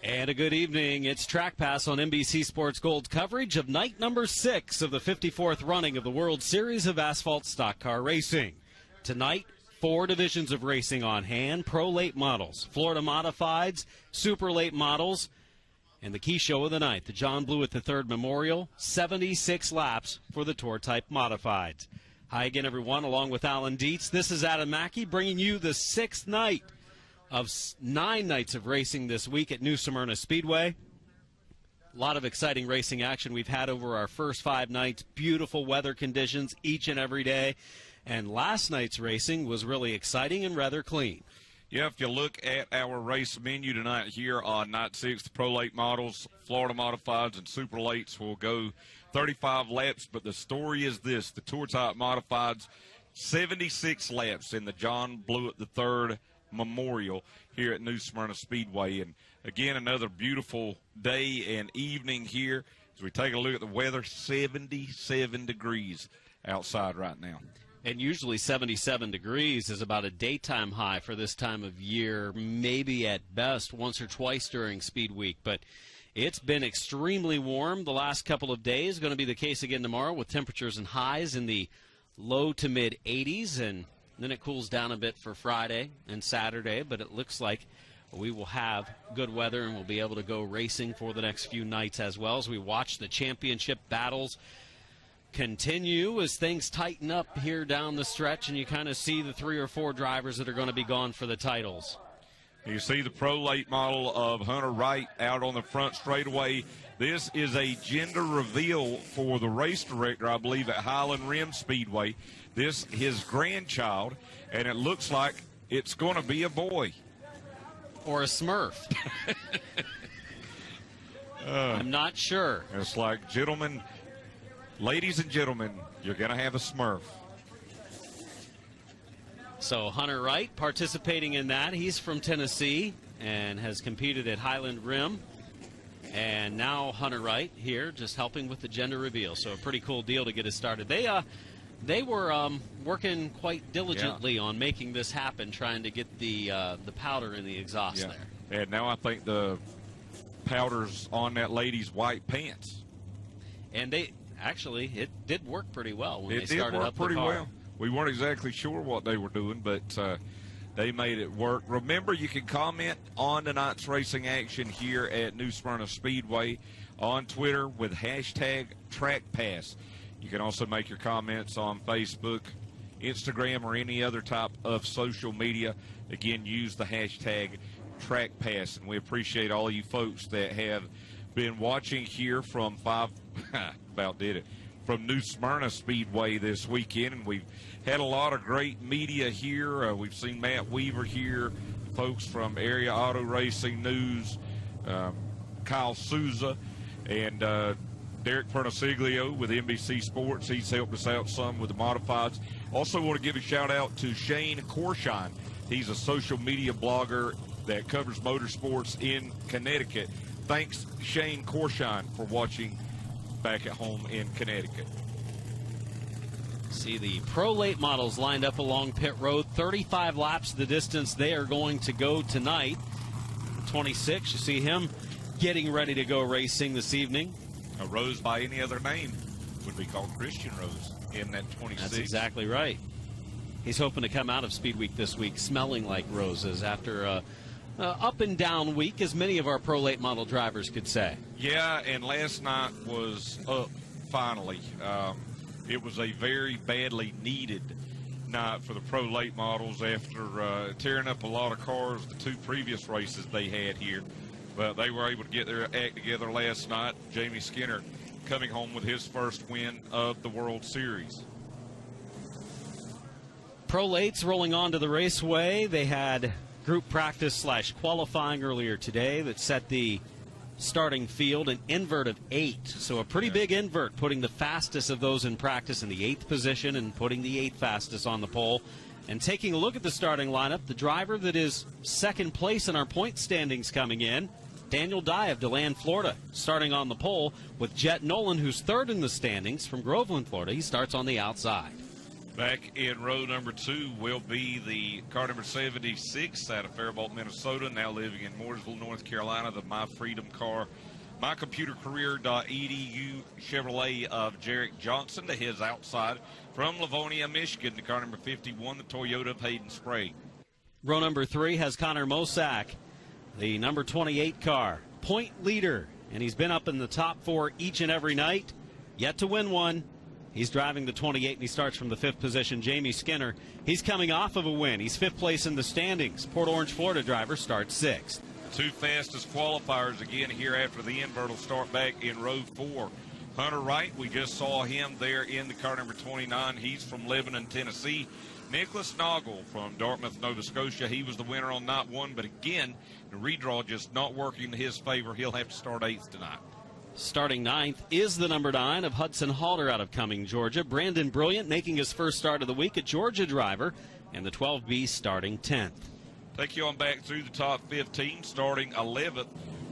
And a good evening. It's trackpass on NBC Sports Gold's coverage of night number 6 of the 54th running of the World Series of Asphalt Stock Car Racing. Tonight, 4 divisions of racing on hand: Pro Late Models, Florida Modifieds, Super Late Models, and the key show of the night, the John Blewett III Memorial, 76 laps for the Tour Type Modifieds. Hi again, everyone, along with Alan Dietz. This is Adam Mackey bringing you the 6th night of 9 nights of racing this week at New Smyrna Speedway. A lot of exciting racing action we've had over our first 5 nights. Beautiful weather conditions each and every day. And last night's racing was really exciting and rather clean. Yeah, if you look at our race menu tonight here on Night 6, the Pro Late Models, Florida Modifieds, and Super Lates will go 35 laps. But the story is this: the Tour Type Modifieds, 76 laps in the John Blewett III Memorial here at New Smyrna Speedway. And again, another beautiful day and evening here as we take a look at the weather. 77 degrees outside right now. And usually 77 degrees is about a daytime high for this time of year, maybe at best once or twice during Speed Week. But it's been extremely warm the last couple of days. Going to be the case again tomorrow with temperatures and highs in the low to mid 80s, and then it cools down a bit for Friday and Saturday, but it looks like we will have good weather and we'll be able to go racing for the next few nights as well as we watch the championship battles continue as things tighten up here down the stretch, and you kind of see the 3 or 4 drivers that are going to be gone for the titles. You see the Pro Late Model of Hunter Wright out on the front straightaway. This is a gender reveal for the race director, I believe, at Highland Rim Speedway. This his grandchild, and it looks like it's going to be a boy. Or a Smurf. I'm not sure. It's like, gentlemen, ladies and gentlemen, you're going to have a Smurf. So Hunter Wright participating in that. He's from Tennessee and has competed at Highland Rim. And now Hunter Wright here just helping with the gender reveal. So a pretty cool deal to get us started. They were working quite diligently on making this happen, trying to get the powder in the exhaust there. And now I think the powder's on that lady's white pants. And it did work pretty well when they started up the car. It did work pretty well. We weren't exactly sure what they were doing, but they made it work. Remember, you can comment on tonight's racing action here at New Smyrna Speedway on Twitter with hashtag trackpass. You can also make your comments on Facebook, Instagram, or any other type of social media. Again, use the hashtag trackpass. And we appreciate all of you folks that have been watching here from from New Smyrna Speedway this weekend. And we've had a lot of great media here. We've seen Matt Weaver here, folks from Area Auto Racing News, Kyle Souza, and Derek Pernosiglio with NBC Sports. He's helped us out some with the modifieds. Also want to give a shout out to Shane Corshine. He's a social media blogger that covers motorsports in Connecticut. Thanks, Shane Corshine, for watching back at home in Connecticut. See the Pro Late Models lined up along pit road. 35 laps the distance they are going to go tonight. 26, you see him getting ready to go racing this evening. A Rose by any other name would be called Christian Rose in that 26. That's exactly right. He's hoping to come out of Speed Week this week smelling like roses after a up and down week, as many of our Pro Late Model drivers could say. Yeah, and last night was up finally. It was a very badly needed night for the Pro Late Models after tearing up a lot of cars the 2 previous races they had here. But they were able to get their act together last night. Jamie Skinner coming home with his first win of the World Series. Pro Lates rolling on to the raceway. They had group practice / qualifying earlier today that set the starting field an invert of 8. So a pretty big invert, putting the fastest of those in practice in the 8th position and putting the 8th fastest on the pole. And taking a look at the starting lineup, the driver that is second place in our point standings coming in, Daniel Dye of DeLand, Florida, starting on the pole with Jet Nolan, who's third in the standings from Groveland, Florida. He starts on the outside. Back in row number 2 will be the car number 76 out of Faribault, Minnesota, now living in Mooresville, North Carolina, the My Freedom car, mycomputercareer.edu Chevrolet of Jarek Johnson. To his outside from Livonia, Michigan, the car number 51, the Toyota of Hayden Sprague. Row number 3 has Connor Mosack, the number 28 car, point leader, and he's been up in the top 4 each and every night, yet to win one. He's driving the 28, and he starts from the 5th position. Jamie Skinner, he's coming off of a win. He's 5th place in the standings. Port Orange, Florida driver starts 6th. The 2 fastest qualifiers again here after the invert will start back in row 4. Hunter Wright, we just saw him there in the car number 29. He's from Lebanon, Tennessee. Nicholas Noggle from Dartmouth, Nova Scotia. He was the winner on night 1, but again, the redraw just not working in his favor. He'll have to start 8th tonight. Starting 9th is the number 9 of Hudson Halter out of Cumming, Georgia. Brandon Brilliant making his first start of the week, a Georgia driver, and the 12B starting 10th. Take you on back through the top 15, starting 11th.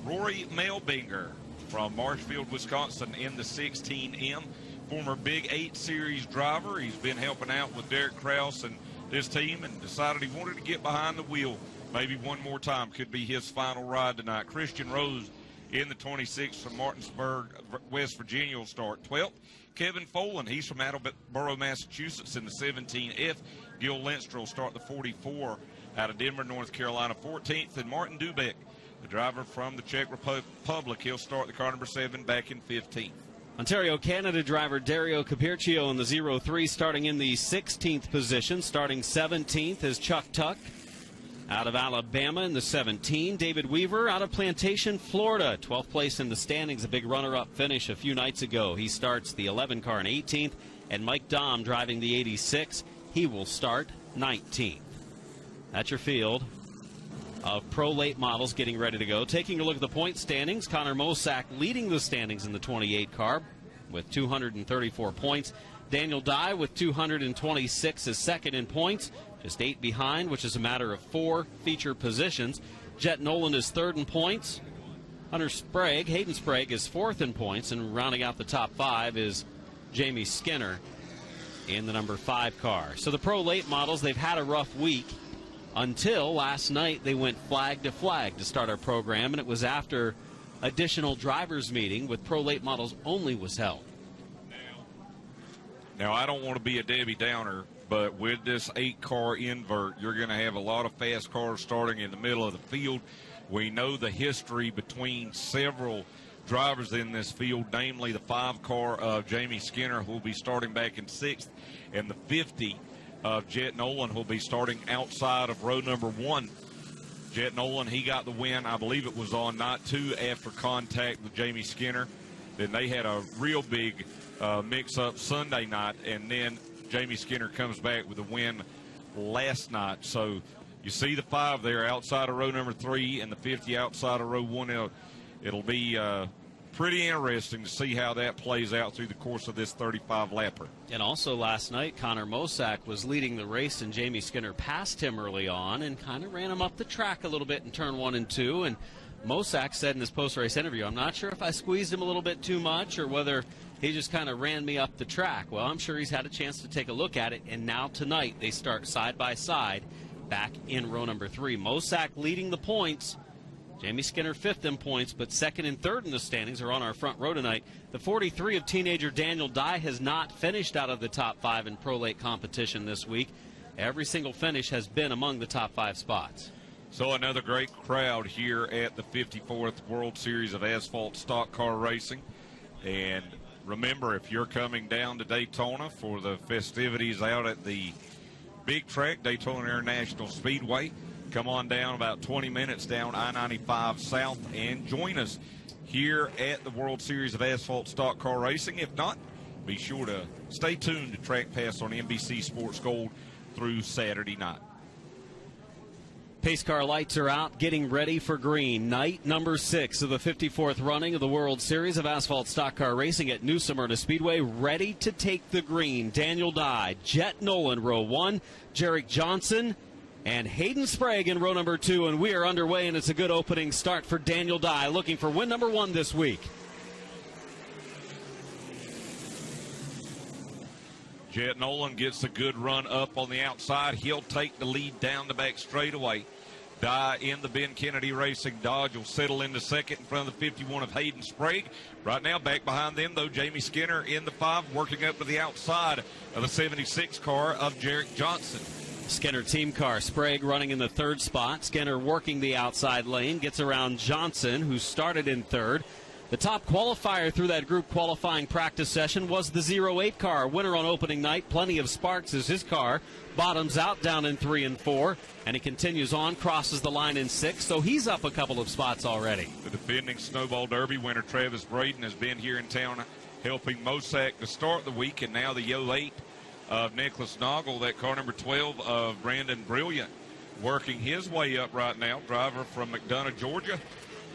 Rory Melbinger from Marshfield, Wisconsin in the 16M. Former Big 8 Series driver. He's been helping out with Derek Krause and this team and decided he wanted to get behind the wheel maybe one more time. Could be his final ride tonight. Christian Rose in the 26 from Martinsburg, West Virginia will start 12th. Kevin Folan, he's from Attleboro, Massachusetts in the 17F. Gil Lindster will start the 44 out of Denver, North Carolina, 14th. And Martin Dubek, the driver from the Czech Republic, he'll start the car number 7 back in 15th. Ontario, Canada driver Dario Capircio in the 03 starting in the 16th position. Starting 17th is Chuck Tuck out of Alabama in the 17. David Weaver out of Plantation, Florida, 12th place in the standings, a big runner-up finish a few nights ago. He starts the 11 car in 18th, and Mike Dahm driving the 86. He will start 19th. That's your field of pro late models getting ready to go. Taking a look at the point standings, Connor Mosack leading the standings in the 28 car with 234 points. Daniel Dye with 226 is second in points, just 8 behind, which is a matter of 4 feature positions. Jet Nolan is third in points. Hayden Sprague is fourth in points, and rounding out the top 5 is Jamie Skinner in the number 5 car. So the pro late models, they've had a rough week until last night. They went flag to flag to start our program, and it was after additional drivers meeting with pro late models only was held. Now, I don't want to be a Debbie Downer, but with this 8-car invert, you're going to have a lot of fast cars starting in the middle of the field. We know the history between several drivers in this field, namely the 5-car of Jamie Skinner, who will be starting back in 6th, and the 50 of Jet Nolan, who will be starting outside of row number 1. Jet Nolan, he got the win, I believe it was on night 2 after contact with Jamie Skinner. Then they had a real big mix-up Sunday night, and then Jamie Skinner comes back with a win last night. So you see the 5 there outside of row number 3 and the 50 outside of row 1. It'll be pretty interesting to see how that plays out through the course of this 35-lapper. And also last night, Connor Mosack was leading the race, and Jamie Skinner passed him early on and kind of ran him up the track a little bit in turn 1 and 2. And Mosack said in his post-race interview, I'm not sure if I squeezed him a little bit too much or whether he just kind of ran me up the track. Well, I'm sure he's had a chance to take a look at it, and now tonight they start side by side back in row number 3. Mosack leading the points. Jamie Skinner 5th in points, but 2nd and 3rd in the standings are on our front row tonight. The 43 of teenager Daniel Dye has not finished out of the top 5 in pro late competition this week. Every single finish has been among the top 5 spots. So another great crowd here at the 54th World Series of Asphalt Stock Car Racing. And remember, if you're coming down to Daytona for the festivities out at the big track, Daytona International Speedway, come on down about 20 minutes down I-95 South and join us here at the World Series of Asphalt Stock Car Racing. If not, be sure to stay tuned to Track Pass on NBC Sports Gold through Saturday night. Pace car lights are out, getting ready for green. Night number 6 of the 54th running of the World Series of Asphalt Stock Car Racing at New Smyrna Speedway, ready to take the green. Daniel Dye, Jet Nolan, row 1, Jarek Johnson, and Hayden Sprague in row number 2, and we are underway, and it's a good opening start for Daniel Dye, looking for win number 1 this week. Jet Nolan gets a good run up on the outside. He'll take the lead down the back straightaway. Dye in the Ben Kennedy Racing Dodge will settle into second in front of the 51 of Hayden Sprague. Right now, back behind them, though, Jamie Skinner in the 5, working up to the outside of the 76 car of Jarek Johnson. Skinner team car. Sprague running in the 3rd spot. Skinner working the outside lane. Gets around Johnson, who started in 3rd. The top qualifier through that group qualifying practice session was the 08 car. Winner on opening night. Plenty of sparks as his car bottoms out down in 3 and 4. And he continues on, crosses the line in 6. So he's up a couple of spots already. The defending Snowball Derby winner Travis Braden has been here in town helping Mosack to start the week. And now the 08 of Nicholas Noggle, that car number 12 of Brandon Brilliant, working his way up right now. Driver from McDonough, Georgia.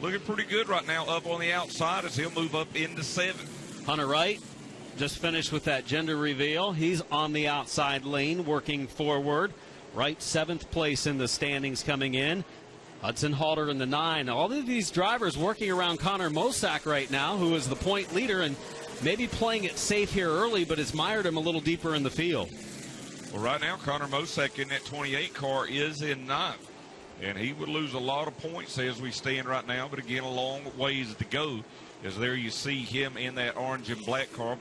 Looking pretty good right now up on the outside as he'll move up into 7th. Hunter Wright just finished with that gender reveal. He's on the outside lane working forward. Wright 7th place in the standings coming in. Hudson Halter in the 9. All of these drivers working around Connor Mosack right now, who is the point leader and maybe playing it safe here early, but has mired him a little deeper in the field. Well, right now Connor Mosack in that 28 car is in 9th. And he would lose a lot of points as we stand right now. But again, a long ways to go. As there you see him in that orange and black car.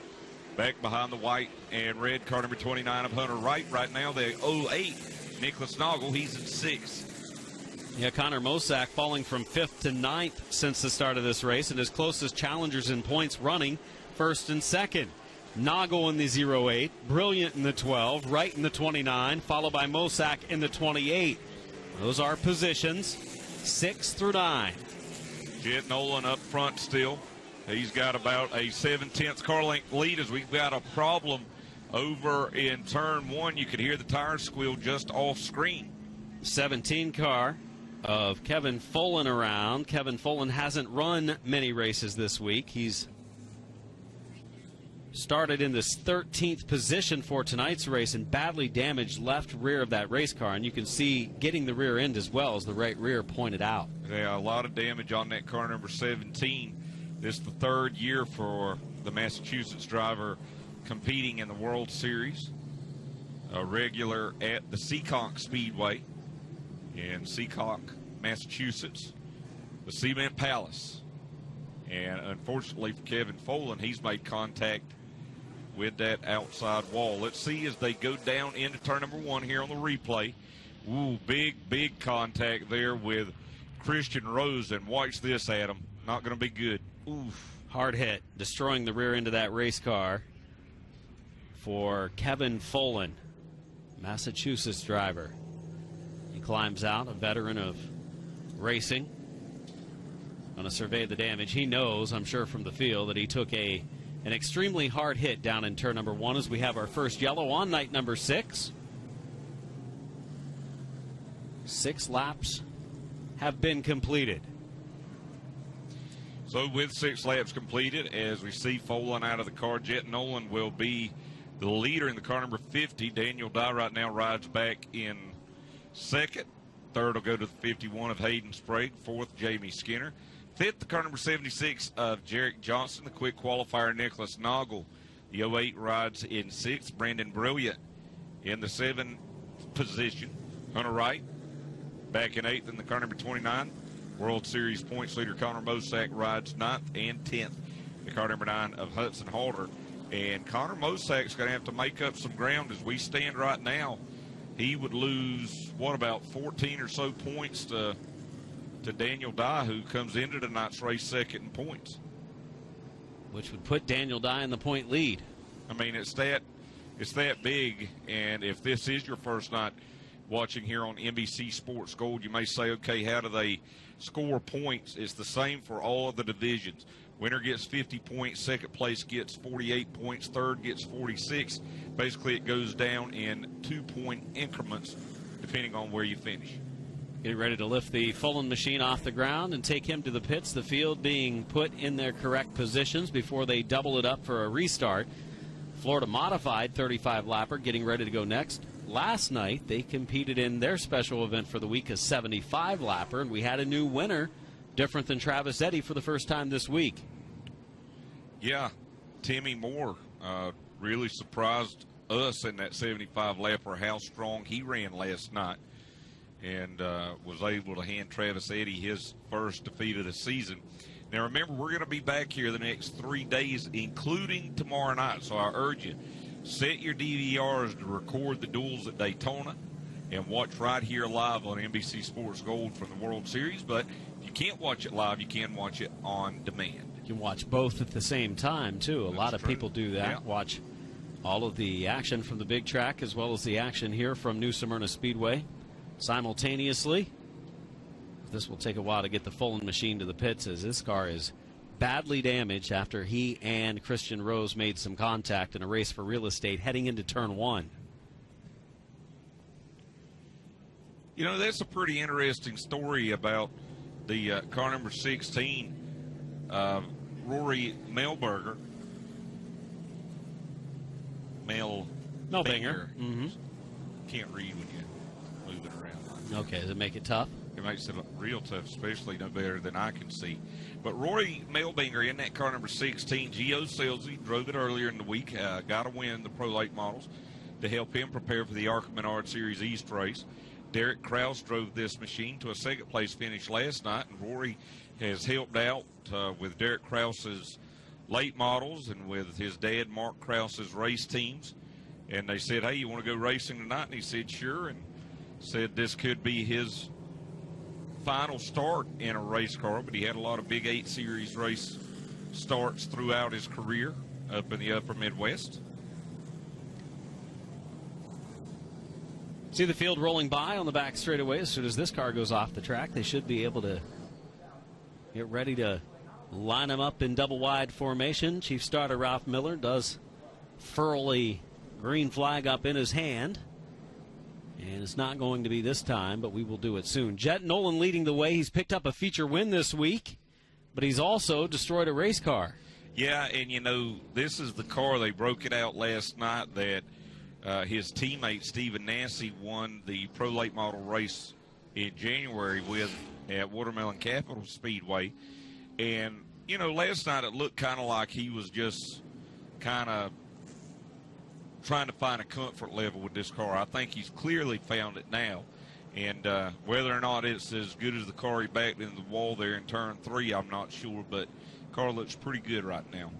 Back behind the white and red car number 29 of Hunter Wright. Right now, the 08, Nicholas Noggle, he's in 6th. Yeah, Connor Mosack falling from 5th to 9th since the start of this race. And his closest challengers in points running 1st and 2nd. Noggle in the 08, Brilliant in the 12, Wright in the 29, followed by Mosack in the 28. Those are positions 6 through 9. Jet Nolan up front still. He's got about a 7/10 car length lead as we've got a problem over in turn 1. You could hear the tires squeal just off screen. 17 car of Kevin Folan around. Kevin Folan hasn't run many races this week. He's started in this 13th position for tonight's race and badly damaged left rear of that race car. And you can see getting the rear end as well as the right rear pointed out. Yeah, a lot of damage on that car number 17. This is the 3rd year for the Massachusetts driver competing in the World Series. A regular at the Seekonk Speedway in Seekonk, Massachusetts. The Cement Palace. And unfortunately for Kevin Folan, he's made contact with that outside wall. Let's see as they go down into turn number 1 here on the replay. Ooh, big contact there with Christian Rose. And watch this, Adam. Not going to be good. Oof. Hard hit, destroying the rear end of that race car for Kevin Folan, Massachusetts driver. He climbs out, a veteran of racing. Going to survey the damage. He knows, I'm sure from the field, that he took an extremely hard hit down in turn number 1 as we have our first yellow on night number 6. 6 laps have been completed. So with 6 laps completed, as we see Folan out of the car, Jet Nolan will be the leader in the car number 50. Daniel Dye right now rides back in 2nd. 3rd will go to the 51 of Hayden Sprague. 4th, Jamie Skinner. 5th, the car number 76 of Jarek Johnson. The quick qualifier, Nicholas Noggle. The 08 rides in 6th. Brandon Brilliant in the 7th position. Hunter Wright back in 8th in the car number 29. World Series points leader Connor Mosack rides 9th and 10th. The car number 9 of Hudson Halter. And Connor Mosack's going to have to make up some ground as we stand right now. He would lose, what, about 14 or so points to Daniel Dye, who comes into tonight's race 2nd in points. Which would put Daniel Dye in the point lead. I mean, it's that big, and if this is your first night watching here on NBC Sports Gold, you may say, okay, how do they score points? It's the same for all of the divisions. Winner gets 50 points, 2nd place gets 48 points, 3rd gets 46. Basically, it goes down in 2-point increments depending on where you finish. Getting ready to lift the Folan machine off the ground and take him to the pits. The field being put in their correct positions before they double it up for a restart. Florida modified 35-lapper getting ready to go next. Last night, they competed in their special event for the week, a 75-lapper, and we had a new winner, different than Travis Eddy, for the first time this week. Yeah, Timmy Moore really surprised us in that 75 lapper how strong he ran last night, and was able to hand Travis Eddy his first defeat of the season. Now, remember, we're going to be back here the next 3 days, including tomorrow night. So I urge you, set your DVRs to record the duels at Daytona and watch right here live on NBC Sports Gold from the World Series. But if you can't watch it live, you can watch it on demand. You can watch both at the same time, too. A lot of people do that. Yeah. Watch all of the action from the big track as well as the action here from New Smyrna Speedway simultaneously. This will take a while to get the Fullen machine to the pits, as this car is badly damaged after he and Christian Rose made some contact in a race for real estate heading into turn 1. You know, that's a pretty interesting story about the car number 16, Rory Melbinger. Melbinger. Mm-hmm. Can't read when you move it around. Okay, does it make it tough? It makes it real tough, especially no better than I can see. But Rory Melbinger in that car number 16, Gio Selzy drove it earlier in the week, got a win in the Pro Late Models to help him prepare for the ARCA Menard Series East race. Derek Krause drove this machine to a second-place finish last night, and Rory has helped out with Derek Krause's late models and with his dad, Mark Krause's race teams. And they said, hey, you want to go racing tonight? And he said, sure, and said this could be his final start in a race car, but he had a lot of Big 8 Series race starts throughout his career up in the upper Midwest. See the field rolling by on the back straightaway. As soon as this car goes off the track, they should be able to get ready to line them up in double wide formation. Chief starter Ralph Miller does furl the green flag up in his hand. And it's not going to be this time, but we will do it soon. Jet Nolan leading the way. He's picked up a feature win this week, but he's also destroyed a race car. Yeah, and you know, this is the car, they broke it out last night that his teammate Stephen Nancy won the Pro Late Model race in January with at Watermelon Capital Speedway. And, you know, last night it looked kind of like he was just kind of trying to find a comfort level with this car. I think he's clearly found it now. And whether or not it's as good as the car he backed into the wall there in turn 3, I'm not sure. But the car looks pretty good right now.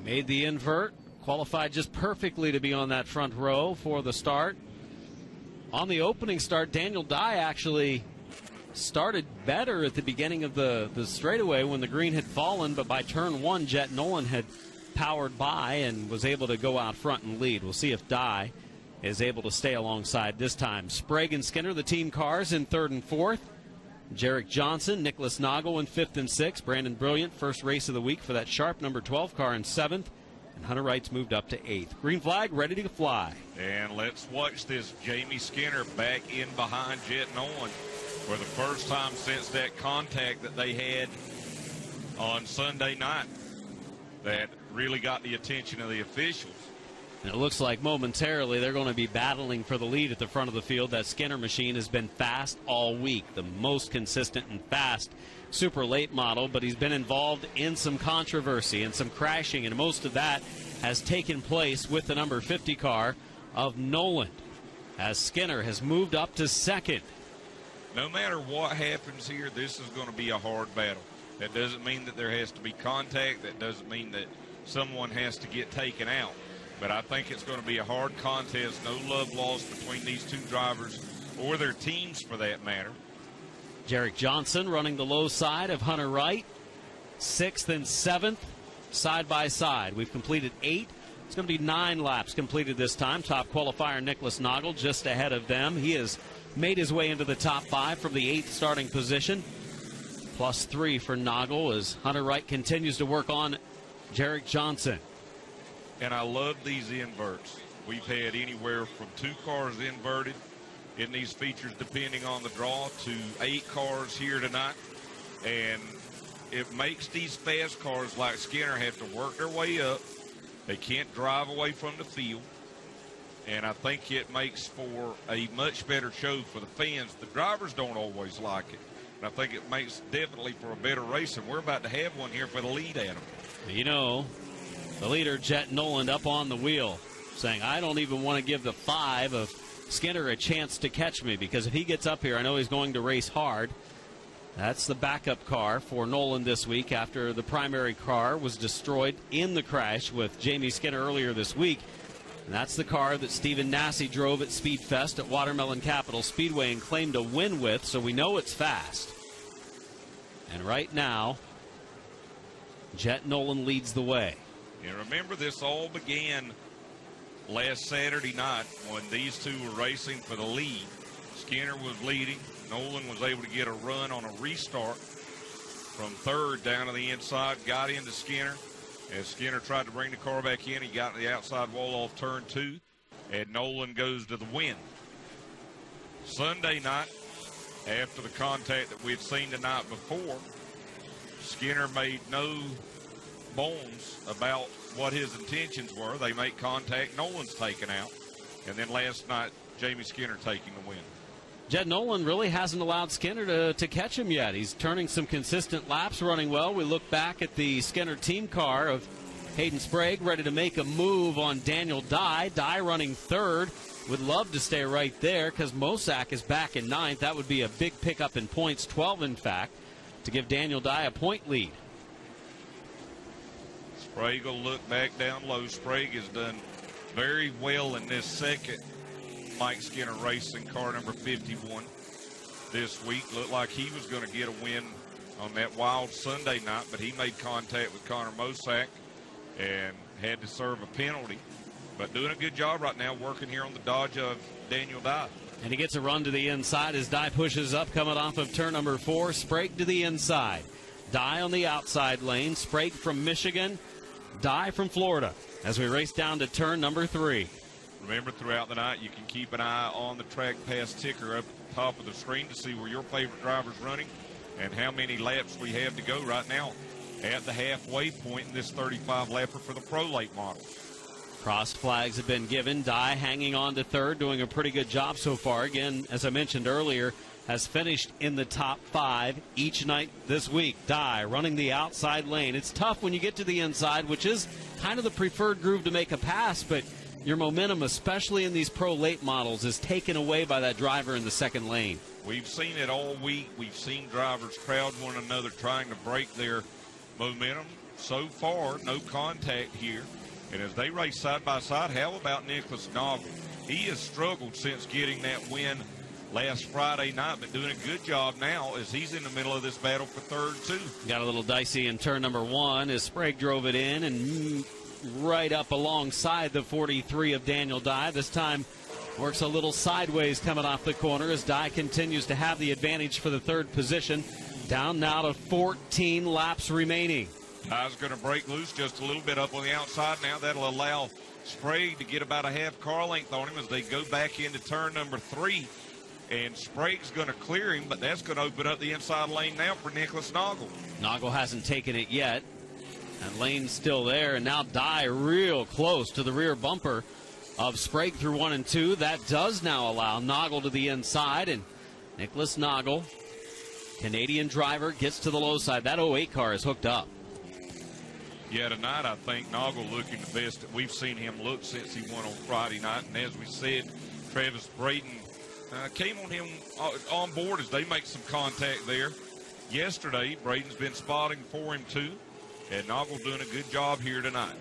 Made the invert. Qualified just perfectly to be on that front row for the start. On the opening start, Daniel Dye actually started better at the beginning of the straightaway when the green had fallen, but by turn 1, Jet Nolan had powered by and was able to go out front and lead. We'll see if Dye is able to stay alongside this time. Sprague and Skinner, the team cars, in 3rd and 4th. Jarek Johnson, Nicholas Noggle in 5th and 6th. Brandon Brilliant, first race of the week for that Sharp number 12 car, in 7th. And Hunter Wright's moved up to 8th. Green flag, ready to fly. And let's watch this. Jamie Skinner back in behind Jet Nolan for the first time since that contact that they had on Sunday night that really got the attention of the officials. And it looks like momentarily they're going to be battling for the lead at the front of the field. That Skinner machine has been fast all week, the most consistent and fast super late model, but he's been involved in some controversy and some crashing, and most of that has taken place with the number 50 car of Nolan, as Skinner has moved up to 2nd. No matter what happens here, this is going to be a hard battle. That doesn't mean that there has to be contact. That doesn't mean that someone has to get taken out. But I think it's going to be a hard contest. No love lost between these two drivers or their teams for that matter. Jarek Johnson running the low side of Hunter Wright. 6th and 7th, side by side. We've completed 8. It's going to be 9 laps completed this time. Top qualifier Nicholas Noggle just ahead of them. He has made his way into the top 5 from the 8th starting position. +3 for Noggle as Hunter Wright continues to work on Jarek Johnson. And I love these inverts. We've had anywhere from 2 cars inverted in these features, depending on the draw, to 8 cars here tonight. And it makes these fast cars like Skinner have to work their way up. They can't drive away from the field. And I think it makes for a much better show for the fans. The drivers don't always like it. And I think it makes definitely for a better race. And we're about to have one here for the lead, Adam. You know, the leader, Jet Nolan, up on the wheel. saying, I don't even want to give the 5 of Skinner a chance to catch me, because if he gets up here, I know he's going to race hard. That's the backup car for Nolan this week after the primary car was destroyed in the crash with Jamie Skinner earlier this week. And that's the car that Stephen Nasse drove at Speedfest at Watermelon Capital Speedway and claimed a win with, so we know it's fast. And right now, Jet Nolan leads the way. And remember, this all began last Saturday night when these two were racing for the lead. Skinner was leading. Nolan was able to get a run on a restart from third down to the inside, got into Skinner. As Skinner tried to bring the car back in, he got to the outside wall off turn 2, and Nolan goes to the win. Sunday night, after the contact that we had seen the night before, Skinner made no bones about what his intentions were. They make contact, Nolan's taken out, and then last night, Jamie Skinner taking the win. Jet Nolan really hasn't allowed Skinner to catch him yet. He's turning some consistent laps, running well. We look back at the Skinner team car of Hayden Sprague, ready to make a move on Daniel Dye. Dye running third. Would love to stay right there because Mosak is back in ninth. That would be a big pickup in points, 12 in fact, to give Daniel Dye a point lead. Sprague will look back down low. Sprague has done very well in this second Mike Skinner Racing car number 51 this week. Looked like he was going to get a win on that wild Sunday night, but he made contact with Connor Mosak and had to serve a penalty. But doing a good job right now working here on the Dodge of Daniel Dye. And he gets a run to the inside as Dye pushes up, coming off of turn number 4. Sprague to the inside. Dye on the outside lane. Sprague from Michigan. Dye from Florida as we race down to turn number 3. Remember, throughout the night, you can keep an eye on the trackpass ticker up at the top of the screen to see where your favorite driver's running and how many laps we have to go right now at the halfway point in this 35-lapper for the Pro Late model. Cross flags have been given. Dye hanging on to third, doing a pretty good job so far. Again, as I mentioned earlier, has finished in the top 5 each night this week. Dye running the outside lane. It's tough when you get to the inside, which is kind of the preferred groove to make a pass, but your momentum, especially in these Pro Late models, is taken away by that driver in the second lane. We've seen it all week. We've seen drivers crowd one another trying to break their momentum. So far, no contact here. And as they race side by side, how about Nicholas Noggle? He has struggled since getting that win last Friday night, but doing a good job now as he's in the middle of this battle for third, too. Got a little dicey in turn number 1 as Sprague drove it in and right up alongside the 43 of Daniel Dye. This time works a little sideways coming off the corner as Dye continues to have the advantage for the third position. Down now to 14 laps remaining. Dye's going to break loose just a little bit up on the outside now. That'll allow Sprague to get about a half car length on him as they go back into turn number 3. And Sprague's going to clear him, but that's going to open up the inside lane now for Nicholas Noggle. Noggle hasn't taken it yet. And lane's still there, and now Dye real close to the rear bumper of Sprague through 1 and 2. That does now allow Noggle to the inside, and Nicholas Noggle, Canadian driver, gets to the low side. That 08 car is hooked up. Yeah, tonight I think Noggle looking the best that we've seen him look since he won on Friday night. And as we said, Travis Braden came on him on board as they make some contact there. Yesterday, Braden's been spotting for him too. And Noggle doing a good job here tonight.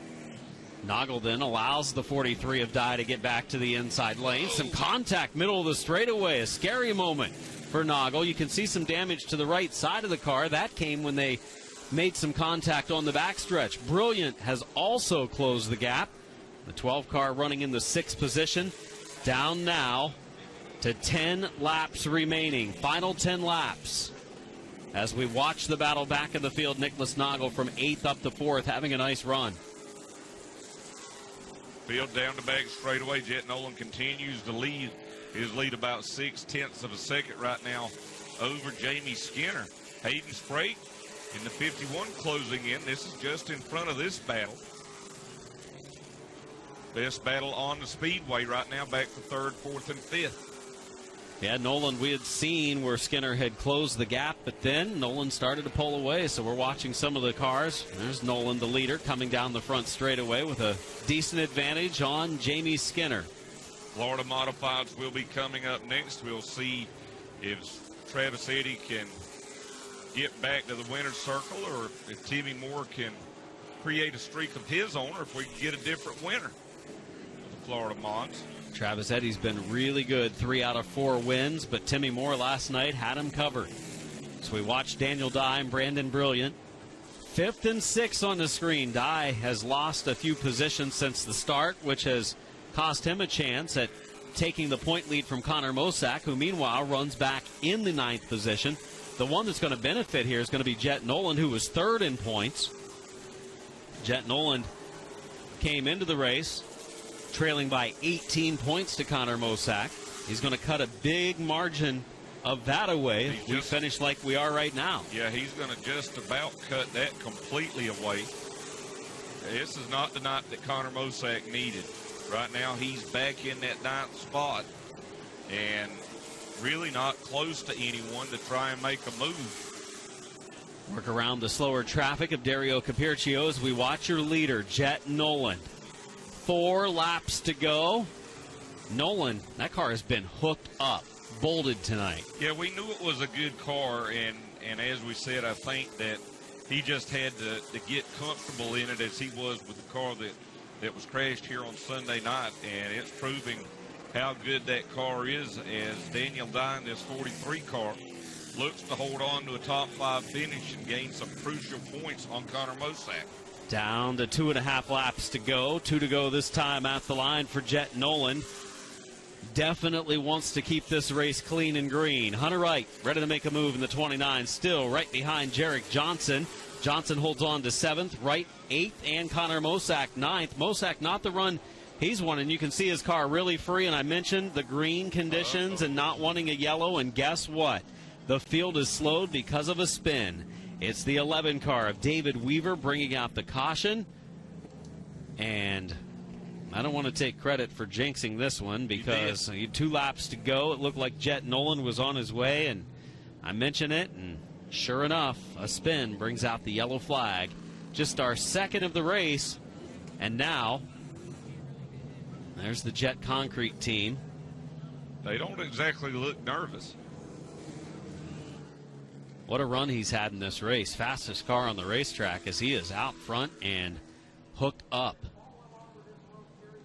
Noggle then allows the 43 of Dye to get back to the inside lane. Some contact middle of the straightaway. A scary moment for Noggle. You can see some damage to the right side of the car. That came when they made some contact on the backstretch. Brilliant has also closed the gap. The 12 car running in the 6th position. Down now to 10 laps remaining. Final 10 laps. As we watch the battle back in the field, Nicholas Noggle from 8th up to 4th, having a nice run. Field down the back straightaway. Jet Nolan continues to lead his lead about 0.6 of a second right now over Jamie Skinner. Hayden Sprague in the 51 closing in. This is just in front of this battle. Best battle on the Speedway right now, back for 3rd, 4th, and 5th. Yeah, Nolan, we had seen where Skinner had closed the gap, but then Nolan started to pull away, so we're watching some of the cars. There's Nolan, the leader, coming down the front straightaway with a decent advantage on Jamie Skinner. Florida Modifieds will be coming up next. We'll see if Travis Eddy can get back to the winner's circle, or if Timmy Moore can create a streak of his own, or if we can get a different winner of the Florida Mods. Travis Eddy's been really good, 3 out of 4 wins, but Timmy Moore last night had him covered. So we watched Daniel Dye and Brandon Brilliant. 5th and 6th on the screen. Dye has lost a few positions since the start, which has cost him a chance at taking the point lead from Connor Mosack, who meanwhile runs back in the 9th position. The one that's going to benefit here is going to be Jet Nolan, who was 3rd in points. Jet Nolan came into the race trailing by 18 points to Connor Mosack. He's going to cut a big margin of that away if we finish like we are right now. Yeah, he's going to just about cut that completely away. This is not the night that Connor Mosack needed. Right now he's back in that 9th spot and really not close to anyone to try and make a move. Work around the slower traffic of Dario Capircio as we watch your leader, Jet Nolan. 4 laps to go. Nolan, that car has been hooked up, bolted tonight. Yeah, we knew it was a good car, and as we said, I think that he just had to get comfortable in it as he was with the car that was crashed here on Sunday night, and it's proving how good that car is as Daniel Dye in this 43 car looks to hold on to a top 5 finish and gain some crucial points on Connor Mosack. Down to 2.5 laps to go. 2 to go this time at the line for Jet Nolan. Definitely wants to keep this race clean and green. Hunter Wright ready to make a move in the 29, still right behind Jarek Johnson. Johnson holds on to 7th, Wright 8th, and Connor Mosack 9th. Mosack not the run he's won, and you can see his car really free, and I mentioned the green conditions and not wanting a yellow, and guess what? The field is slowed because of a spin. It's the 11 car of David Weaver bringing out the caution. And I don't want to take credit for jinxing this one because 2 laps to go. It looked like Jet Nolan was on his way, and I mentioned it, and sure enough, a spin brings out the yellow flag. Just our 2nd of the race, and now there's the Jet Concrete team. They don't exactly look nervous. What a run he's had in this race. Fastest car on the racetrack as he is out front and hooked up.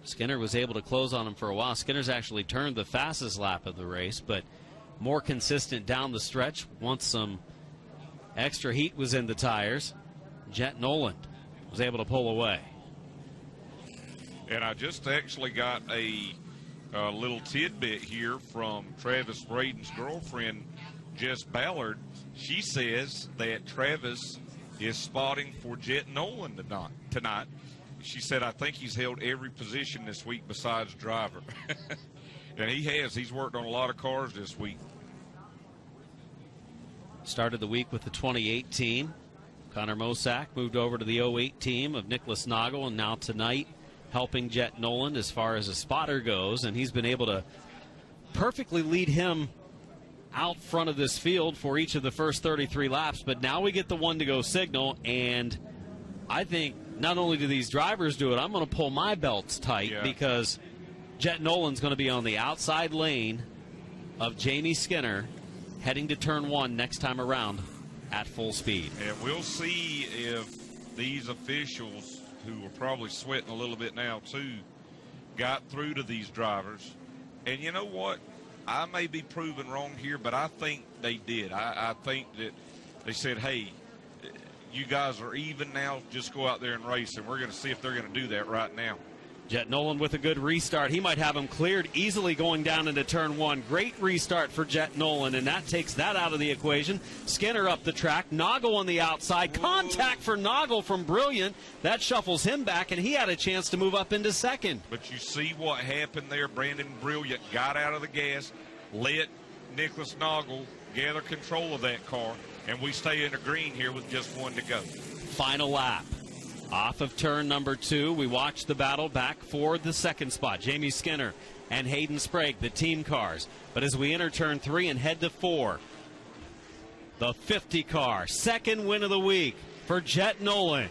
Skinner was able to close on him for a while. Skinner's actually turned the fastest lap of the race, but more consistent down the stretch once some extra heat was in the tires. Jet Nolan was able to pull away. And I just actually got a little tidbit here from Travis Braden's girlfriend, Jess Ballard. She says that Travis is spotting for Jet Nolan tonight. She said, I think he's held every position this week besides driver. And he has. He's worked on a lot of cars this week. Started the week with the 28 team. Connor Mosack moved over to the 08 team of Nicholas Noggle, and now tonight helping Jet Nolan as far as a spotter goes. And he's been able to perfectly lead him out front of this field for each of the first 33 laps. But now we get the 1 to go signal, and I think not only do these drivers do it, I'm going to pull my belts tight because Jet Nolan's going to be on the outside lane of Jamie Skinner heading to turn 1 next time around at full speed. And we'll see if these officials, who are probably sweating a little bit now too, got through to these drivers. And you know what? I may be proven wrong here, but I think they did. I think that they said, hey, you guys are even now, just go out there and race, and we're going to see if they're going to do that right now. Jet Nolan with a good restart. He might have him cleared easily going down into turn 1. Great restart for Jet Nolan, and that takes that out of the equation. Skinner up the track. Noggle on the outside. Contact for Noggle from Brilliant. That shuffles him back, and he had a chance to move up into 2nd. But you see what happened there. Brandon Brilliant got out of the gas, let Nicholas Noggle gather control of that car, and we stay in the green here with just 1 to go. Final lap. Off of turn number 2, we watch the battle back for the second spot. Jamie Skinner and Hayden Sprague, the team cars. But as we enter turn 3 and head to 4, the 50 car, second win of the week for Jet Nolan.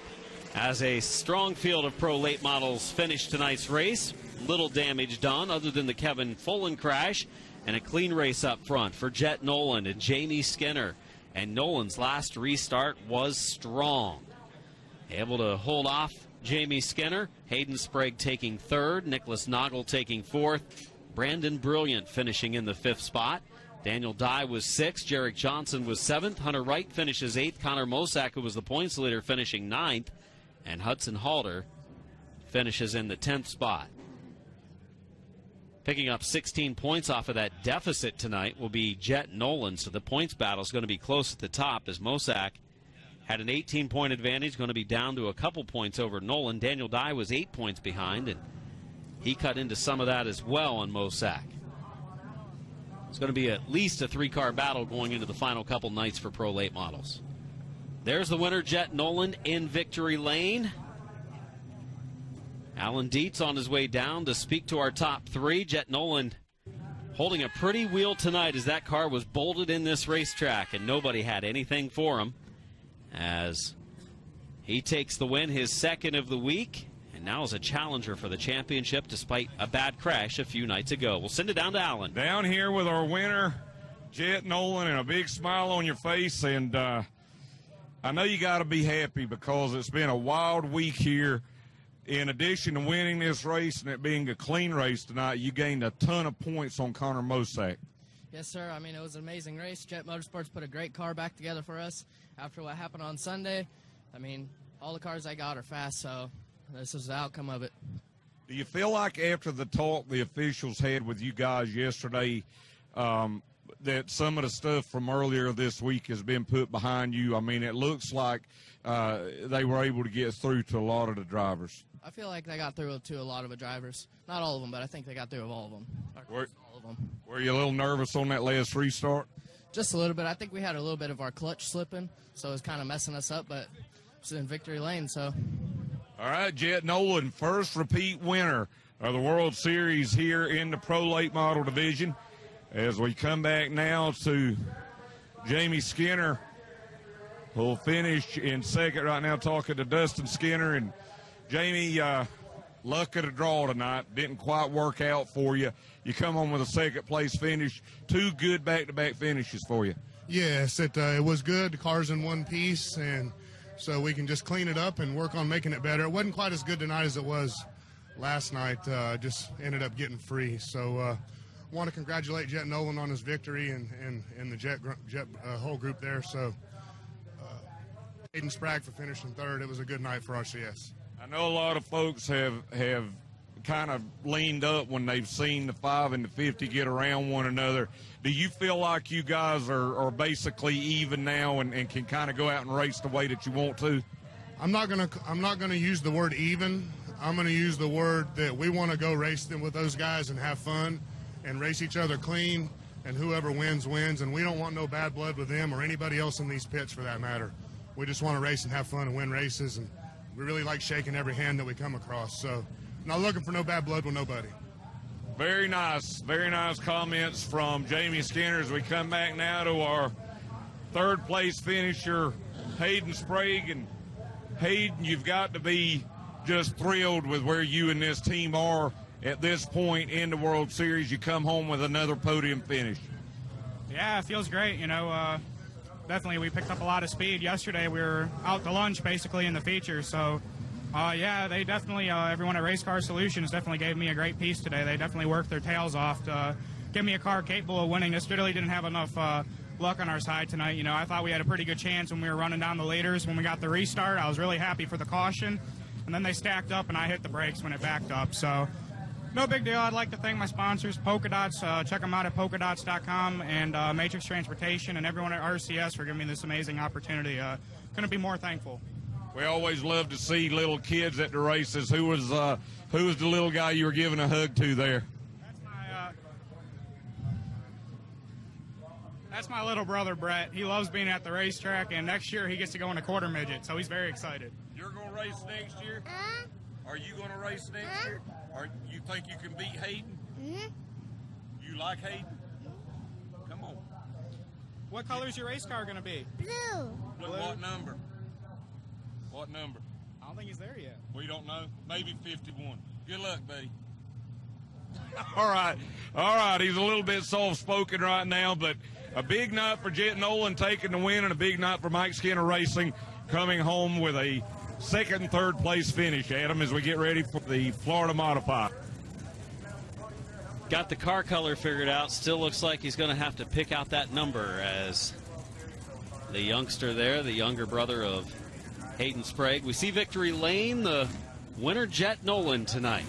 As a strong field of pro late models finished tonight's race, little damage done other than the Kevin Fullen crash, and a clean race up front for Jet Nolan and Jamie Skinner. And Nolan's last restart was strong. Able to hold off Jamie Skinner. Hayden Sprague taking 3rd. Nicholas Noggle taking 4th. Brandon Brilliant finishing in the 5th spot. Daniel Dye was 6th. Jarek Johnson was 7th. Hunter Wright finishes 8th. Connor Mosak, who was the points leader, finishing 9th. And Hudson Halter finishes in the 10th spot. Picking up 16 points off of that deficit tonight will be Jet Nolan. So the points battle is going to be close at the top as Mosak had an 18-point advantage, going to be down to a couple points over Nolan. Daniel Dye was 8 points behind, and he cut into some of that as well on Mosak. It's going to be at least a 3-car battle going into the final couple nights for pro late models. There's the winner, Jet Nolan, in victory lane. Alan Dietz on his way down to speak to our top 3. Jet Nolan holding a pretty wheel tonight as that car was bolted in this racetrack, and nobody had anything for him, as he takes the win, his 2nd of the week, and now is a challenger for the championship despite a bad crash a few nights ago. We'll send it down to Alan. Down here with our winner, Jet Nolan, and a big smile on your face. And I know you got to be happy because it's been a wild week here. In addition to winning this race and it being a clean race tonight, you gained a ton of points on Connor Mosak. Yes, sir. I mean, it was an amazing race. Jet Motorsports put a great car back together for us after what happened on Sunday. I mean, all the cars I got are fast, so this is the outcome of it. Do you feel like after the talk the officials had with you guys yesterday that some of the stuff from earlier this week has been put behind you? I mean, it looks like they were able to get through to a lot of the drivers. I feel like they got through to a lot of the drivers. Not all of them, but I think they got through with all of them. All of them. Were you a little nervous on that last restart? Just a little bit. I think we had a little bit of our clutch slipping, so it was kind of messing us up, but it's in victory lane, so. All right, Jet Nolan, first repeat winner of the World Series here in the Pro Late Model Division. As we come back now to Jamie Skinner, who'll finish in 2nd right now, talking to Dustin Skinner. And Jamie, luck of the draw tonight. Didn't quite work out for you. You come home with a 2nd place finish. 2 good back-to-back finishes for you. Yes, it was good. The car's in one piece, and so we can just clean it up and work on making it better. It wasn't quite as good tonight as it was last night. Just ended up getting free. So want to congratulate Jet Nolan on his victory and the Jet whole group there. So Hayden Sprague for finishing 3rd. It was a good night for RCS. I know a lot of folks have kind of leaned up when they've seen the 5 and the 50 get around one another. Do you feel like you guys are basically even now and can kind of go out and race the way that you want to? I'm not gonna use the word even. I'm gonna use the word that we want to go race them with those guys and have fun and race each other clean, and whoever wins wins. And we don't want no bad blood with them or anybody else in these pits for that matter. We just want to race and have fun and win races, and we really like shaking every hand that we come across. So not looking for no bad blood with nobody. Very nice comments from Jamie Skinner as we come back now to our 3rd place finisher, Hayden Sprague. And Hayden, you've got to be just thrilled with where you and this team are at this point in the World Series. You come home with another podium finish. Yeah, it feels great. You know, definitely we picked up a lot of speed yesterday. We were out to lunch basically in the feature, so yeah, they definitely, everyone at Race Car Solutions definitely gave me a great piece today. They definitely worked their tails off to give me a car capable of winning. This really didn't have enough luck on our side tonight. You know, I thought we had a pretty good chance when we were running down the leaders. When we got the restart, I was really happy for the caution, and then they stacked up and I hit the brakes when it backed up. So no big deal. I'd like to thank my sponsors, Polka Dots. Check them out at polkadots.com, and Matrix Transportation, and everyone at RCS for giving me this amazing opportunity. Couldn't be more thankful. We always love to see little kids at the races. Who was the little guy you were giving a hug to there? That's my That's my little brother, Brett. He loves being at the racetrack, and next year he gets to go in a quarter midget, so he's very excited. You're going to race next year? Are you going to race next year? Or you think you can beat Hayden? You like Hayden? Come on. What color is your race car going to be? Blue. What number? What number? I don't think he's there yet. We don't know. Maybe 51. Good luck, buddy. All right. He's a little bit soft-spoken right now, but a big night for Jet Nolan taking the win, and a big night for Mike Skinner Racing coming home with a second and third place finish, Adam, as we get ready for the Florida Modified. Got the car color figured out. Still looks like he's going to have to pick out that number, as the youngster there, the younger brother of Hayden Sprague. We see victory lane, the winner, Jet Nolan, tonight.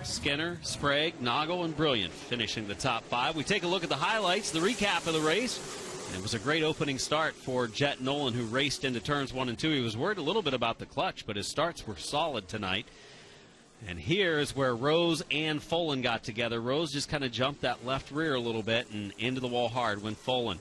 Skinner, Sprague, Noggle, and Brilliant finishing the top 5. We take a look at the highlights, the recap of the race. And it was a great opening start for Jet Nolan, who raced into turns 1 and 2. He was worried a little bit about the clutch, but his starts were solid tonight. And here's where Rose and Folan got together. Rose just kind of jumped that left rear a little bit and into the wall hard went Folan.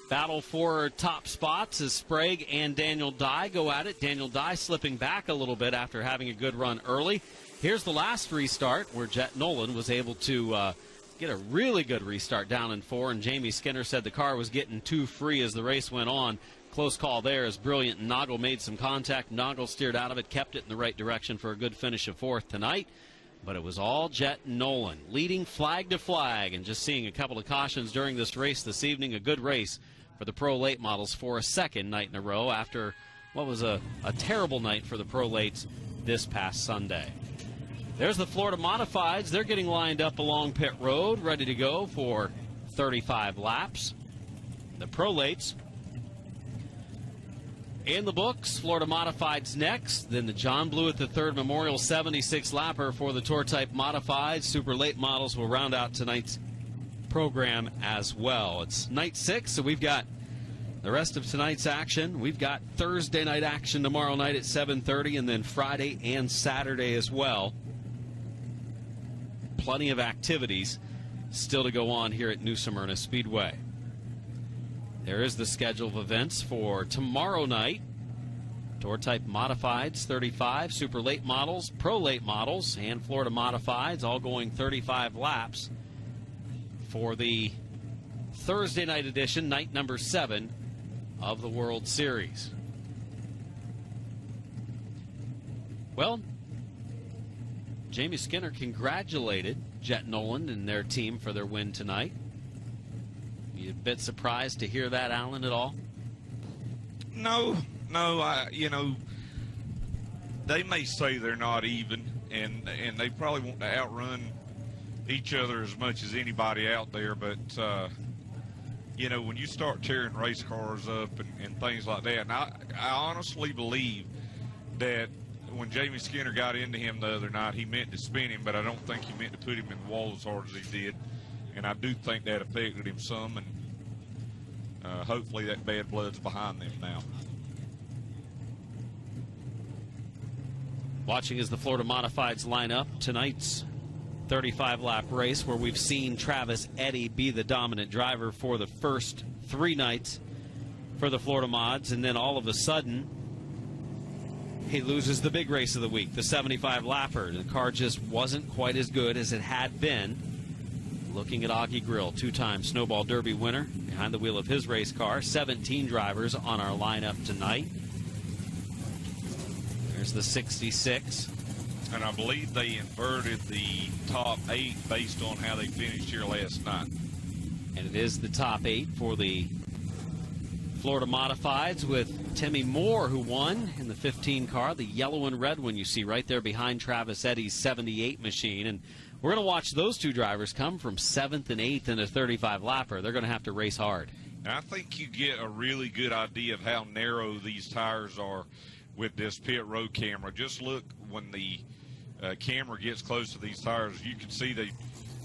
Battle for top spots as Sprague and Daniel Dye go at it. Daniel Dye slipping back a little bit after having a good run early. Here's the last restart where Jet Nolan was able to get a really good restart down in 4, and Jamie Skinner said the car was getting too free as the race went on. Close call there as Brilliant and Noggle made some contact. Noggle steered out of it, kept it in the right direction for a good finish of 4th tonight. But it was all Jet Nolan, leading flag to flag, and just seeing a couple of cautions during this race this evening. A good race for the Pro Late models for a second night in a row after what was a terrible night for the Pro Lates this past Sunday. There's the Florida Modifieds. They're getting lined up along pit road, ready to go for 35 laps. The Pro Lates in the books. Florida Modifieds next. Then the John Blewett III Memorial 76-lapper for the Tour Type Modifieds. Super Late models will round out tonight's program as well. It's night 6, so we've got the rest of tonight's action. We've got Thursday night action tomorrow night at 7:30, and then Friday and Saturday as well. Plenty of activities still to go on here at New Smyrna Speedway. There is the schedule of events for tomorrow night. Tour Type Modifieds, 35, Super Late models, Pro Late models, and Florida Modifieds, all going 35 laps for the Thursday night edition, night number 7 of the World Series. Well, Jamie Skinner congratulated Jet Nolan and their team for their win tonight. You a bit surprised to hear that, Alan, at all? No, they may say they're not even, and they probably want to outrun each other as much as anybody out there, but when you start tearing race cars up and things like that, and I honestly believe that when Jamie Skinner got into him the other night, he meant to spin him, but I don't think he meant to put him in the wall as hard as he did. And I do think that affected him some, and hopefully that bad blood's behind them now. Watching as the Florida Modifieds line up tonight's 35-lap race, where we've seen Travis Eddy be the dominant driver for the first 3 nights for the Florida Mods, and then all of a sudden he loses the big race of the week, the 75-lapper. The car just wasn't quite as good as it had been. Looking at Augie Grill, 2-time Snowball Derby winner, behind the wheel of his race car. 17 drivers on our lineup tonight. There's the 66. And I believe they inverted the top 8 based on how they finished here last night. And it is the top 8 for the Florida Modifieds, with Timmy Moore, who won in the 15 car, the yellow and red one you see right there behind Travis Eddy's 78 machine. And we're going to watch those 2 drivers come from 7th and 8th in a 35-lapper. They're going to have to race hard. And I think you get a really good idea of how narrow these tires are with this pit road camera. Just look when the camera gets close to these tires. You can see they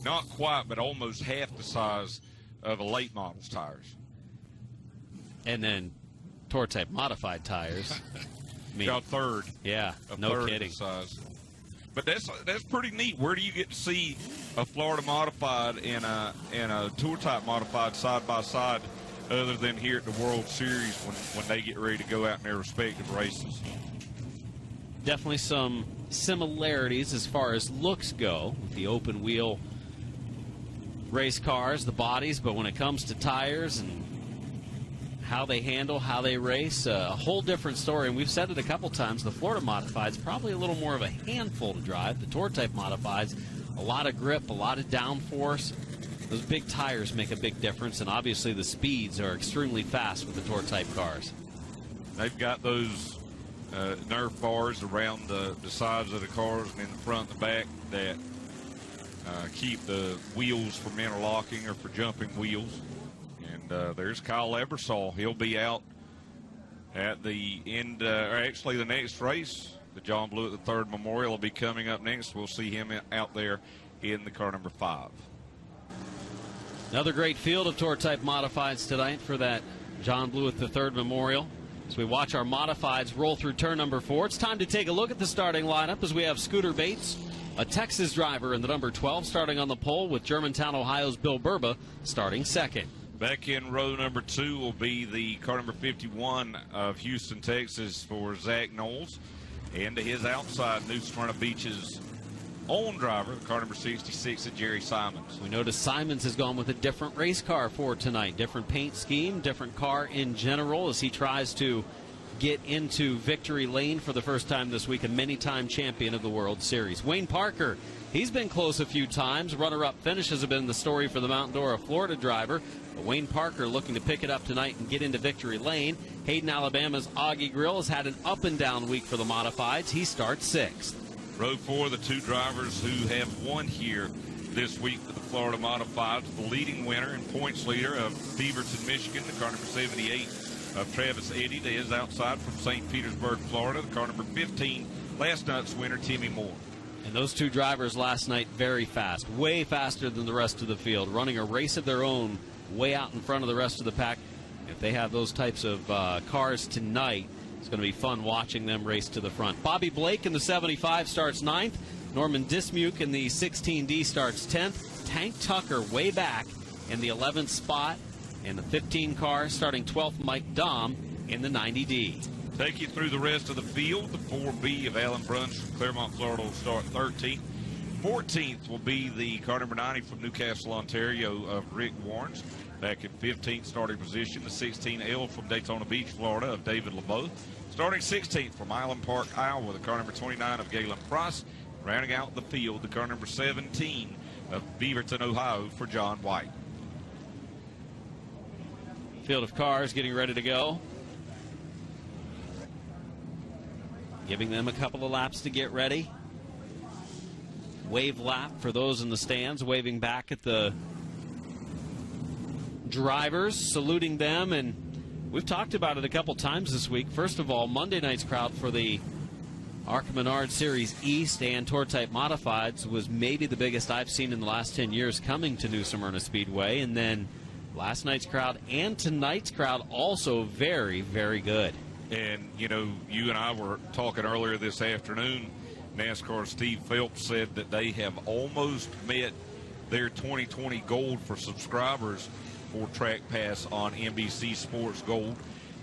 not quite, but almost half the size of a late model's tires. And then Tour Type Modified tires. Got third. Yeah, a no third kidding. size. But that's pretty neat. Where do you get to see a Florida modified and a tour type modified side by side, other than here at the World Series when they get ready to go out in their respective races? Definitely some similarities as far as looks go with the open wheel race cars, the bodies, but when it comes to tires and how they handle, how they race, a whole different story. And we've said it a couple times, the Florida Modifieds probably a little more of a handful to drive. The Tour-type Modifieds, a lot of grip, a lot of downforce. Those big tires make a big difference, and obviously the speeds are extremely fast with the Tour-type cars. They've got those Nerf bars around the sides of the cars and in the front and the back that keep the wheels from interlocking or for jumping wheels. And there's Kyle Ebersol. He'll be out at the end, or actually the next race. The John Blewett III Memorial will be coming up next. We'll see him out there in the car number 5. Another great field of Tour-type Modifieds tonight for that John Blewett III Memorial. As we watch our Modifieds roll through turn number 4, it's time to take a look at the starting lineup as we have Scooter Bates, a Texas driver, in the number 12, starting on the pole, with Germantown, Ohio's Bill Burba starting second. Back in row number 2 will be the car number 51 of Houston, Texas, for Zach Knowles. And to his outside, New Smyrna Beach's own driver, car number 66 of Jerry Simons. We notice Simons has gone with a different race car for tonight. Different paint scheme, different car in general as he tries to get into victory lane for the first time this week, a many-time champion of the World Series. Wayne Parker, he's been close a few times. Runner-up finishes have been the story for the Mountain Dora, Florida driver. But Wayne Parker looking to pick it up tonight and get into victory lane. Hayden, Alabama's Augie Grill has had an up-and-down week for the Modifieds. He starts 6th. Row 4, the 2 drivers who have won here this week for the Florida Modifieds. The leading winner and points leader of Beaverton, Michigan, the car number 78 of Travis Eddy. To his outside from St. Petersburg, Florida, the car number 15, last night's winner, Timmy Moore. And those 2 drivers last night very fast, way faster than the rest of the field, running a race of their own way out in front of the rest of the pack. If they have those types of cars tonight, it's going to be fun watching them race to the front. Bobby Blake in the 75 starts 9th. Norman Dismuke in the 16D starts 10th. Tank Tucker way back in the 11th spot. And the 15 car starting 12th, Mike Dahm in the 90D. Take you through the rest of the field. The 4B of Alan Bruns from Claremont, Florida will start 13th. 14th will be the car number 90 from Newcastle, Ontario of Rick Warrens. Back in 15th starting position, the 16L from Daytona Beach, Florida of David LeBeau. Starting 16th from Island Park, Iowa, the car number 29 of Galen Price. Rounding out the field, the car number 17 of Beaverton, Ohio for John White. Field of cars getting ready to go. Giving them a couple of laps to get ready. Wave lap for those in the stands, waving back at the drivers, saluting them. And we've talked about it a couple times this week. First of all, Monday night's crowd for the ARCA Menard Series East and Tour-type Modifieds was maybe the biggest I've seen in the last 10 years coming to New Smyrna Speedway. And then last night's crowd and tonight's crowd also very, very good. And, you know, you and I were talking earlier this afternoon. NASCAR Steve Phelps said that they have almost met their 2020 goal for subscribers for TrackPass on NBC Sports Gold.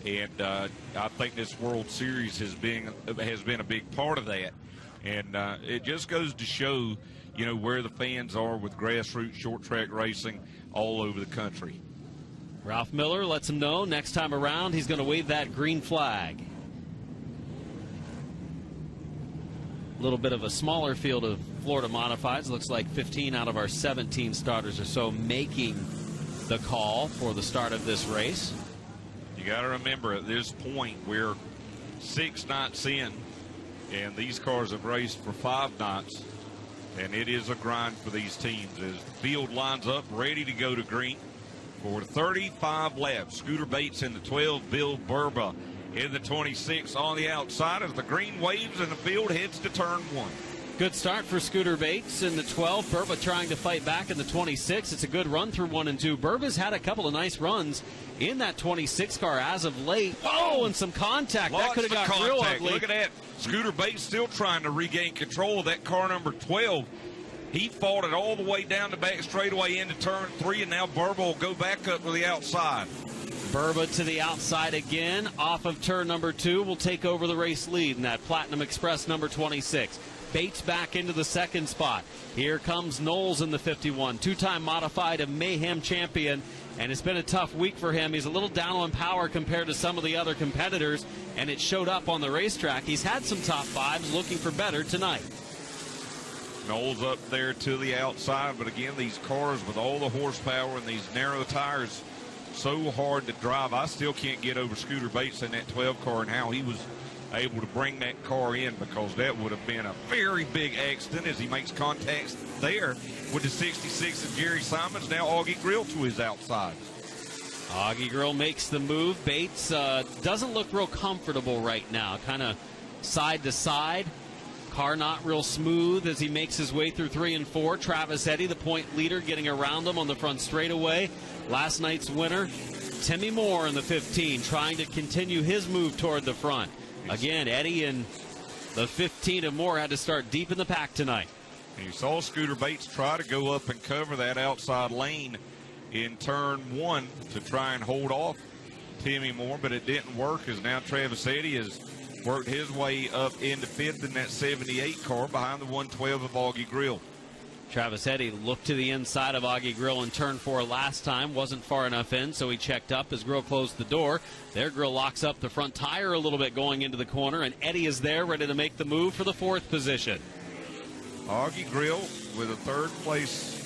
And I think this World Series has been a big part of that. And it just goes to show, you know, where the fans are with grassroots short track racing all over the country. Ralph Miller lets him know next time around he's going to wave that green flag. A little bit of a smaller field of Florida Modifieds. Looks like 15 out of our 17 starters or so making the call for the start of this race. You got to remember, at this point, we're 6 nights in, and these cars have raced for 5 nights, and it is a grind for these teams as the field lines up ready to go to green for 35 laps. Scooter Bates in the 12, Bill Burba in the 26 on the outside as the green waves and the field heads to turn 1. Good start for Scooter Bates in the 12. Burba trying to fight back in the 26. It's a good run through 1 and 2. Burba's had a couple of nice runs in that 26 car as of late. Oh, and some contact. That could have got real ugly. Look at that. Scooter Bates still trying to regain control of that car number 12. He fought it all the way down the back straightaway into turn 3, and now Burba will go back up to the outside. Burba to the outside again. Off of turn number 2 will take over the race lead in that Platinum Express number 26. Bates back into the second spot. Here comes Knowles in the 51. Two-time modified and Mayhem champion. And it's been a tough week for him. He's a little down on power compared to some of the other competitors, and it showed up on the racetrack. He's had some top fives, looking for better tonight. Knowles up there to the outside, but again, these cars with all the horsepower and these narrow tires, so hard to drive. I still can't get over Scooter Bates in that 12 car and how he was able to bring that car in, because that would have been a very big accident as he makes contacts there with the 66 of Jerry Simons. Now Augie Grill to his outside. Augie Grill makes the move. Bates doesn't look real comfortable right now, kind of side to side. Car not real smooth as he makes his way through 3 and 4. Travis Eddy, the point leader, getting around him on the front straightaway. Last night's winner, Timmy Moore in the 15, trying to continue his move toward the front. Again, Eddy and the 15 and Moore had to start deep in the pack tonight. And you saw Scooter Bates try to go up and cover that outside lane in turn 1 to try and hold off Timmy Moore, but it didn't work, as now Travis Eddy has worked his way up into 5th in that 78 car behind the 112 of Augie Grill. Travis Eddy looked to the inside of Augie Grill in turn 4 last time. Wasn't far enough in, so he checked up as Grill closed the door. There, Grill locks up the front tire a little bit going into the corner, and Eddy is there ready to make the move for the 4th position. Augie Grill with a 3rd place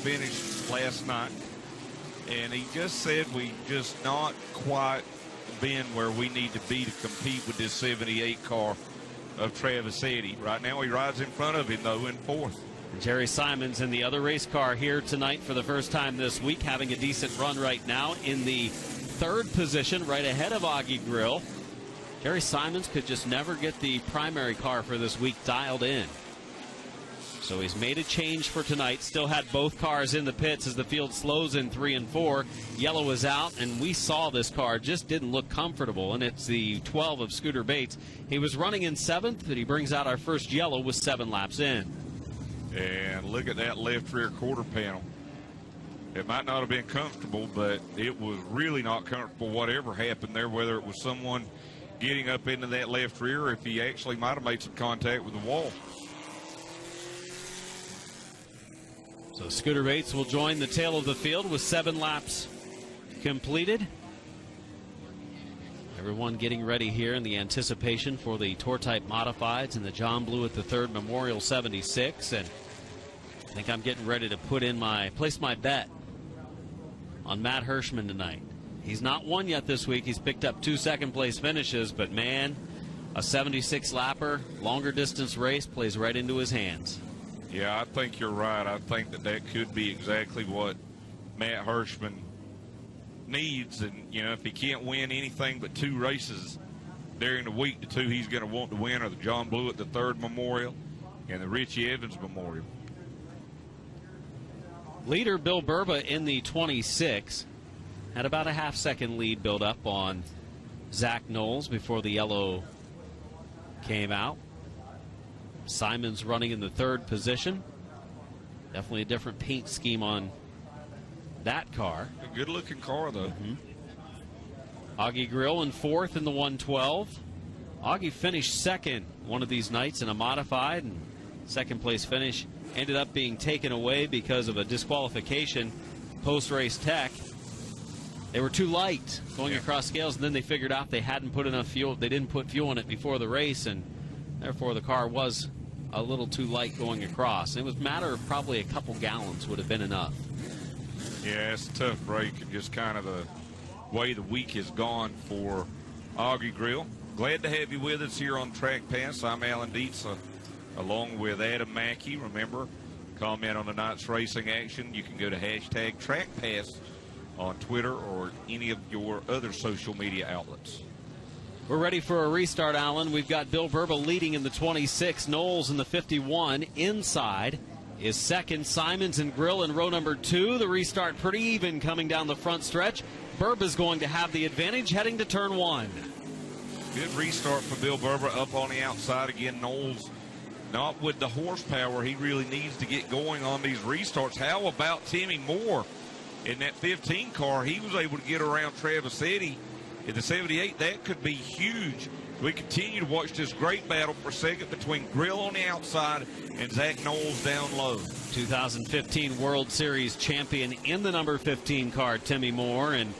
finish last night, and he just said we just not quite been where we need to be to compete with this 78 car of Travis Eddy. Right now he rides in front of him, though, in 4th. Jerry Simons in the other race car here tonight for the first time this week, having a decent run right now in the 3rd position, right ahead of Augie Grill. Jerry Simons could just never get the primary car for this week dialed in. So he's made a change for tonight. Still had both cars in the pits as the field slows in 3 and 4. Yellow is out, and we saw this car just didn't look comfortable, and it's the 12 of Scooter Bates. He was running in 7th, but he brings out our first yellow with 7 laps in. And look at that left rear quarter panel. It might not have been comfortable, but it was really not comfortable whatever happened there, whether it was someone getting up into that left rear or if he actually might have made some contact with the wall. So Scooter Bates will join the tail of the field with 7 laps completed. Everyone getting ready here in the anticipation for the Tour Type Modifieds and the John Blue at the 3rd Memorial 76. And I think I'm getting ready to place my bet on Matt Hirschman tonight. He's not won yet this week. He's picked up 2 second-place finishes, but man, a 76-lapper, longer distance race plays right into his hands. Yeah, I think you're right. I think that could be exactly what Matt Hirschman needs. And, you know, if he can't win anything but 2 races during the week, the 2 he's going to want to win are the John Blue at the 3rd Memorial and the Richie Evans Memorial. Leader Bill Burba in the 26 had about a half-second lead build up on Zach Knowles before the yellow came out. Simons running in the 3rd position. Definitely a different paint scheme on that car. A good-looking car, though. Augie Grill in 4th in the 112. Augie finished 2nd one of these nights in a modified, and 2nd-place finish ended up being taken away because of a disqualification post-race tech. They were too light going across scales, and then they figured out they hadn't put enough fuel. They didn't put fuel in it before the race, and therefore the car was a little too light going across. It was a matter of probably a couple gallons would have been enough. Yeah, it's a tough break, and just kind of the way the week has gone for Augie Grill. Glad to have you with us here on Track Pass. I'm Alan Dietz, along with Adam Mackey. Remember, comment on tonight's racing action. You can go to hashtag TrackPass on Twitter or any of your other social media outlets. We're ready for a restart, Alan. We've got Bill Burba leading in the 26, Knowles in the 51. Inside is second, Simons and Grill in row number 2. The restart pretty even coming down the front stretch. Burba's going to have the advantage heading to turn 1. Good restart for Bill Burba up on the outside again. Knowles not with the horsepower he really needs to get going on these restarts. How about Timmy Moore in that 15 car? He was able to get around Travis Eddy in the 78. That could be huge. We continue to watch this great battle for second between Grill on the outside and Zach Knowles down low. 2015 World Series champion in the number 15 car, Timmy Moore, and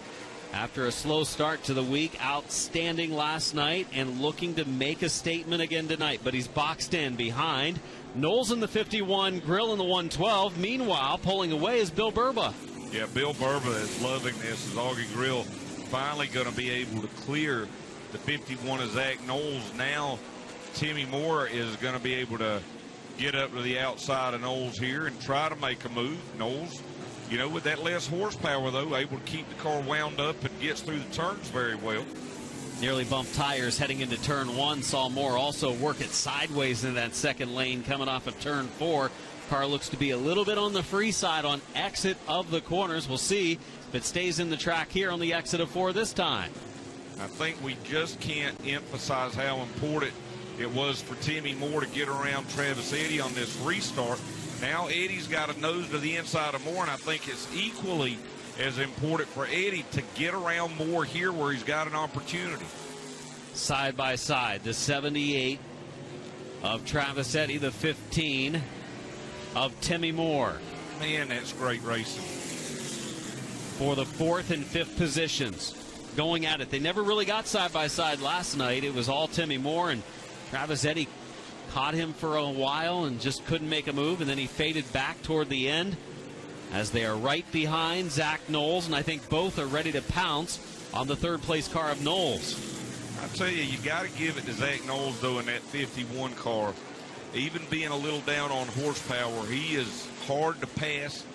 after a slow start to the week, outstanding last night and looking to make a statement again tonight. But he's boxed in behind Knowles in the 51, Grill in the 112. Meanwhile, pulling away is Bill Burba. Yeah, Bill Burba is loving this as Augie Grill finally going to be able to clear the 51 of Zach Knowles. Now Timmy Moore is going to be able to get up to the outside of Knowles here and try to make a move. Knowles, you know, with that less horsepower, though, able to keep the car wound up and gets through the turns very well. Nearly bumped tires heading into turn 1. Saw Moore also work it sideways in that second lane coming off of turn 4. Car looks to be a little bit on the free side on exit of the corners. We'll see if it stays in the track here on the exit of 4 this time. I think we just can't emphasize how important it was for Timmy Moore to get around Travis Eddy on this restart. Now Eddie's got a nose to the inside of Moore, and I think it's equally as important for Eddy to get around Moore here where he's got an opportunity. Side by side, the 78 of Travis Eddy, the 15 of Timmy Moore. Man, that's great racing. For the 4th and 5th positions, going at it. They never really got side by side last night. It was all Timmy Moore, and Travis Eddy caught him for a while and just couldn't make a move, and then he faded back toward the end as they are right behind Zach Knowles, and I think both are ready to pounce on the 3rd place car of Knowles. I tell you got to give it to Zach Knowles, though, in that 51 car. Even being a little down on horsepower, he is hard to pass.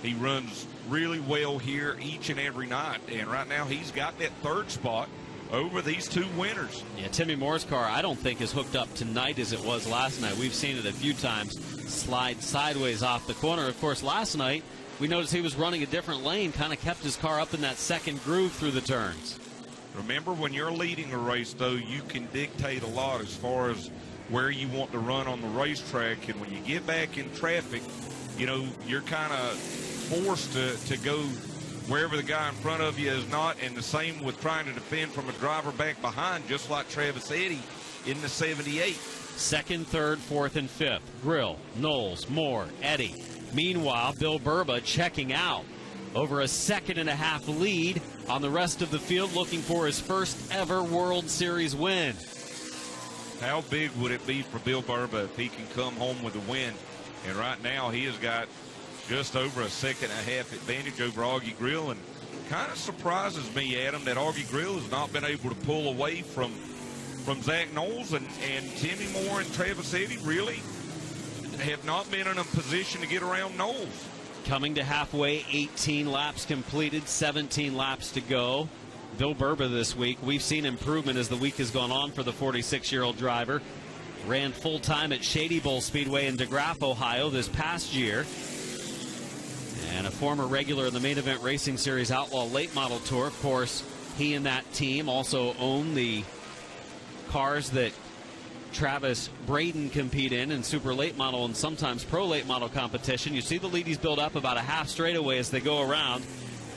He runs really well here each and every night, and right now he's got that 3rd spot over these 2 winners. Yeah, Timmy Moore's car I don't think is hooked up tonight as it was last night. We've seen it a few times slide sideways off the corner. Of course, last night we noticed he was running a different lane, kind of kept his car up in that second groove through the turns. Remember, when you're leading a race, though, you can dictate a lot as far as where you want to run on the racetrack, and when you get back in traffic, you know, you're kind of forced to go wherever the guy in front of you is not, and the same with trying to defend from a driver back behind, just like Travis Eddy in the 78. 2nd, 3rd, 4th, and 5th. Grill, Knowles, Moore, Eddy. Meanwhile, Bill Burba checking out over a 2.5-second lead on the rest of the field, looking for his first ever World Series win. How big would it be for Bill Burba if he can come home with a win? And right now he has got just over a 2.5 advantage over Augie Grill, and kind of surprises me, Adam, that Augie Grill has not been able to pull away from Zach Knowles, and Timmy Moore and Travis Eddy really have not been in a position to get around Knowles. Coming to halfway, 18 laps completed, 17 laps to go. Bill Burba this week, we've seen improvement as the week has gone on for the 46-year-old driver. Ran full-time at Shady Bowl Speedway in DeGraff, Ohio this past year. And a former regular in the Main Event Racing Series Outlaw Late Model Tour. Of course, he and that team also own the cars that Travis Braden compete in Super Late Model and sometimes Pro Late Model competition. You see the lead he's built up about a half straightaway as they go around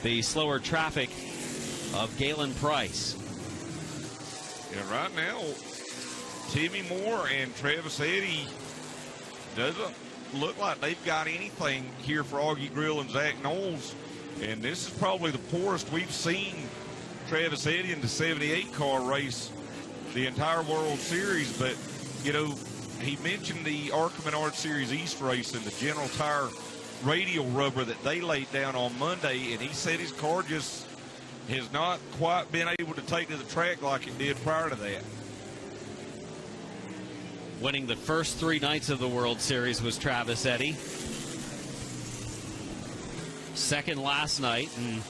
the slower traffic of Galen Price. Yeah, right now, Timmy Moore and Travis Eddy doesn't look like they've got anything here for Augie Grill and Zach Knowles. And this is probably the poorest we've seen Travis Eddy in the 78 car race the entire World Series. But, you know, he mentioned the ARCA Menard Series East race and the General Tire radial rubber that they laid down on Monday, and he said his car just has not quite been able to take to the track like it did prior to that. Winning the first 3 nights of the World Series was Travis Eddy. Second last night, and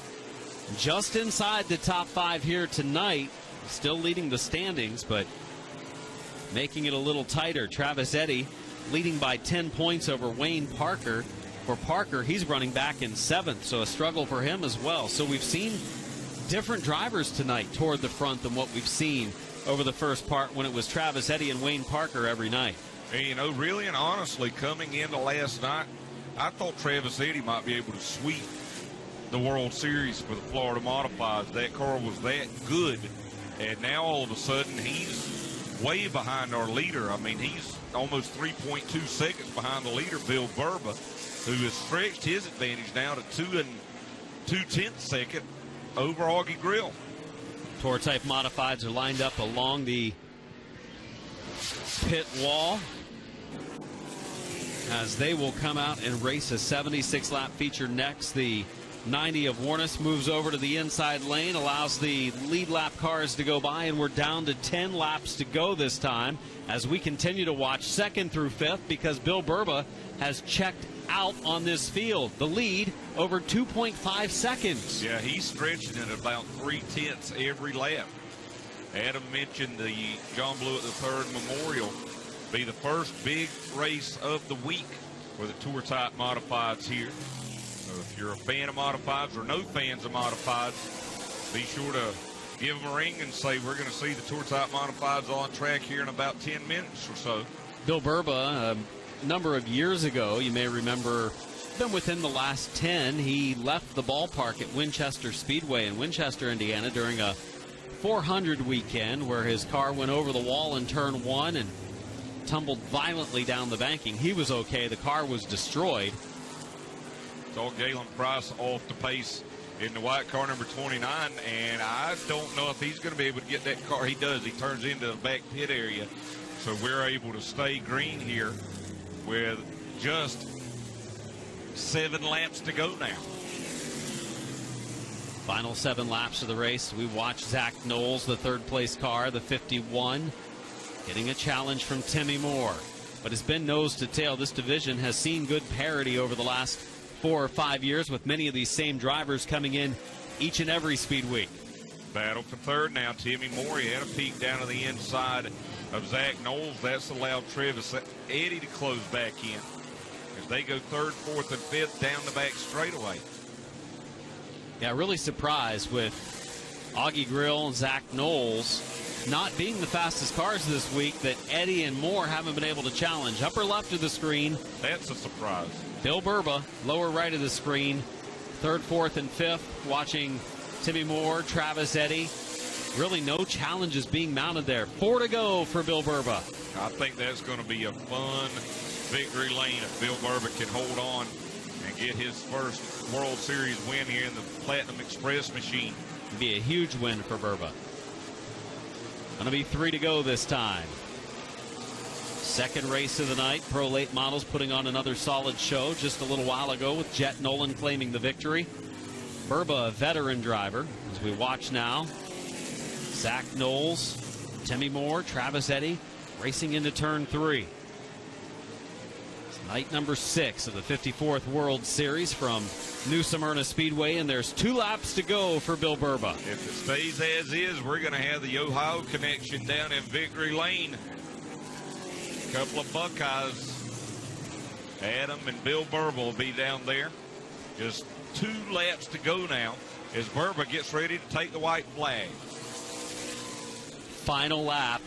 just inside the top 5 here tonight, still leading the standings, but making it a little tighter. Travis Eddy leading by 10 points over Wayne Parker. For Parker, he's running back in 7th, so a struggle for him as well. So we've seen different drivers tonight toward the front than what we've seen over the first part when it was Travis Eddy and Wayne Parker every night. And, you know, really and honestly, coming into last night, I thought Travis Eddy might be able to sweep the World Series for the Florida Modifieds. That car was that good, and now all of a sudden he's way behind our leader. I mean, he's almost 3.2 seconds behind the leader, Bill Burba, who has stretched his advantage now to 2 2/10 second over Augie Grill. Tour-type Modifieds are lined up along the pit wall as they will come out and race a 76-lap feature next. The 90 of Warnes moves over to the inside lane, allows the lead lap cars to go by, and we're down to 10 laps to go this time as we continue to watch 2nd through 5th because Bill Burba has checked out on this field. The lead over 2.5 seconds. Yeah, he's stretching at about 3/10 every lap. Adam mentioned the John Blewett III Memorial be the first big race of the week for the Tour-type Modifieds here. So if you're a fan of Modifieds or no fans of Modifieds, be sure to give them a ring and say we're going to see the Tour-type Modifieds on track here in about 10 minutes or so. Bill Burba, a number of years ago, you may remember, been within the last 10, he left the ballpark at Winchester Speedway in Winchester, Indiana during a 400 weekend where his car went over the wall in turn 1 and tumbled violently down the banking. He was okay. The car was destroyed. Saw Galen Price off the pace in the white car number 29, and I don't know if he's going to be able to get that car. He does. He turns into the back pit area. So we're able to stay green here with just 7 laps to go now. Final 7 laps of the race. We watch Zach Knowles, the 3rd place car, the 51, getting a challenge from Timmy Moore. But it's been nose to tail. This division has seen good parity over the last 4 or 5 years with many of these same drivers coming in each and every speed week. Battle for 3rd now. Timmy Moore, he had a peek down to the inside of Zach Knowles. That's allowed Travis Eddy to close back in as they go 3rd, 4th, and 5th down the back straightaway. Yeah, really surprised with Augie Grill and Zach Knowles not being the fastest cars this week that Eddy and Moore haven't been able to challenge. Upper left of the screen. That's a surprise. Bill Burba, lower right of the screen. 3rd, 4th, and 5th. Watching Timmy Moore, Travis Eddy. Really no challenges being mounted there. 4 to go for Bill Burba. I think that's going to be a fun victory lane if Bill Burba can hold on and get his first World Series win here in the Platinum Express machine. It'd be a huge win for Burba. Going to be 3 to go this time. 2nd race of the night. Pro Late Models putting on another solid show just a little while ago with Jet Nolan claiming the victory. Burba, a veteran driver. As we watch now, Zach Knowles, Timmy Moore, Travis Eddy racing into turn 3. It's night number 6 of the 54th World Series from New Smyrna Speedway, and there's 2 laps to go for Bill Burba. If it stays as is, we're going to have the Ohio connection down in victory lane. A couple of Buckeyes. Adam and Bill Burba will be down there. Just 2 laps to go now as Burba gets ready to take the white flag. Final lap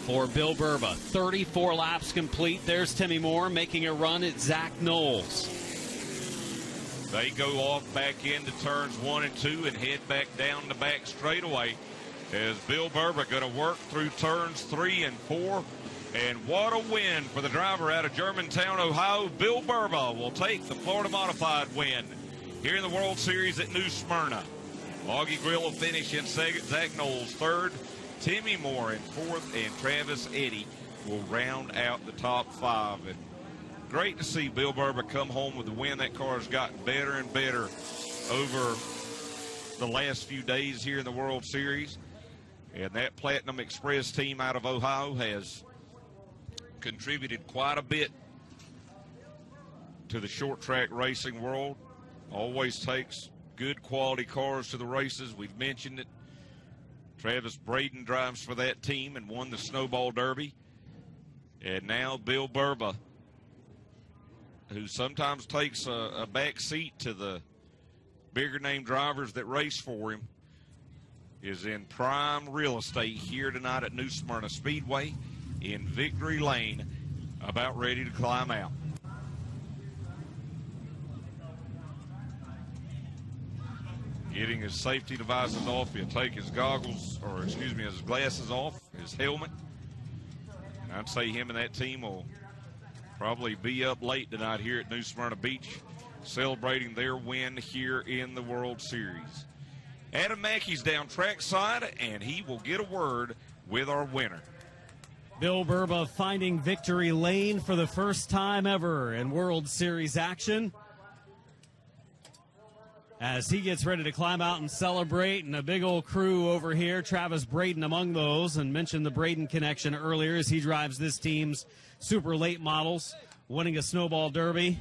for Bill Burba. 34 laps complete. There's Timmy Moore making a run at Zach Knowles. They go off back into turns 1 and 2 and head back down the back straightaway as Bill Burba going to work through turns 3 and 4. And what a win for the driver out of Germantown, Ohio. Bill Burba will take the Florida Modified win here in the World Series at New Smyrna. Augie Grill will finish in 2nd, Zach Knowles 3rd, Timmy Moore in 4th, and Travis Eddy will round out the top 5. And great to see Bill Burba come home with the win. That car has gotten better and better over the last few days here in the World Series. And that Platinum Express team out of Ohio has contributed quite a bit to the short track racing world. Always takes good quality cars to the races. We've mentioned it Travis Braden drives for that team and won the Snowball Derby. And now Bill Burba, who sometimes takes a back seat to the bigger name drivers that race for him, is in prime real estate here tonight at New Smyrna Speedway in Victory Lane, about ready to climb out. Getting his safety devices off, he'll take his goggles, or excuse me, his glasses off, his helmet. And I'd say him and that team will probably be up late tonight here at New Smyrna Beach, celebrating their win here in the World Series. Adam Mackey's down trackside, and he will get a word with our winner. Bill Burba finding victory lane for the first time ever in World Series action, as he gets ready to climb out and celebrate, and a big old crew over here, Travis Braden among those, and mentioned the Braden connection earlier as he drives this team's super late models, winning a Snowball Derby.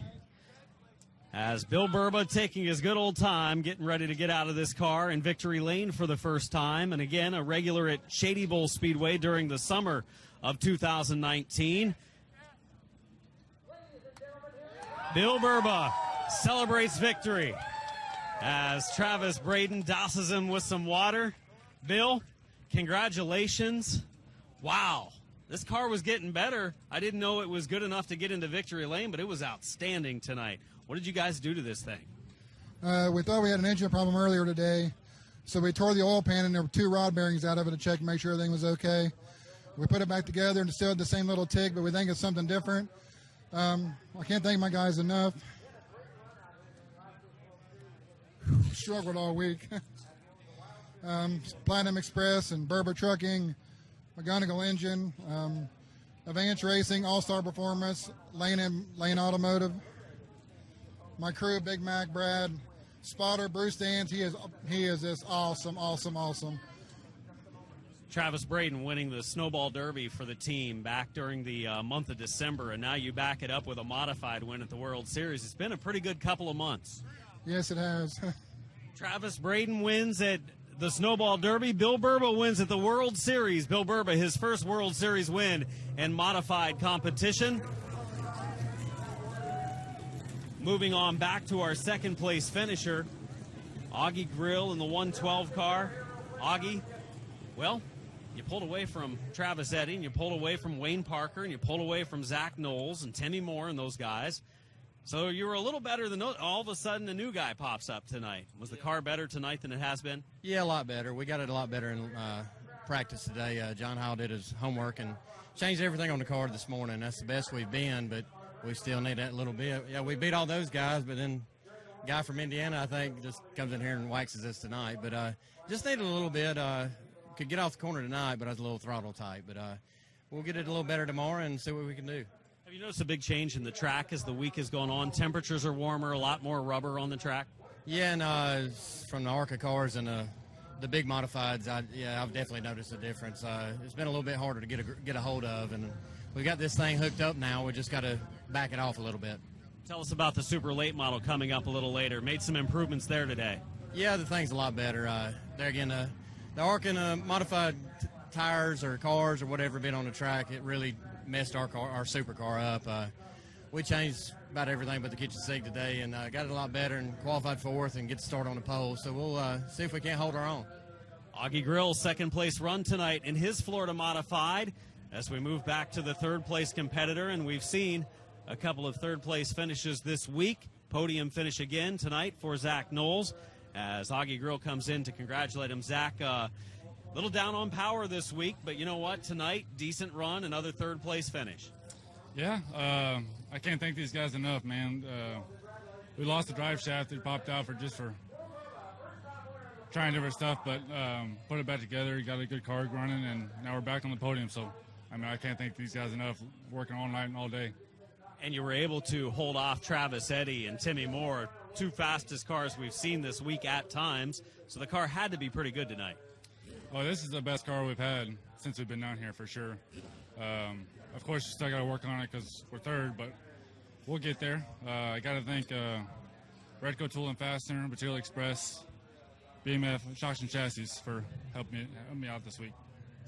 As Bill Burba taking his good old time, getting ready to get out of this car in victory lane for the first time, and again, a regular at Shady Bowl Speedway during the summer of 2019. Bill Burba celebrates victory as Travis Braden douses him with some water. Bill, congratulations. Wow, this car was getting better. I didn't know it was good enough to get into victory lane, but it was outstanding tonight. What did you guys do to this thing? We thought we had an engine problem earlier today, so we tore the oil pan and there were 2 rod bearings out of it to check and make sure everything was okay. We put it back together and still had the same little tick, but we think it's something different. I can't thank my guys enough. Struggled all week. Platinum Express and Burba Trucking, McGonigal Engine, Advance Racing, All-Star Performance, Lane Automotive. My crew, Big Mac, Brad, Spotter, Bruce Danz, he is just awesome. Travis Braden winning the Snowball Derby for the team back during the month of December, and now you back it up with a modified win at the World Series. It's been a pretty good couple of months. Yes, it has. Travis Braden wins at the Snowball Derby. Bill Burba wins at the World Series. Bill Burba, his first World Series win in modified competition. Moving on back to our second place finisher, Augie Grill in the 112 car. Augie, well, you pulled away from Travis Eddy, and you pulled away from Wayne Parker, and you pulled away from Zach Knowles and Timmy Moore and those guys. So you were a little better than those. All of a sudden, a new guy pops up tonight. Was the car better tonight than it has been? Yeah, a lot better. We got it a lot better in practice today. John Howell did his homework and changed everything on the car this morning. That's the best we've been, but we still need that little bit. Yeah, we beat all those guys, but then a guy from Indiana, I think, just comes in here and waxes us tonight. But just needed a little bit. Could get off the corner tonight, but I was a little throttle tight. But we'll get it a little better tomorrow and see what we can do. Have you noticed a big change in the track as the week has gone on? Temperatures are warmer, a lot more rubber on the track? Yeah, and from the ARCA cars and the big modifieds, I've definitely noticed a difference. It's been a little bit harder to get a hold of, and we got this thing hooked up now. We just got to back it off a little bit. Tell us about the super late model coming up a little later. Made some improvements there today. Yeah, the thing's a lot better. There again, the ARCA and modified tires or cars or whatever been on the track, it really messed our supercar up. We changed about everything but the kitchen sink today and got it a lot better and qualified fourth and get to start on the pole. So we'll see if we can't hold our own. Augie Grill's second place run tonight in his Florida modified as we move back to the third place competitor, and we've seen a couple of third place finishes this week. Podium finish again tonight for Zach Knowles as Augie Grill comes in to congratulate him. Zach, little down on power this week, but you know what? Tonight, decent run, another third place finish. Yeah, I can't thank these guys enough, man. We lost the drive shaft. It popped out for trying different stuff, but put it back together. Got a good car running, and now we're back on the podium. So, I mean, I can't thank these guys enough, working all night and all day. And you were able to hold off Travis Eddy and Timmy Moore, two fastest cars we've seen this week at times. So the car had to be pretty good tonight. Well, this is the best car we've had since we've been down here for sure. Of course, you still got to work on it because we're third, but we'll get there. I got to thank Redco Tool and Fastener, Material Express, BMF Shocks and Chassis for helping me out this week.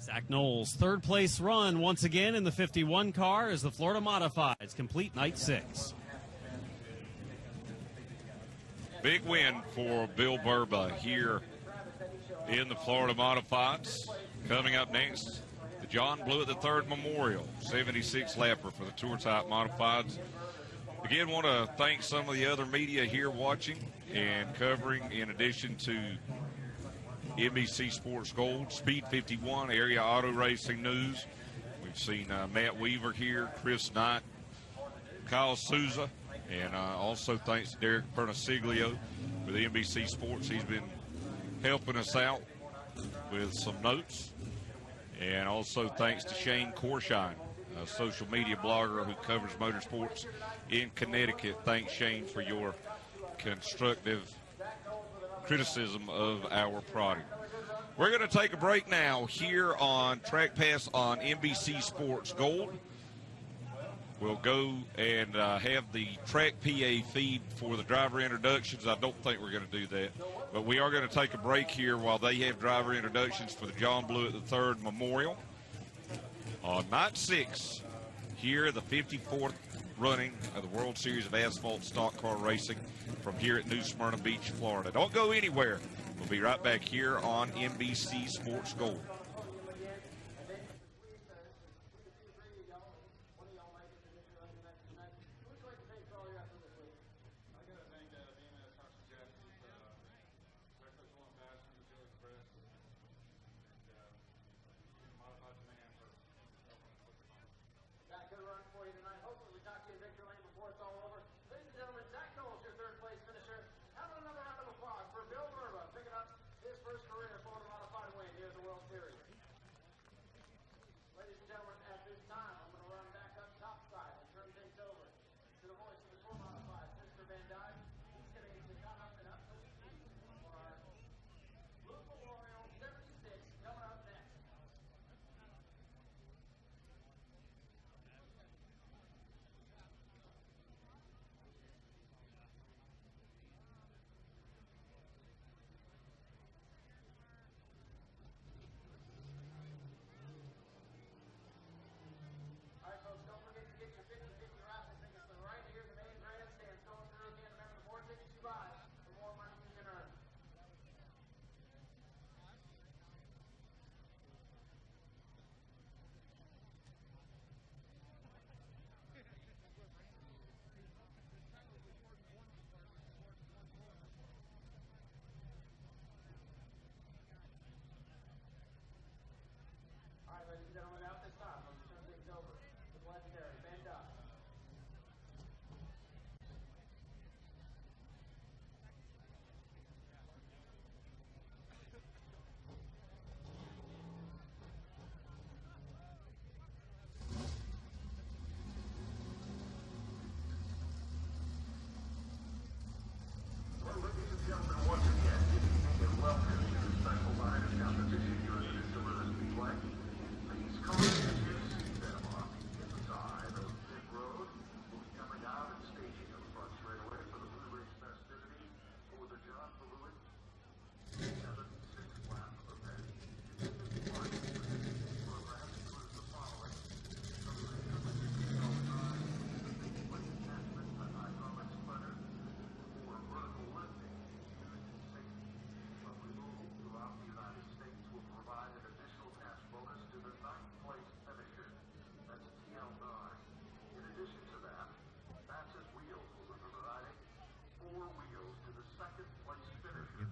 Zach Knowles, third place run once again in the 51 car as the Florida Modifieds complete night 6. Big win for Bill Burba here in the Florida Modifieds. Coming up next, the John Blewett III Memorial 76 lapper for the Tour Type Modifieds. Again, want to thank some of the other media here watching and covering, in addition to NBC Sports Gold, Speed 51, Area Auto Racing News. We've seen Matt Weaver here, Chris Knight, Kyle Souza, and also thanks to Derek Pernasiglio with NBC Sports. He's been helping us out with some notes. And also thanks to Shane Korshine, a social media blogger who covers motorsports in Connecticut. Thanks, Shane, for your constructive criticism of our product. We're going to take a break now here on Track Pass on NBC Sports Gold. We'll go and have the Track PA feed for the driver introductions. I don't think we're going to do that, but we are going to take a break here while they have driver introductions for the John Blewett III Memorial on night 6 here, the 54th running of the World Series of Asphalt Stock Car Racing from here at New Smyrna Beach, Florida. Don't go anywhere. We'll be right back here on NBC Sports Gold.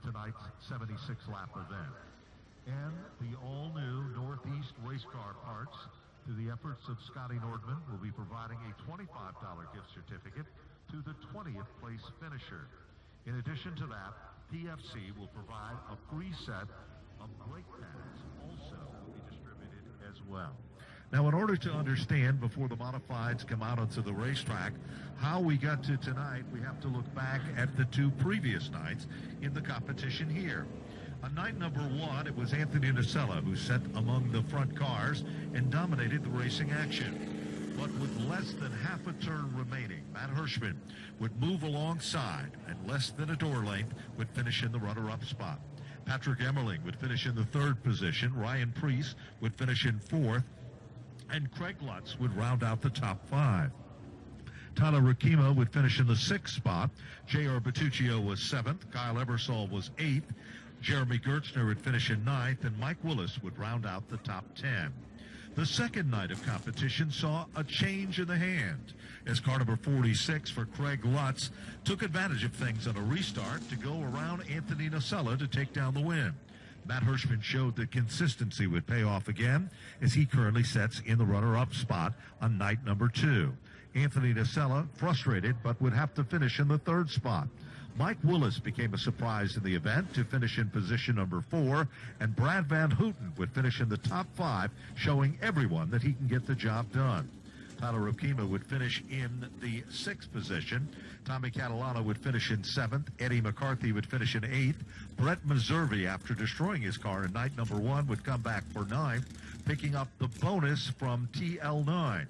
Tonight's 76-lap event. And the all-new Northeast race car parts, through the efforts of Scotty Nordman, will be providing a $25 gift certificate to the 20th place finisher. In addition to that, PFC will provide a free set of brake pads, also will be distributed as well. Now, in order to understand, before the modifieds come out onto the racetrack, how we got to tonight, we have to look back at the 2 previous nights in the competition here. On night number 1, it was Anthony Nacella who sat among the front cars and dominated the racing action. But with less than half a turn remaining, Matt Hirschman would move alongside, and less than a door length would finish in the runner-up spot. Patrick Emmerling would finish in the 3rd position. Ryan Preece would finish in 4th. And Craig Lutz would round out the top 5. Tyler Rakima would finish in the 6th spot. J.R. Bertuccio was 7th. Kyle Ebersol was 8th. Jeremy Gertzner would finish in 9th. And Mike Willis would round out the top 10. The second night of competition saw a change in the hand as car number 46 for Craig Lutz took advantage of things on a restart to go around Anthony Nocella to take down the win. Matt Hirschman showed that consistency would pay off again as he currently sits in the runner-up spot on night number 2. Anthony Nocella frustrated but would have to finish in the 3rd spot. Mike Willis became a surprise in the event to finish in position number 4, and Brad Van Houten would finish in the top 5, showing everyone that he can get the job done. Tyler Okima would finish in the 6th position. Tommy Catalano would finish in 7th. Eddie McCarthy would finish in 8th. Brett Meservey, after destroying his car in night number 1, would come back for 9th, picking up the bonus from TL9.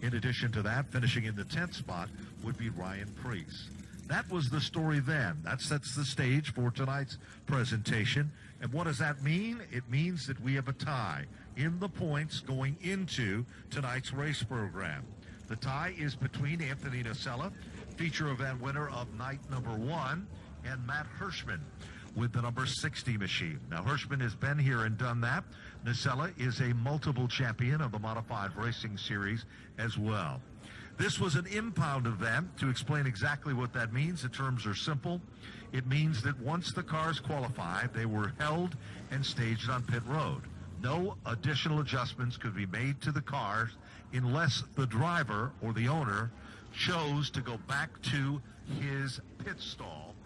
In addition to that, finishing in the 10th spot would be Ryan Preece. That was the story then. That sets the stage for tonight's presentation. And what does that mean? It means that we have a tie in the points going into tonight's race program. The tie is between Anthony Nocella, feature event winner of night number 1, and Matt Hirschman with the number 60 machine. Now, Hirschman has been here and done that. Nocella is a multiple champion of the Modified Racing Series as well. This was an impound event. To explain exactly what that means, the terms are simple. It means that once the cars qualified, they were held and staged on pit road. No additional adjustments could be made to the cars unless the driver or the owner chose to go back to his pit stall,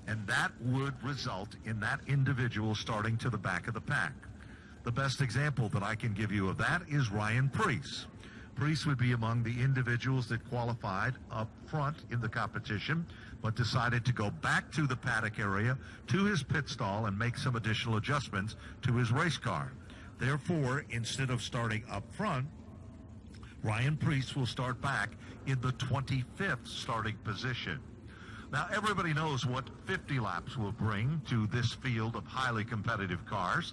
and that would result in that individual starting to the back of the pack. The best example that I can give you of that is Ryan Preece. Preece would be among the individuals that qualified up front in the competition, but decided to go back to the paddock area, to his pit stall, and make some additional adjustments to his race car. Therefore, instead of starting up front, Ryan Preece will start back in the 25th starting position. Now, everybody knows what 50 laps will bring to this field of highly competitive cars.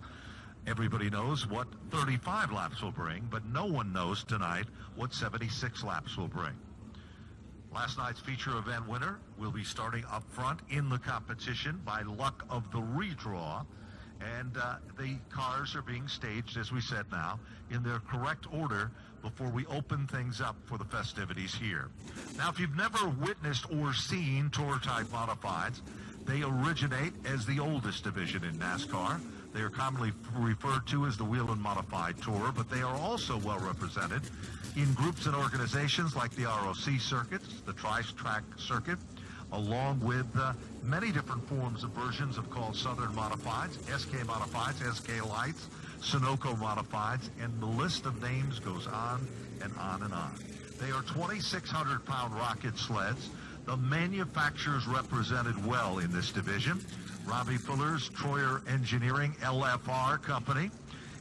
Everybody knows what 35 laps will bring, but no one knows tonight what 76 laps will bring. Last night's feature event winner will be starting up front in the competition by luck of the redraw, and the cars are being staged, as we said now, in their correct order before we open things up for the festivities here. Now, if you've never witnessed or seen Tour-type modifieds, they originate as the oldest division in NASCAR. They are commonly referred to as the Whelen Modified Tour, but they are also well represented in groups and organizations like the ROC circuits, the Tri-Track circuit, along with many different forms of versions of called Southern Modifieds, SK Modifieds, SK Lights, Sunoco Modifieds, and the list of names goes on and on and on. They are 2,600-pound rocket sleds. The manufacturers represented well in this division. Robbie Fuller's Troyer Engineering LFR company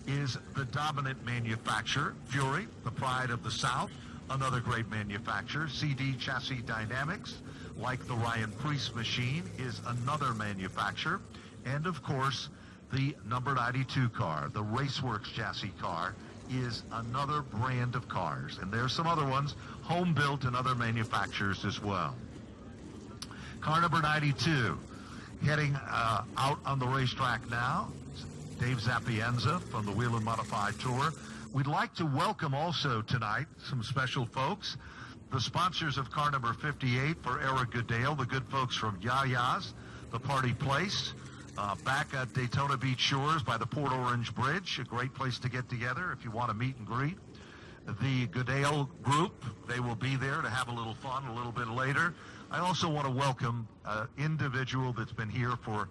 is the dominant manufacturer. Fury, the pride of the South, another great manufacturer. CD Chassis Dynamics, like the Ryan Preece machine, is another manufacturer. And, of course, the number 92 car, the Raceworks chassis car, is another brand of cars. And there's some other ones, home-built and other manufacturers as well. Car number 92. Heading out on the racetrack now, Dave Zapienza from the Whelen Modified Tour. We'd like to welcome also tonight some special folks. The sponsors of car number 58 for Eric Goodale, the good folks from Yaya's, the Party Place, back at Daytona Beach Shores by the Port Orange Bridge, a great place to get together if you want to meet and greet. The Goodale group, they will be there to have a little fun a little bit later. I also want to welcome an individual that's been here for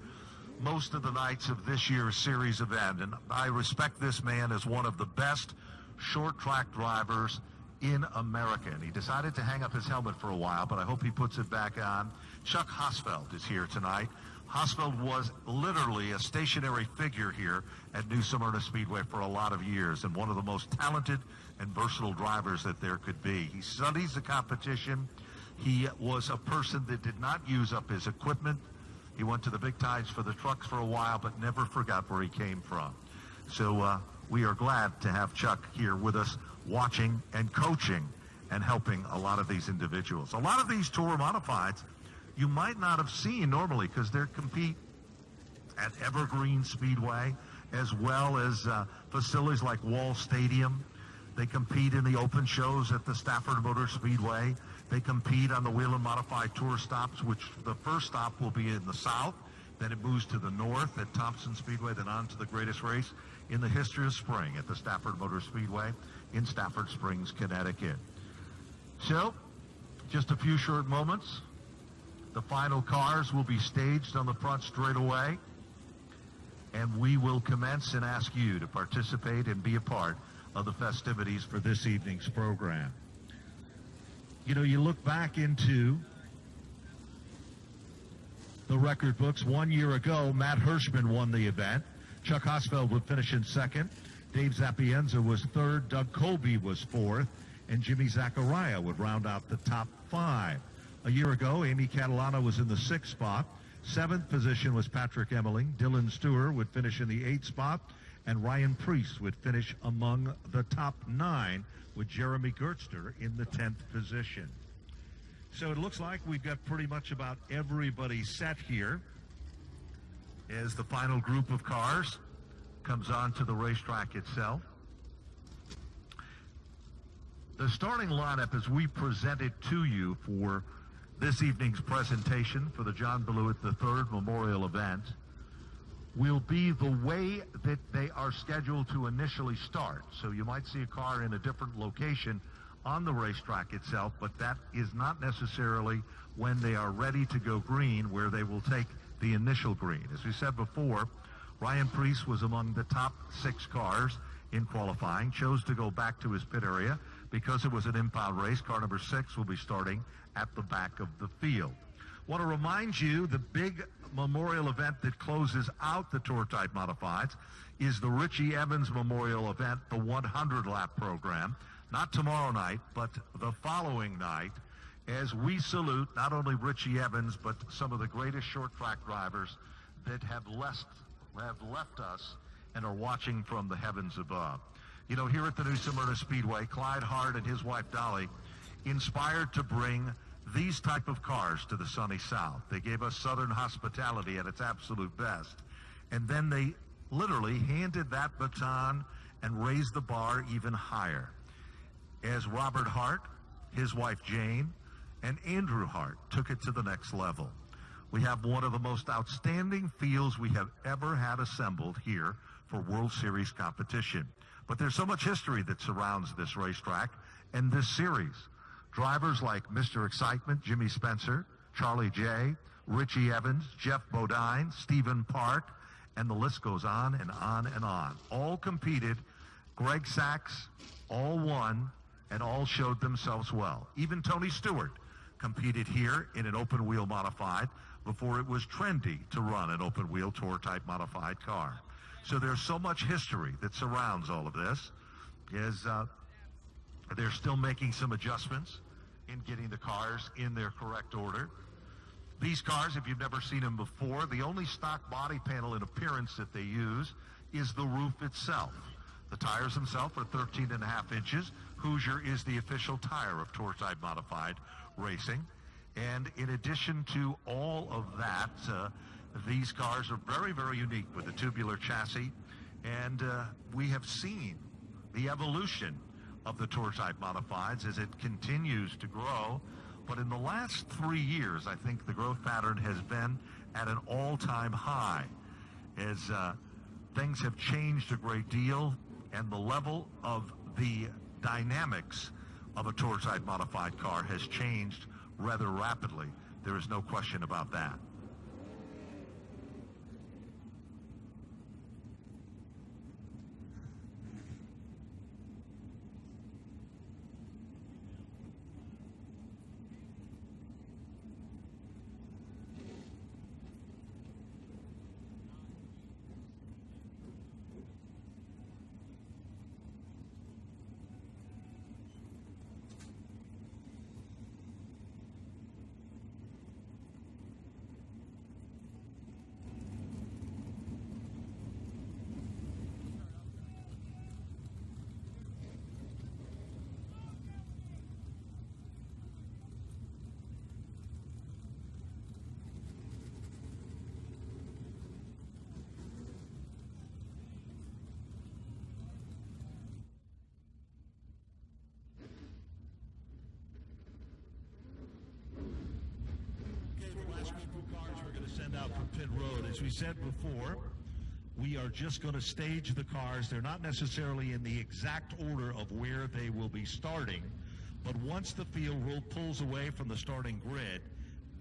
most of the nights of this year's series event, and I respect this man as one of the best short track drivers in America. And he decided to hang up his helmet for a while, but I hope he puts it back on. Chuck Hosfeld is here tonight. Hosfeld was literally a stationary figure here at New Smyrna Speedway for a lot of years, and one of the most talented and versatile drivers that there could be. He studies the competition. He was a person that did not use up his equipment. He went to the big tides for the trucks for a while, but never forgot where he came from. So we are glad to have Chuck here with us, watching and coaching and helping a lot of these individuals. A lot of these tour modifieds you might not have seen normally because they compete at Evergreen Speedway as well as facilities like Wall Stadium. They compete in the open shows at the Stafford Motor Speedway. They compete on the Wheel and Modified Tour stops, which the first stop will be in the south. Then it moves to the north at Thompson Speedway, then on to the greatest race in the history of spring at the Stafford Motor Speedway in Stafford Springs, Connecticut. So, just a few short moments. The final cars will be staged on the front straightaway, and we will commence and ask you to participate and be a part of the festivities for this evening's program. You know, you look back into the record books. 1 year ago, Matt Hirschman won the event. Chuck Hosfeld would finish in second. Dave Zapienza was third. Doug Colby was fourth. And Jimmy Zachariah would round out the top five. A year ago, Amy Catalano was in the sixth spot. Seventh position was Patrick Emmeling. Dylan Stewart would finish in the eighth spot. And Ryan Priest would finish among the top nine, with Jeremy Gertster in the 10th position. So it looks like we've got pretty much about everybody set here as the final group of cars comes on to the racetrack itself. The starting lineup as we present it to you for this evening's presentation for the John Blewett III Memorial event will be the way that they are scheduled to initially start. So you might see a car in a different location on the racetrack itself, but that is not necessarily when they are ready to go green, where they will take the initial green. As we said before, Ryan Priest was among the top 6 cars in qualifying, chose to go back to his pit area because it was an impound race. Car number 6 will be starting at the back of the field. Want to remind you, the big memorial event that closes out the Tour Type Modifieds is the Richie Evans Memorial event, the 100-lap program. Not tomorrow night, but the following night, as we salute not only Richie Evans, but some of the greatest short track drivers that have left us and are watching from the heavens above. You know, here at the new Smyrna Speedway, Clyde Hart and his wife Dolly inspired to bring these type of cars to the sunny south. They gave us Southern hospitality at its absolute best. And then they literally handed that baton and raised the bar even higher. As Robert Hart, his wife Jane, and Andrew Hart took it to the next level. We have one of the most outstanding fields we have ever had assembled here for World Series competition. But there's so much history that surrounds this racetrack and this series. Drivers like Mr. Excitement, Jimmy Spencer, Charlie J., Richie Evans, Jeff Bodine, Stephen Park, and the list goes on and on and on. All competed. Greg Sachs, all won, and all showed themselves well. Even Tony Stewart competed here in an open wheel modified before it was trendy to run an open wheel tour type modified car. So there's so much history that surrounds all of this. They're still making some adjustments in getting the cars in their correct order. These cars, if you've never seen them before, the only stock body panel in appearance that they use is the roof itself. The tires themselves are 13.5 inches. Hoosier is the official tire of Tour Type Modified Racing. And in addition to all of that, these cars are very, very unique with the tubular chassis. And we have seen the evolution of the Tour Type Modifieds as it continues to grow. But in the last 3 years, I think the growth pattern has been at an all-time high as things have changed a great deal, and the level of the dynamics of a Tour Type Modified car has changed rather rapidly. There is no question about that. as we said before, we are just going to stage the cars. They're not necessarily in the exact order of where they will be starting, but once the field pulls away from the starting grid,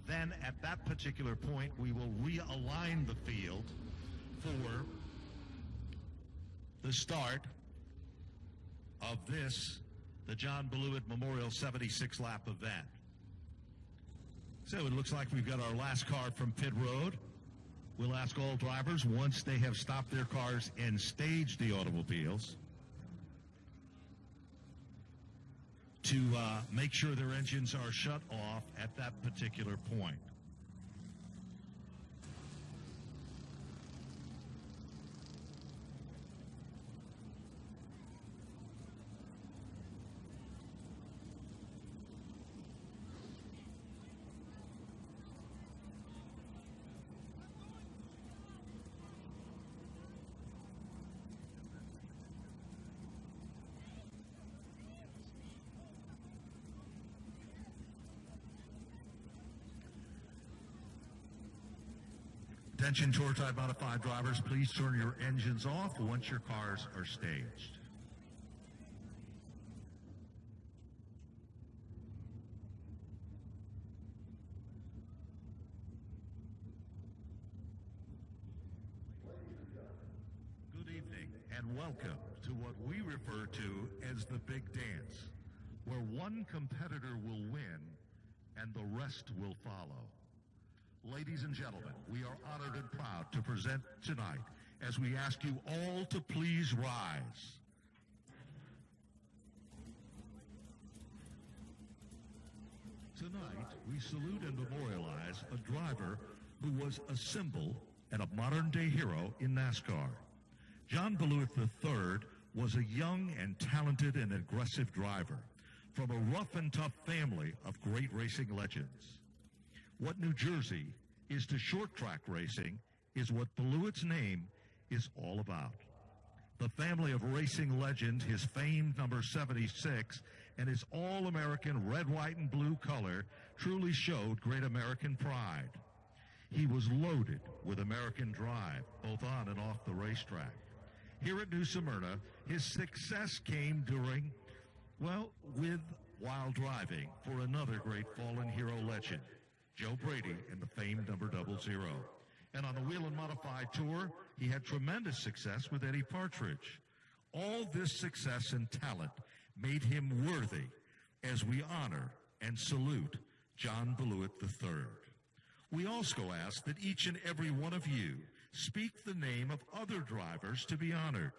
then at that particular point, we will realign the field for the start of the John Blewett Memorial 76-lap event. So it looks like we've got our last car from pit road. We'll ask all drivers, once they have stopped their cars and staged the automobiles, to make sure their engines are shut off at that particular point. Attention Tour Type Modified drivers, please turn your engines off once your cars are staged. Good evening and welcome to what we refer to as the Big Dance, where one competitor will win and the rest will follow. Ladies and gentlemen, we are honored and proud to present tonight as we ask you all to please rise. Tonight, we salute and memorialize a driver who was a symbol and a modern-day hero in NASCAR. John Blewett III was a young and talented and aggressive driver from a rough and tough family of great racing legends. What New Jersey is to short track racing is what Blewett's name is all about. The family of racing legend, his famed number 76, and his all-American red, white, and blue color truly showed great American pride. He was loaded with American drive, both on and off the racetrack. Here at New Smyrna, his success came while driving for another great fallen hero legend, Joe Brady and the famed number 00. And on the Wheel and Modified Tour, he had tremendous success with Eddie Partridge. All this success and talent made him worthy as we honor and salute John Blewett III. We also ask that each and every one of you speak the name of other drivers to be honored.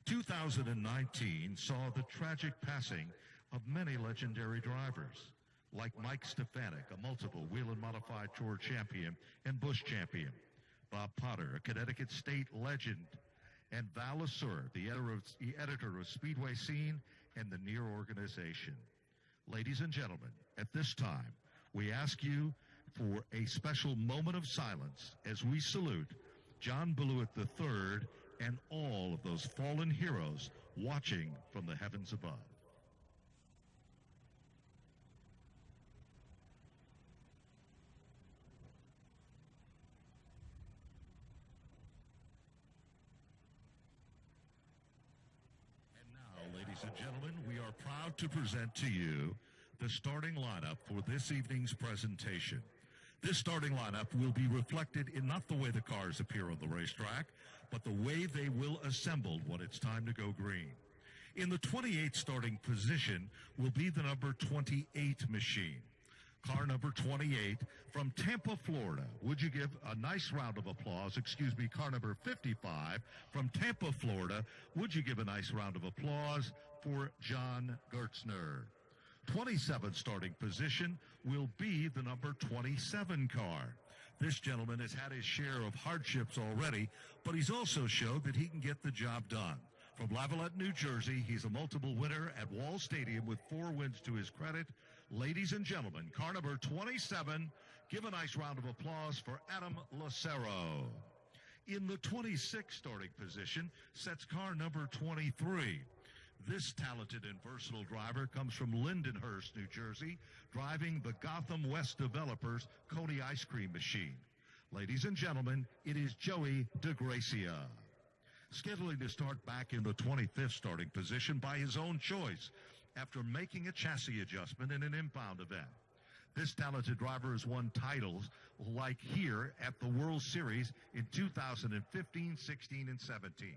2019 saw the tragic passing of many legendary drivers, like Mike Stefanik, a multiple Wheel and Modified Tour champion and Busch champion, Bob Potter, a Connecticut State legend, and Val Lasur, the editor of Speedway Scene and the Near organization. Ladies and gentlemen, at this time, we ask you for a special moment of silence as we salute John Blewett III and all of those fallen heroes watching from the heavens above. Ladies and gentlemen, we are proud to present to you the starting lineup for this evening's presentation. This starting lineup will be reflected in not the way the cars appear on the racetrack, but the way they will assemble when it's time to go green. In the 28th starting position will be the number 28 machine. Car number 28 from Tampa, Florida. Would you give a nice round of applause? Excuse me, car number 55 from Tampa, Florida. Would you give a nice round of applause for John Gertzner? 27th starting position will be the number 27 car. This gentleman has had his share of hardships already, but he's also showed that he can get the job done. From Lavallette, New Jersey, he's a multiple winner at Wall Stadium with 4 wins to his credit. Ladies and gentlemen, car number 27, give a nice round of applause for Adam Lucero. In the 26th starting position sets car number 23. This talented and versatile driver comes from Lindenhurst, New Jersey, driving the Gotham West Developers Coney Ice Cream Machine. Ladies and gentlemen, it is Joey DeGracia. Scheduling to start back in the 25th starting position by his own choice after making a chassis adjustment in an impound event. This talented driver has won titles like here at the World Series in 2015, 16, and 17.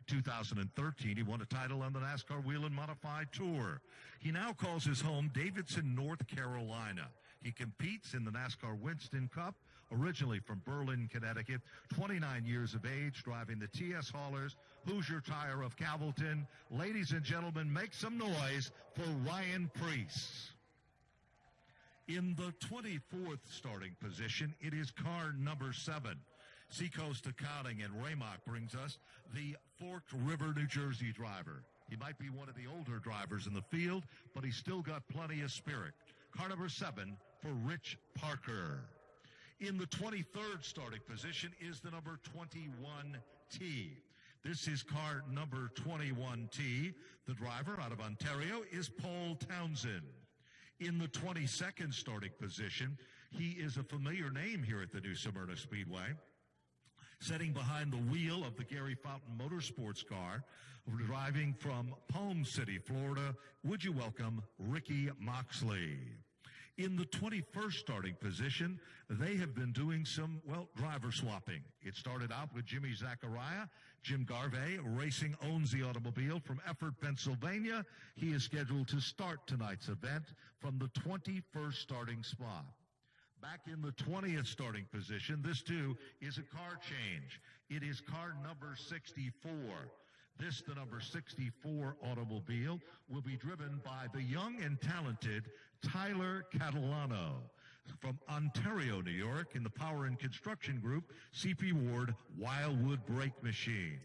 2013, he won a title on the NASCAR Wheel and Modified Tour. He now calls his home Davidson, North Carolina. He competes in the NASCAR Winston Cup, originally from Berlin, Connecticut, 29 years of age, driving the TS Haulers, Hoosier Tire of Calvelton. Ladies and gentlemen, make some noise for Ryan Preece. In the 24th starting position, it is car number 7. Seacoast Accounting and Raymock brings us the Forked River, New Jersey driver. He might be one of the older drivers in the field, but he's still got plenty of spirit. Car number 7 for Rich Parker. In the 23rd starting position is the number 21T. This is car number 21T. The driver out of Ontario is Paul Townsend. In the 22nd starting position, he is a familiar name here at the new Smyrna Speedway. Sitting behind the wheel of the Gary Fountain Motorsports car, driving from Palm City, Florida, would you welcome Ricky Moxley. In the 21st starting position, they have been doing some, driver swapping. It started out with Jimmy Zachariah. Jim Garvey Racing owns the automobile from Effort, Pennsylvania. He is scheduled to start tonight's event from the 21st starting spot. Back in the 20th starting position, this too is a car change. It is car number 64. This, the number 64 automobile, will be driven by the young and talented Tyler Catalano from Ontario, New York, in the Power and Construction Group, CP Ward Wildwood Brake Machine.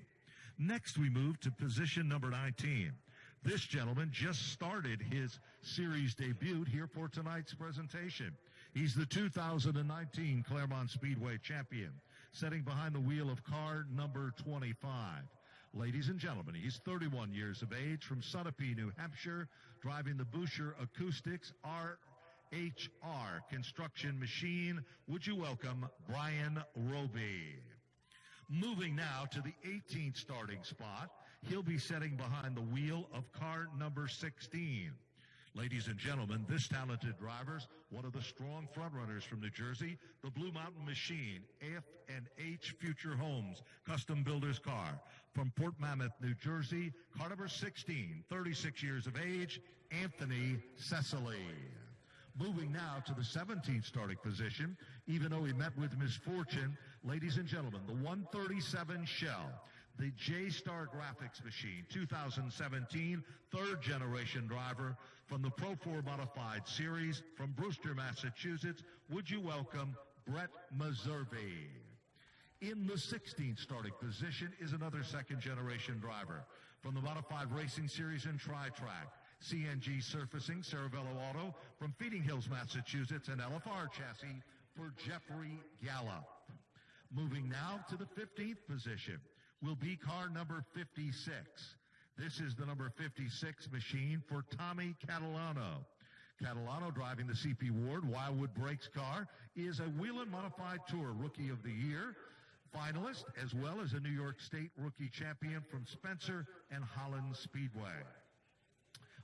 Next, we move to position number 19. This gentleman just started his series debut here for tonight's presentation. He's the 2019 Claremont Speedway champion, sitting behind the wheel of car number 25. Ladies and gentlemen, he's 31 years of age from Sunapee, New Hampshire, driving the Boucher Acoustics RHR construction machine. Would you welcome Brian Roby? Moving now to the 18th starting spot, he'll be sitting behind the wheel of car number 16. Ladies and gentlemen, this talented driver's one of the strong frontrunners from New Jersey, the Blue Mountain Machine, F&H Future Homes Custom Builder's car. From Port Mammoth, New Jersey, car number 16, 36 years of age, Anthony Cecily. Moving now to the 17th starting position, even though he met with misfortune, ladies and gentlemen, the 137 Shell, the J-Star Graphics Machine, 2017, third generation driver from the Pro 4 Modified Series from Brewster, Massachusetts. Would you welcome Brett Meserve? In the 16th starting position is another second generation driver from the Modified Racing Series and Tri-Track. CNG Surfacing, Caravello Auto from Feeding Hills, Massachusetts, and LFR chassis for Jeffrey Gallup. Moving now to the 15th position will be car number 56. This is the number 56 machine for Tommy Catalano. Catalano, driving the CP Ward Wildwood Brakes car, is a Wheel and Modified Tour Rookie of the Year finalist, as well as a New York State Rookie Champion from Spencer and Holland Speedway.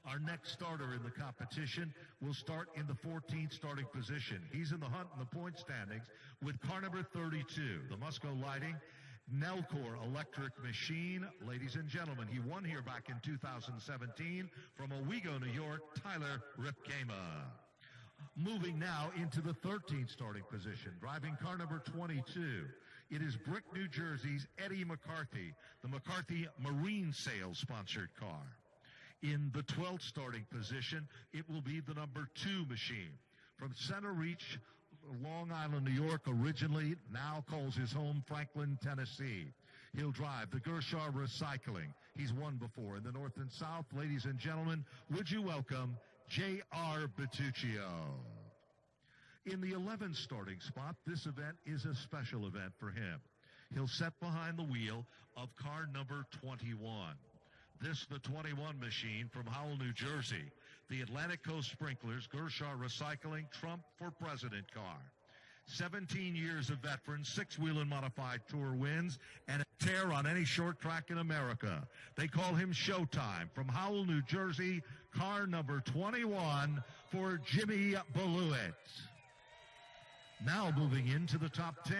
Our next starter in the competition will start in the 14th starting position. He's in the hunt in the point standings with car number 32, the Musco Lighting Nelcor electric machine. Ladies and gentlemen, he won here back in 2017 from Owego, New York, Tyler Ripkema. Moving now into the 13th starting position, driving car number 22. It is Brick, New Jersey's Eddie McCarthy, the McCarthy Marine Sales sponsored car. In the 12th starting position, it will be the number 2 machine from Center Reach, Long Island, New York, originally, now calls his home Franklin, Tennessee. He'll drive the Gershaw Recycling. He's won before in the North and South. Ladies and gentlemen, would you welcome J.R. Bertuccio? In the 11th starting spot, this event is a special event for him. He'll sit behind the wheel of car number 21. This, the 21 machine from Howell, New Jersey. The Atlantic Coast Sprinklers, Gershaw Recycling, Trump for President car. 17 years of veteran, 6 Wheel and Modified Tour wins, and a tear on any short track in America. They call him Showtime. From Howell, New Jersey, car number 21 for Jimmy Beluit. Now moving into the top 10.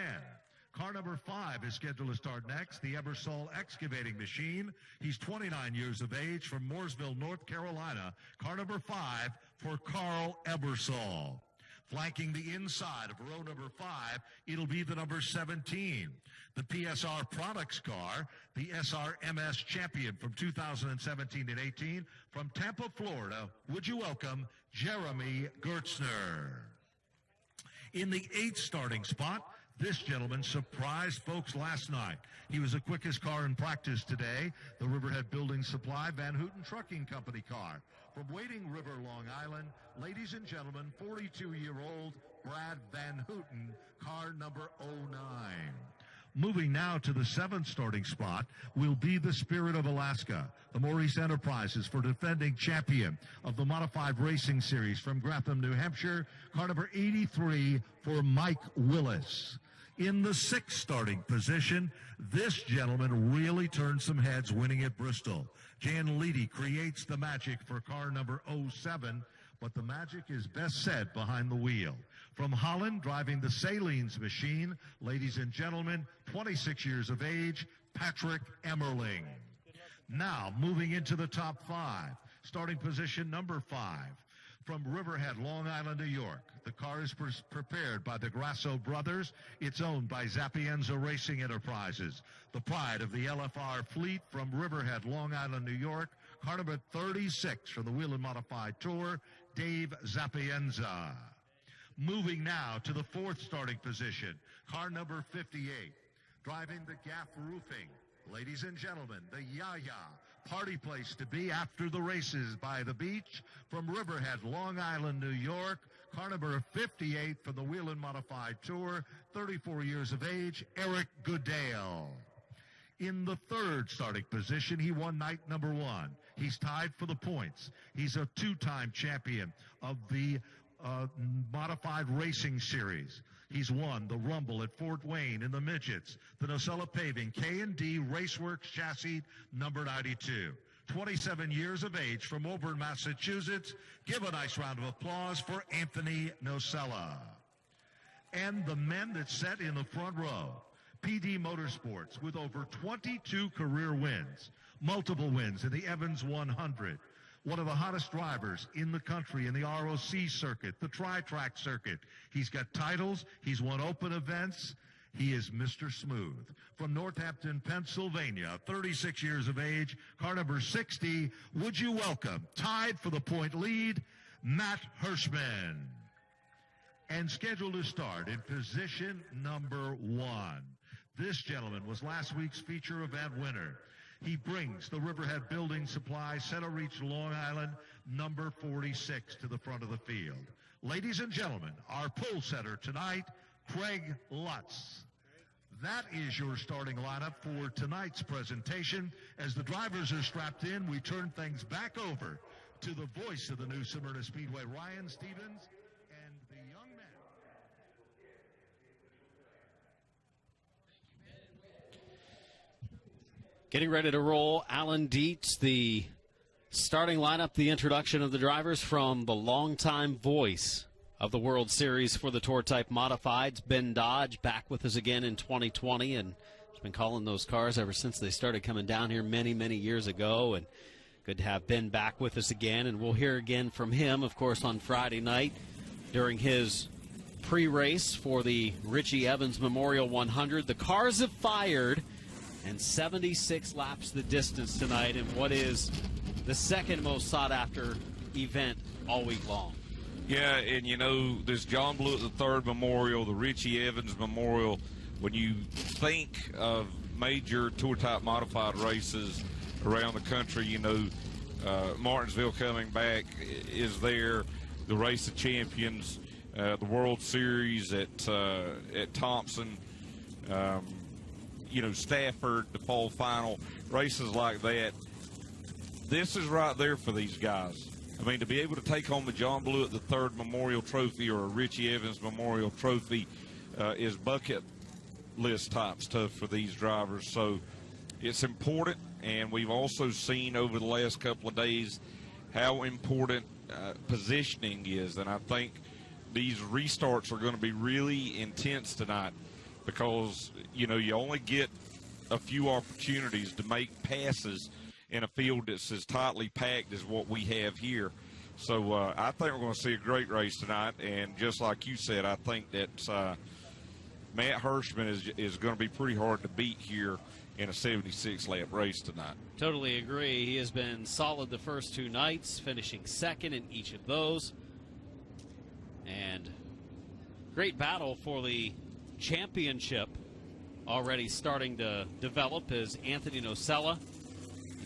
Car number 5 is scheduled to start next, the Ebersol Excavating Machine. He's 29 years of age from Mooresville, North Carolina. Car number 5 for Carl Ebersol. Flanking the inside of row number 5, it'll be the number 17. The PSR Products car, the SRMS champion from 2017 and 18. From Tampa, Florida, would you welcome Jeremy Gertzner. In the 8th starting spot, this gentleman surprised folks last night. He was the quickest car in practice today, the Riverhead Building Supply Van Houten Trucking Company car. From Wading River, Long Island, ladies and gentlemen, 42-year-old Brad Van Houten, car number 09. Moving now to the 7th starting spot will be the Spirit of Alaska, the Maurice Enterprises for defending champion of the Modified Racing Series from Gratham, New Hampshire, car number 83 for Mike Willis. In the 6th starting position, this gentleman really turned some heads winning at Bristol. Jan Leedy creates the magic for car number 07, but the magic is best said behind the wheel. From Holland, driving the Salines machine, ladies and gentlemen, 26 years of age, Patrick Emmerling. Now, moving into the top 5, starting position number 5. From Riverhead, Long Island, New York, the car is prepared by the Grasso brothers. It's owned by Zapienza Racing Enterprises, the pride of the LFR fleet from Riverhead, Long Island, New York. Car number 36 from the Wheel and Modified Tour, Dave Zapienza. Moving now to the 4th starting position, car number 58, driving the Gaff Roofing. Ladies and gentlemen, the Yaya, party place to be after the races by the beach from Riverhead, Long Island, New York. Car number 58 from the Wheel and Modified Tour, 34 years of age, Eric Goodale. In the 3rd starting position, he won night number 1. He's tied for the points. He's a 2-time champion of the Modified Racing Series. He's won the Rumble at Fort Wayne in the midgets, the Nocella Paving K&D Raceworks chassis number 92. 27 years of age from Auburn, Massachusetts. Give a nice round of applause for Anthony Nocella. And the men that sat in the front row, PD Motorsports with over 22 career wins, multiple wins in the Evans 100. One of the hottest drivers in the country in the ROC circuit, the Tri-Track circuit. He's got titles. He's won open events. He is Mr. Smooth. From Northampton, Pennsylvania, 36 years of age, car number 60. Would you welcome, tied for the point lead, Matt Hirschman. And scheduled to start in position number 1. This gentleman was last week's feature event winner. He brings the Riverhead Building Supply, Center Reach, Long Island, number 46 to the front of the field. Ladies and gentlemen, our pole setter tonight, Craig Lutz. That is your starting lineup for tonight's presentation. As the drivers are strapped in, we turn things back over to the voice of the new Smyrna Speedway, Ryan Stevens, and the young man. Getting ready to roll, Alan Dietz, the starting lineup, the introduction of the drivers from the longtime voice of the World Series for the Tour Type Modifieds, Ben Dodge, back with us again in 2020, and has been calling those cars ever since they started coming down here many, many years ago, and good to have Ben back with us again, and we'll hear again from him, of course, on Friday night during his pre-race for the Richie Evans Memorial 100. The cars have fired, and 76 laps the distance tonight in what is the second most sought-after event all week long. Yeah, and you know, this John Blewett III Memorial, the Richie Evans Memorial, when you think of major tour-type modified races around the country, you know, Martinsville coming back is there, the Race of Champions, the World Series at Thompson, you know, Stafford, the fall final, races like that. This is right there for these guys. I mean, to be able to take home the John Blewett III Memorial Trophy or a Richie Evans Memorial Trophy, is bucket list type stuff for these drivers. So it's important, and we've also seen over the last couple of days how important positioning is. And I think these restarts are going to be really intense tonight because, you only get a few opportunities to make passes in a field that's as tightly packed as what we have here. So I think we're going to see a great race tonight. And just like you said, I think that Matt Hirschman is going to be pretty hard to beat here in a 76-lap race tonight. Totally agree. He has been solid the first 2 nights, finishing second in each of those. And great battle for the championship already starting to develop as Anthony Nocella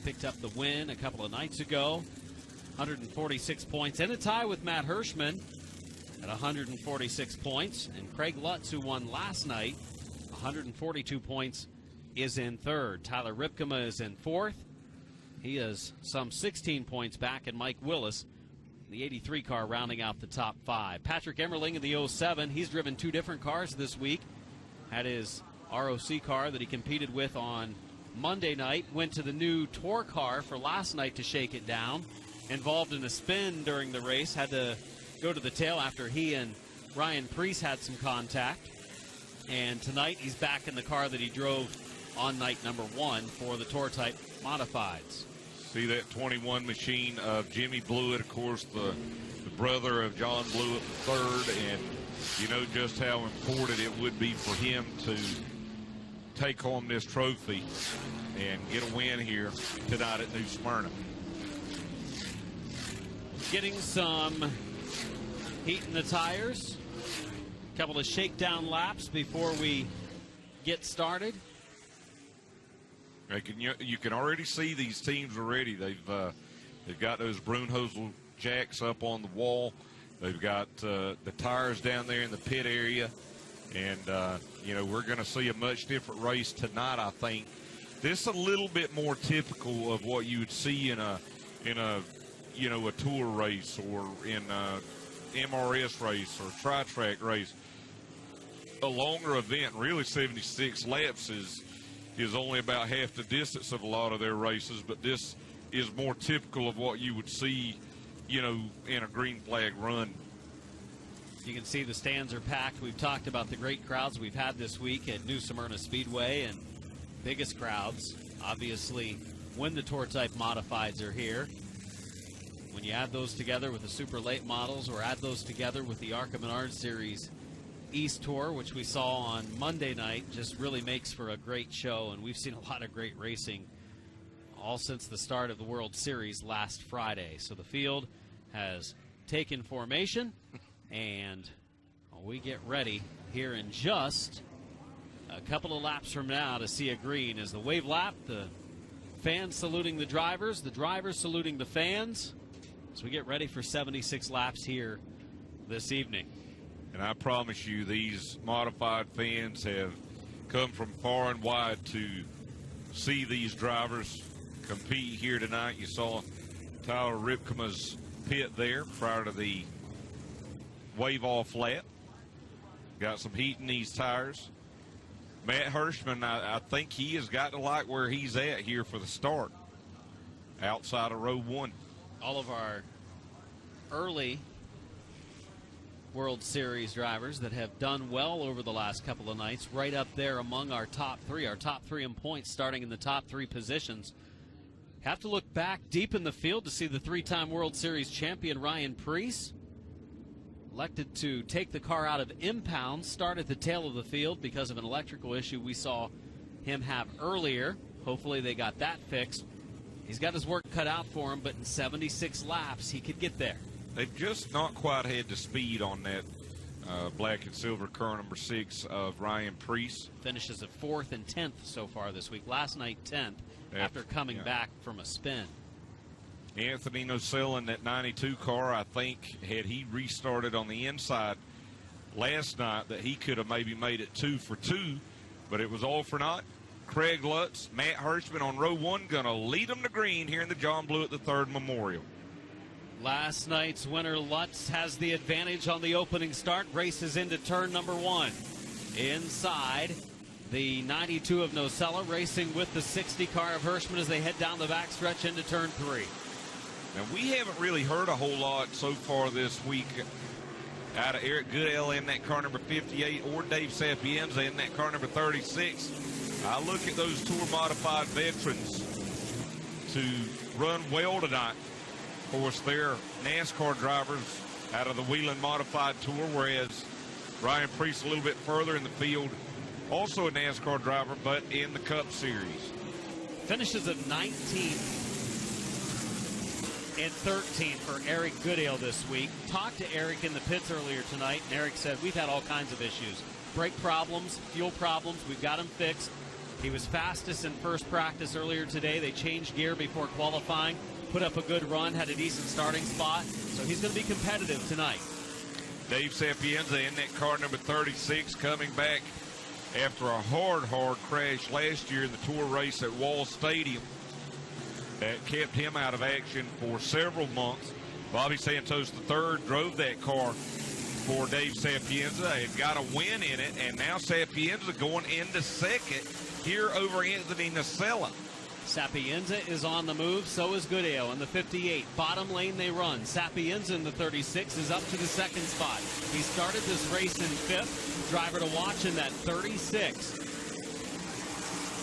picked up the win a couple of nights ago. 146 points in a tie with Matt Hirschman at 146 points. And Craig Lutz, who won last night, 142 points, is in third. Tyler Ripkema is in fourth. He is some 16 points back, and Mike Willis, the 83 car, rounding out the top 5. Patrick Emmerling in the 07. He's driven 2 different cars this week. Had his ROC car that he competed with on Monday night. Went to the new tour car for last night to shake it down. Involved in a spin during the race. Had to go to the tail after he and Ryan Preece had some contact. And tonight he's back in the car that he drove on night number 1 for the Tour Type Modifieds. See that 21 machine of Jimmy Blewett, of course, the brother of John Blewett III, and you know just how important it would be for him to take home this trophy and get a win here tonight at New Smyrna. Getting some heat in the tires. A couple of shakedown laps before we get started. You can already see these teams already. They've got those Brunhosel jacks up on the wall. They've got the tires down there in the pit area, and we're going to see a much different race tonight. I think this is a little bit more typical of what you would see in a tour race or in a MRS race or tri-track race. A longer event, really 76 laps is only about half the distance of a lot of their races, but this is more typical of what you would see, in a green flag run. You can see the stands are packed. We've talked about the great crowds we've had this week at New Smyrna Speedway, and biggest crowds, obviously, when the Tour Type Modifieds are here. When you add those together with the super late models or add those together with the ARCA Menard Series East Tour, which we saw on Monday night, just really makes for a great show. And we've seen a lot of great racing all since the start of the World Series last Friday. So the field has taken formation, and we get ready here in just a couple of laps from now to see a green as the wave lap, the fans saluting the drivers saluting the fans, as we get ready for 76 laps here this evening. And I promise you, these modified fans have come from far and wide to see these drivers compete here tonight. You saw Tyler Ripkema's pit there prior to the wave-off lap. Got some heat in these tires. Matt Hirschman, I think he has got to like where he's at here for the start, outside of row 1. All of our early World Series drivers that have done well over the last couple of nights, right up there among our top 3 in points, starting in the top 3 positions. Have to look back deep in the field to see the 3-time World Series champion Ryan Preece elected to take the car out of impound, start at the tail of the field because of an electrical issue we saw him have earlier. Hopefully they got that fixed. He's got his work cut out for him, but in 76 laps he could get there. They've just not quite had the speed on that black and silver car number 6 of Ryan Preece. Finishes at 4th and 10th so far this week. Last night 10th after coming back from a spin. Anthony Nocella in that 92 car, I think, had he restarted on the inside last night, that he could have maybe made it 2 for 2, but it was all for naught. Craig Lutz, Matt Hirschman on row 1, going to lead them to green here in the John Blewett III Memorial. Last night's winner, Lutz, has the advantage on the opening start, races into turn number 1. inside the 92 of Nocella, racing with the 60 car of Hirschman as they head down the backstretch into turn 3. Now, we haven't really heard a whole lot so far this week out of Eric Goodell in that car number 58 or Dave Sapienza in that car number 36. I look at those Tour Modified veterans to run well tonight. Of course, they're NASCAR drivers out of the Whelen Modified Tour, whereas Ryan Priest a little bit further in the field, also a NASCAR driver, but in the Cup Series. Finishes of 19th and 13th for Eric Goodale this week. Talked to Eric in the pits earlier tonight, and Eric said, we've had all kinds of issues. Brake problems, fuel problems, we've got them fixed. He was fastest in first practice earlier today. They changed gear before qualifying, put up a good run, had a decent starting spot, so he's going to be competitive tonight. Dave Sapienza in that car number 36, coming back after a hard crash last year in the Tour race at Wall Stadium that kept him out of action for several months. Bobby Santos III drove that car for Dave Sapienza and got a win in it, and now Sapienza going into second here over Anthony Nocella. Sapienza is on the move, so is Goodale in the 58. Bottom lane they run. Sapienza in the 36 is up to the second spot. He started this race in 5th. Driver to watch in that 36.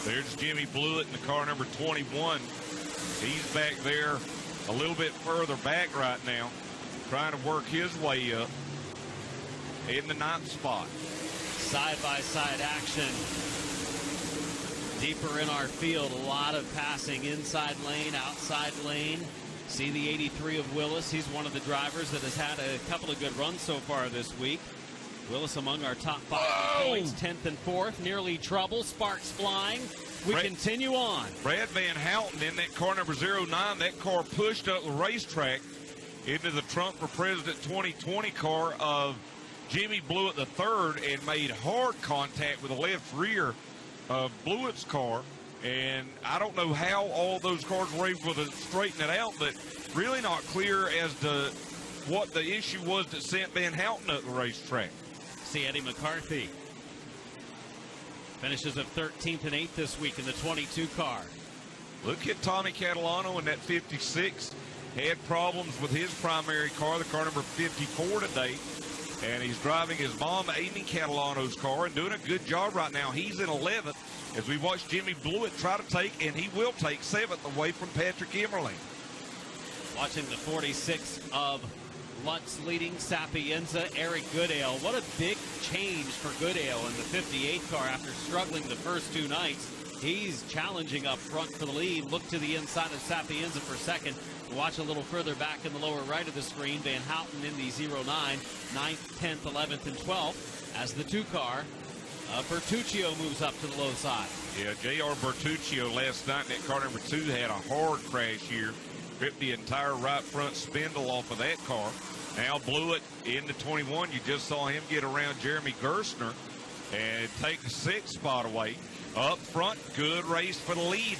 There's Jimmy Blewett in the car number 21. He's back there a little bit further back right now, trying to work his way up in the 9th spot. Side-by-side action. Deeper in our field, a lot of passing inside lane, outside lane. See the 83 of Willis. He's one of the drivers that has had a couple of good runs so far this week. Willis among our top 5 points, 10th and 4th. Nearly trouble, sparks flying. We continue on. Brad Van Houten in that car number 09. That car pushed up the racetrack into the Trump for President 2020 car of Jimmy Blewett III and made hard contact with the left rear of Blewett's car. And I don't know how all those cars were able to straighten it out, but really not clear as to what the issue was that sent Van Houten up the racetrack. See Eddie McCarthy. Finishes of 13th and 8th this week in the 22 car. Look at Tommy Catalano in that 56. Had problems with his primary car, the car number 54 today. And he's driving his mom, Amy Catalano's car, and doing a good job right now. He's in 11th as we watch Jimmy Blewett try to take, and he will take 7th away from Patrick Emerling. Watching the 46 of Lutz leading Sapienza, Eric Goodale. What a big change for Goodale in the 58 car after struggling the first 2 nights. He's challenging up front for the lead. Look to the inside of Sapienza for second. Watch a little further back in the lower right of the screen. Van Houten in the 09, 9th, 10th, 11th, and 12th as the 2 car. Bertuccio moves up to the low side. Yeah, J.R. Bertuccio last night in that car number 2 had a hard crash here. Ripped the entire right front spindle off of that car. Now Blewett in the 21. You just saw him get around Jeremy Gerstner and take the 6th spot away. Up front, good race for the lead.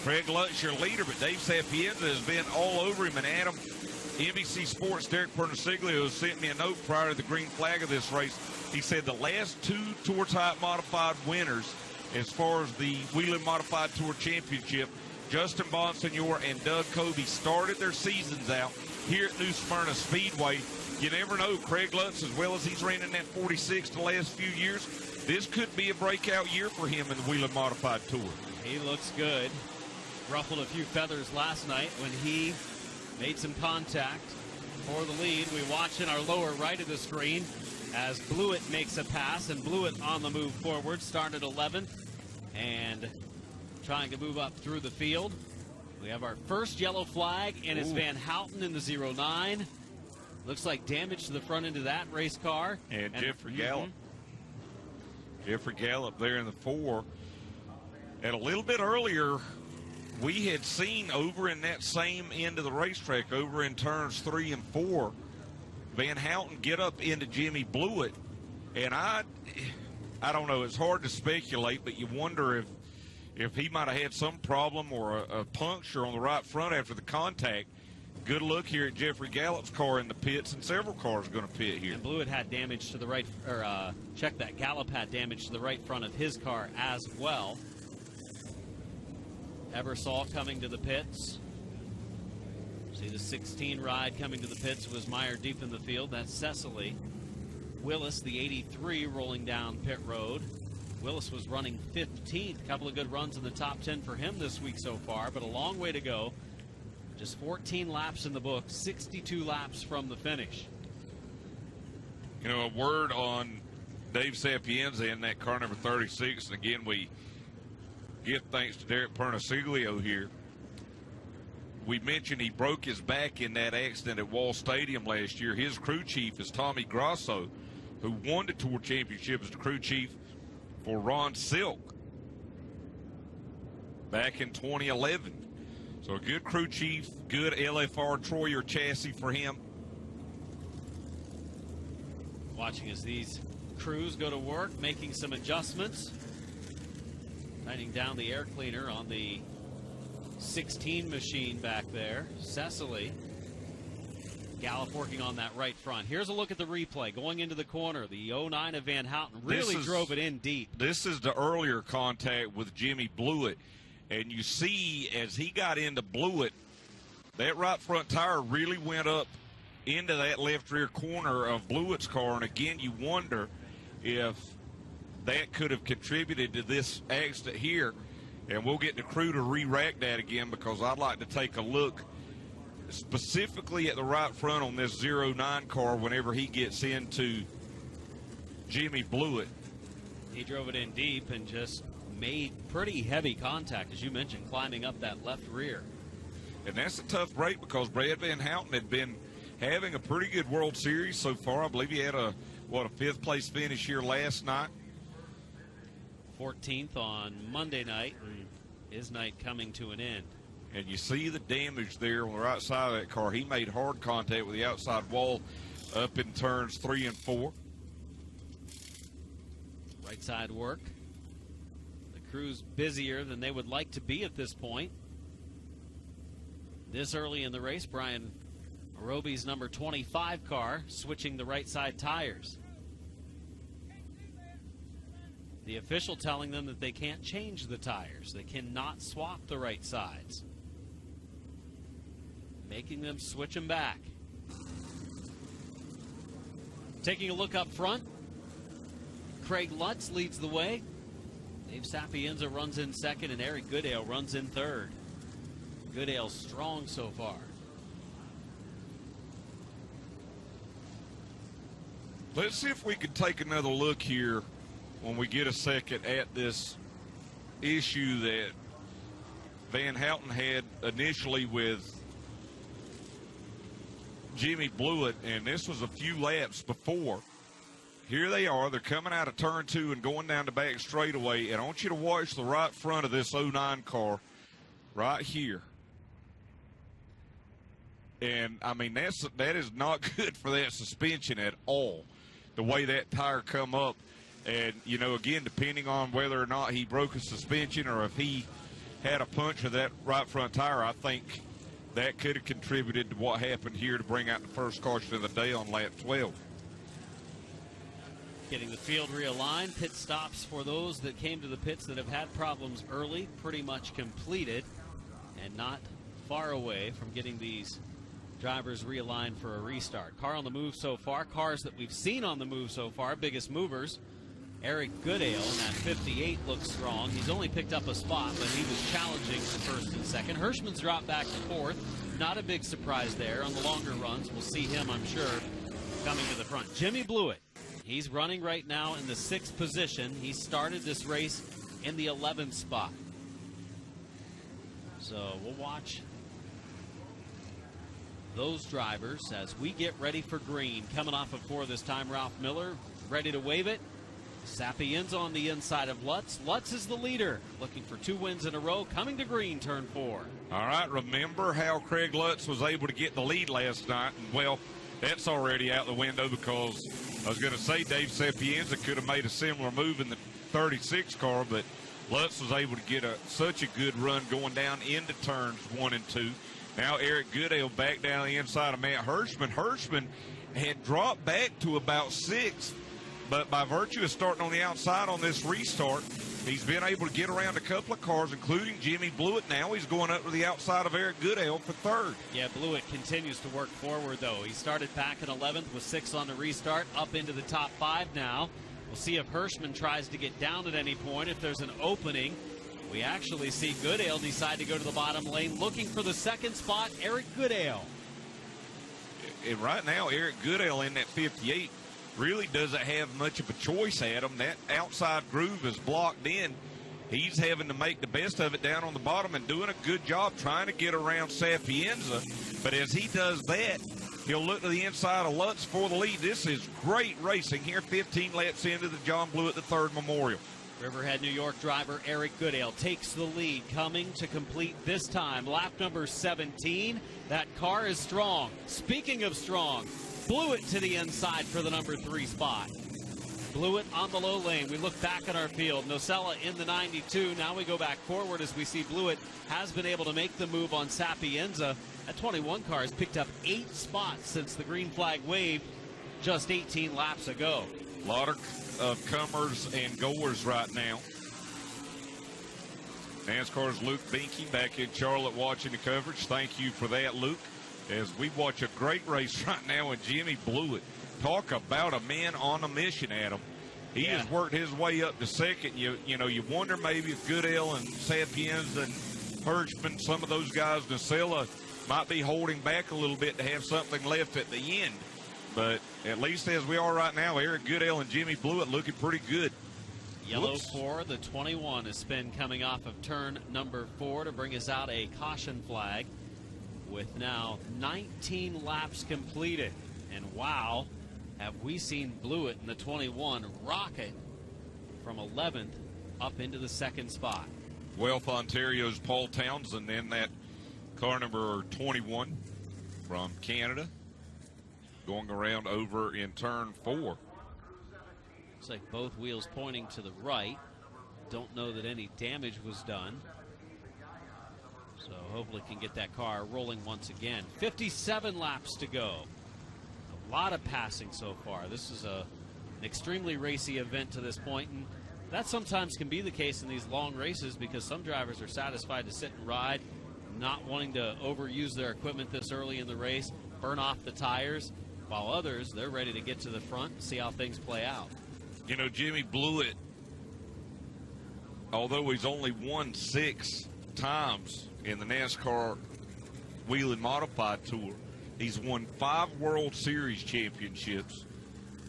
Craig Lutz, your leader, but Dave Sapienza has been all over him. And Adam, NBC Sports, Derek Pernasiglio sent me a note prior to the green flag of this race. He said the last 2 Tour Type Modified winners as far as the Whelen Modified Tour Championship, Justin Bonsignor and Doug Coby, started their seasons out here at New Smyrna Speedway. You never know, Craig Lutz, as well as he's ran in that 46 the last few years, this could be a breakout year for him in the Whelen Modified Tour. He looks good. Ruffled a few feathers last night when he made some contact for the lead. We watch in our lower right of the screen as Blewett makes a pass, and Blewett on the move forward, started 11th and trying to move up through the field. We have our first yellow flag, and it's Van Houten in the 09. Looks like damage to the front end of that race car. And Jeffrey Gallup. Jeffrey Gallup there in the 4. And a little bit earlier, we had seen over in that same end of the racetrack, over in turns 3 and 4, Van Houten get up into Jimmy Blewett. And I don't know, it's hard to speculate, but you wonder if he might have had some problem or a puncture on the right front after the contact. good look here at Jeffrey Gallup's car in the pits, and several cars are going to pit here. And Blewett had damage to the right, or check that, Gallup had damage to the right front of his car as well. Ebersol coming to the pits. See the 16 ride coming to the pits was Meyer deep in the field. That's Cecily. Willis, the 83, rolling down pit road. Willis was running 15th. Couple of good runs in the top 10 for him this week so far, but a long way to go. Just 14 laps in the book, 62 laps from the finish. You know, a word on Dave Sapienza in that car number 36. And again, we give thanks to Derek Perniceglio here. We mentioned he broke his back in that accident at Wall Stadium last year. His crew chief is Tommy Grosso, who won the Tour Championship as the crew chief for Ron Silk back in 2011. So a good crew chief, good LFR Troyer chassis for him. Watching as these crews go to work, making some adjustments. Tightening down the air cleaner on the 16 machine back there. Cecily. Gallup working on that right front. Here's a look at the replay. Going into the corner, the 09 of Van Houten really drove it in deep. This is the earlier contact with Jimmy Blewett. And you see, as he got into Blewett, that right front tire really went up into that left rear corner of Blewett's car. And again, you wonder if that could have contributed to this accident here. And we'll get the crew to re-rack that again, because I'd like to take a look specifically at the right front on this 09 car whenever he gets into Jimmy Blewett. He drove it in deep and just made pretty heavy contact, as you mentioned, climbing up that left rear. And that's a tough break, because Brad Van Houten had been having a pretty good World Series so far. I believe he had a 5th place finish here last night. 14th on Monday night, and his night coming to an end. And you see the damage there on the right side of that car. He made hard contact with the outside wall up in turns 3 and 4. Right side work. The crew's busier than they would like to be at this point. This early in the race, Brian Roby's number 25 car switching the right side tires. The official telling them that they can't change the tires. They cannot swap the right sides. Making them switch them back. Taking a look up front, Craig Lutz leads the way. Dave Sapienza runs in second, and Eric Goodale runs in third. Goodale's strong so far. Let's see if we can take another look here when we get a second at this issue that Van Houten had initially with Jimmy Blewett, and this was a few laps before. Here they are. They're coming out of turn 2 and going down the back straightaway, and I want you to watch the right front of this 09 car right here. And, I mean, that is not good for that suspension at all, the way that tire come up. And, you know, again, depending on whether or not he broke a suspension or if he had a punch of that right front tire, I think that could have contributed to what happened here to bring out the first caution of the day on lap 12. Getting the field realigned. Pit stops for those that came to the pits that have had problems early, pretty much completed, and not far away from getting these drivers realigned for a restart. Car on the move so far. Cars that we've seen on the move so far, biggest movers. Eric Goodale in that 58 looks strong. He's only picked up a spot, but he was challenging for first and second. Hirschman's dropped back to fourth. Not a big surprise there. On the longer runs, we'll see him, I'm sure, coming to the front. Jimmy Blewett, he's running right now in the 6th position. He started this race in the 11th spot. So we'll watch those drivers as we get ready for green. Coming off of 4 this time, Ralph Miller ready to wave it. Sapienza on the inside of Lutz. Lutz is the leader, looking for 2 wins in a row, coming to green, turn 4. All right, remember how Craig Lutz was able to get the lead last night? And, well, that's already out the window, because I was going to say Dave Sapienza could have made a similar move in the 36 car, but Lutz was able to get such a good run going down into turns 1 and 2. Now Eric Goodale back down the inside of Matt Hirschman. Hirschman had dropped back to about 6th, but by virtue of starting on the outside on this restart, he's been able to get around a couple of cars, including Jimmy Blewett. Now he's going up to the outside of Eric Goodale for 3rd. Yeah, Blewett continues to work forward, though. He started back in 11th with 6 on the restart, up into the top 5 now. We'll see if Hirschman tries to get down at any point, if there's an opening. We actually see Goodale decide to go to the bottom lane, looking for the 2nd spot, Eric Goodale. And right now, Eric Goodale in that 58 really doesn't have much of a choice at him. That outside groove is blocked in. He's having to make the best of it down on the bottom and doing a good job trying to get around Sapienza. But as he does that, he'll look to the inside of Lutz for the lead. This is great racing here, 15 laps into the John Blewett III Memorial. Riverhead, New York driver Eric Goodale takes the lead, coming to complete this time lap number 17. That car is strong. Speaking of strong, Blewett to the inside for the number 3 spot. Blewett on the low lane. We look back at our field. Nocella in the 92. Now we go back forward as we see Blewett has been able to make the move on Sapienza. That 21 car has picked up 8 spots since the green flag waved just 18 laps ago. A lot of comers and goers right now. NASCAR's Luke Binky back in Charlotte watching the coverage. Thank you for that, Luke, as we watch a great race right now with Jimmy Blewett. Talk about a man on a mission, Adam. He has worked his way up to 2nd. You wonder maybe if Goodale and Sapienza and Hirschman, some of those guys, Nocella, might be holding back a little bit to have something left at the end. But at least as we are right now, Eric Goodale and Jimmy Blewett looking pretty good. Yellow for the 21, a spin coming off of turn number 4 to bring us out a caution flag with now 19 laps completed. And wow, have we seen Blewett in the 21 rocket from 11th up into the 2nd spot. Guelph, Ontario's Paul Townsend in that car number 21 from Canada, going around over in turn 4. Looks like both wheels pointing to the right. Don't know that any damage was done. So hopefully can get that car rolling once again. 57 laps to go. A lot of passing so far. This is an extremely racy event to this point, and that sometimes can be the case in these long races because some drivers are satisfied to sit and ride, not wanting to overuse their equipment this early in the race, burn off the tires, while others, they're ready to get to the front and see how things play out. You know, Jimmy Blewett, although he's only won 6 times in the NASCAR Wheel and Modified Tour, he's won 5 World Series championships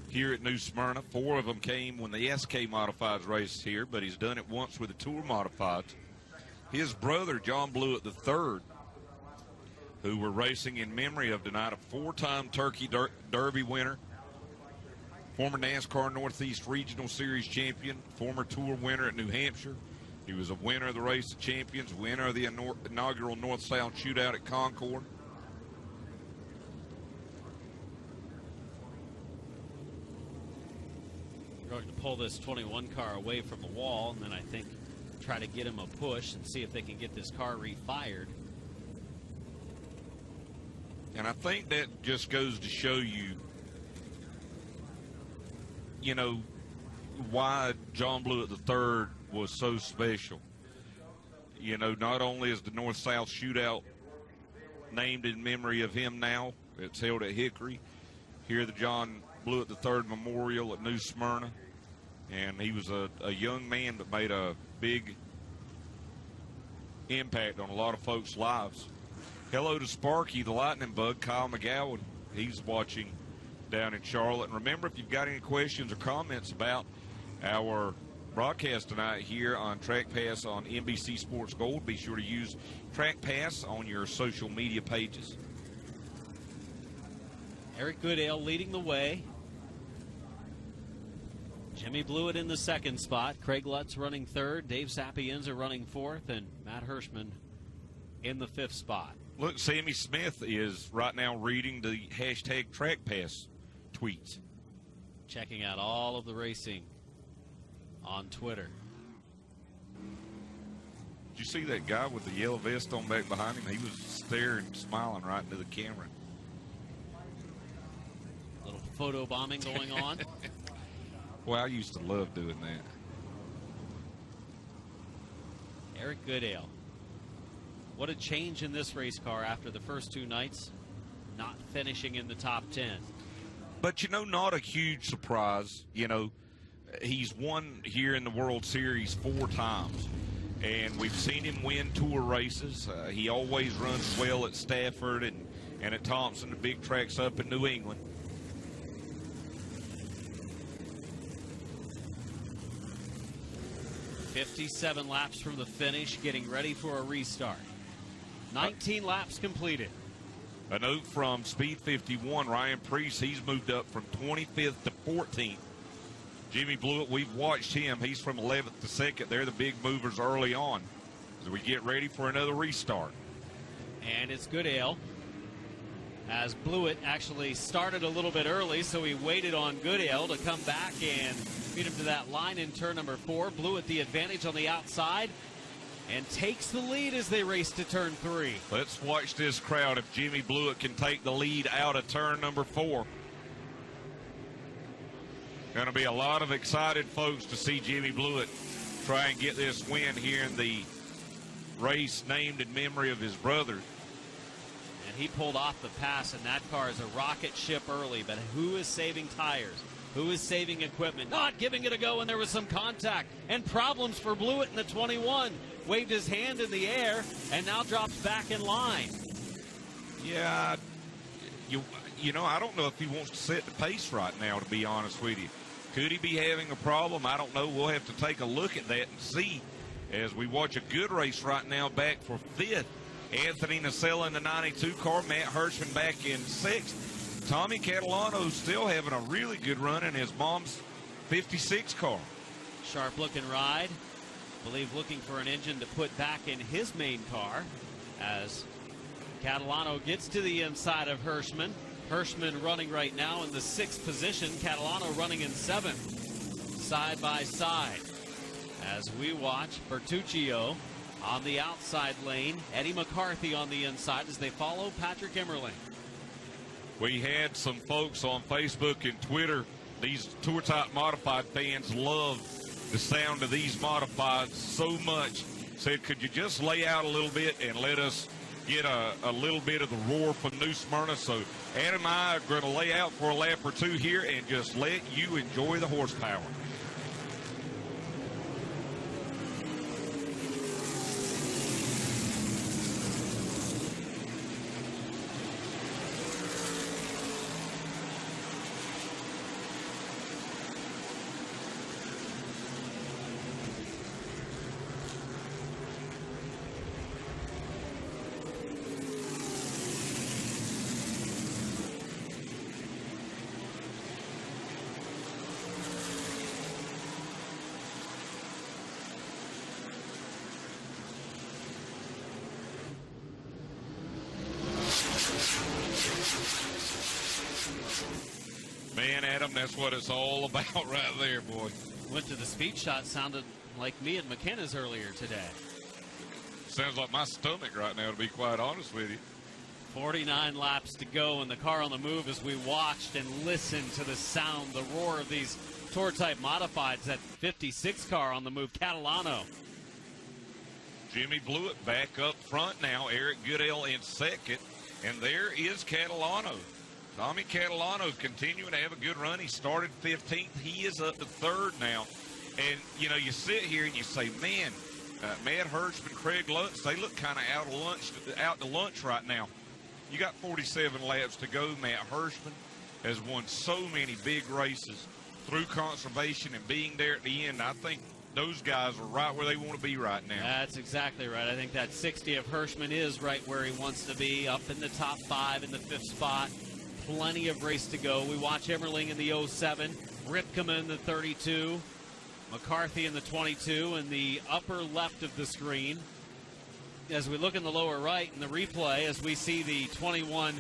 here at New Smyrna. 4 of them came when the SK Modifieds raced here, but he's done it once with the Tour Modifieds. His brother, John Blewett III, who we're racing in memory of tonight, a 4-time Turkey Derby winner, former NASCAR Northeast Regional Series champion, former Tour winner at New Hampshire. He was a winner of the Race of Champions, winner of the inaugural North-South Shootout at Concord. We're going to pull this 21 car away from the wall, and then I think try to get him a push and see if they can get this car refired. And I think that just goes to show you, you know, why John Blewett III was so special. You know, not only is the North-South Shootout named in memory of him now, it's held at Hickory. Here, the John Blewett III Memorial at New Smyrna. And he was a young man that made a big impact on a lot of folks' lives. Hello to Sparky, the lightning bug, Kyle McGowan. He's watching down in Charlotte. And remember, if you've got any questions or comments about our broadcast tonight here on TrackPass on NBC Sports Gold, be sure to use TrackPass on your social media pages. Eric Goodale leading the way. Jimmy Blewett in the 2nd spot. Craig Lutz running 3rd. Dave Sapienza running 4th. And Matt Hirschman in the 5th spot. Look, Sammy Smith is right now reading the hashtag TrackPass tweets. Checking out all of the racing on Twitter. you see that guy with the yellow vest on back behind him? He was staring, smiling right into the camera. Little photo bombing going on. Well, I used to love doing that. Eric Goodale. What a change in this race car after the first 2 nights, not finishing in the top 10. But, not a huge surprise. He's won here in the World Series 4 times, and we've seen him win tour races. He always runs well at Stafford and at Thompson, the big tracks up in New England. "57 laps from the finish, getting ready for a restart. 19 laps completed." A note from Speed 51, Ryan Priest, he's moved up from 25th to 14th. Jimmy Blewett, we've watched him. He's from 11th to 2nd. They're the big movers early on as we get ready for another restart. And it's Goodale, as Blewett actually started a little bit early, so he waited on Goodale to come back and beat him to that line in turn number 4. Blewett the advantage on the outside and takes the lead as they race to turn 3. Let's watch this crowd if Jimmy Blewett can take the lead out of turn number 4. Going to be a lot of excited folks to see Jimmy Blewett try and get this win here in the race named in memory of his brother. And he pulled off the pass, and that car is a rocket ship early. But who is saving tires? Who is saving equipment? Not giving it a go, and there was some contact and problems for Blewett in the 21. Waved his hand in the air and now drops back in line. Yeah, I don't know if he wants to set the pace right now, to be honest with you. Could he be having a problem? I don't know. We'll have to take a look at that and see as we watch a good race right now back for 5th. Anthony Nacella in the 92 car, Matt Hirschman back in 6th. Tommy Catalano's still having a really good run in his mom's 56 car. Sharp looking ride. I believe looking for an engine to put back in his main car as Catalano gets to the inside of Hirschman. Hirschman running right now in the 6th position. Catalano running in 7th. Side by side. As we watch Bertuccio on the outside lane. Eddie McCarthy on the inside as they follow Patrick Emmerling. We had some folks on Facebook and Twitter. These Tour Type Modified fans love the sound of these modifieds so much. Said, could you just lay out a little bit and let us get a little bit of the roar from New Smyrna? So Adam and I are going to lay out for a lap or 2 here and just let you enjoy the horsepower. Man, Adam, that's what it's all about right there, boy. Went to the speed shot, sounded like me at McKenna's earlier today. Sounds like my stomach right now, to be quite honest with you. 49 laps to go, and the car on the move as we watched and listened to the sound, the roar of these Tour Type Modifieds. That 56 car on the move, Catalano. Jimmy Blewett back up front now. Eric Goodale in 2nd. And there is Catalano. Tommy Catalano continuing to have a good run. He started 15th. He is up to 3rd now. And, you sit here and you say, man, Matt Hirschman, Craig Lutz, they look kind of out to lunch right now. You got 47 laps to go. Matt Hirschman has won so many big races through conservation and being there at the end. I think those guys are right where they want to be right now. That's exactly right. I think that 60 of Hirschman is right where he wants to be, up in the top 5 in the 5th spot. Plenty of race to go. We watch Emmerling in the 07, Ripkema in the 32, McCarthy in the 22 in the upper left of the screen. As we look in the lower right in the replay, as we see the 21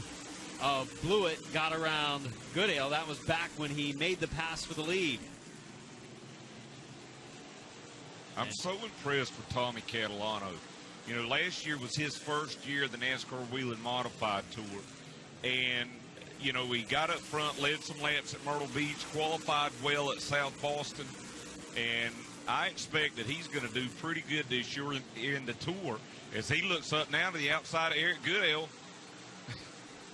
of Blewett got around Goodale. That was back when he made the pass for the lead. I'm so impressed with Tommy Catalano. You know, last year was his first year of the NASCAR Wheel and Modified Tour. And, you know, he got up front, led some laps at Myrtle Beach, qualified well at South Boston. And I expect that he's going to do pretty good this year in the Tour as he looks up now to the outside of Eric Goodell.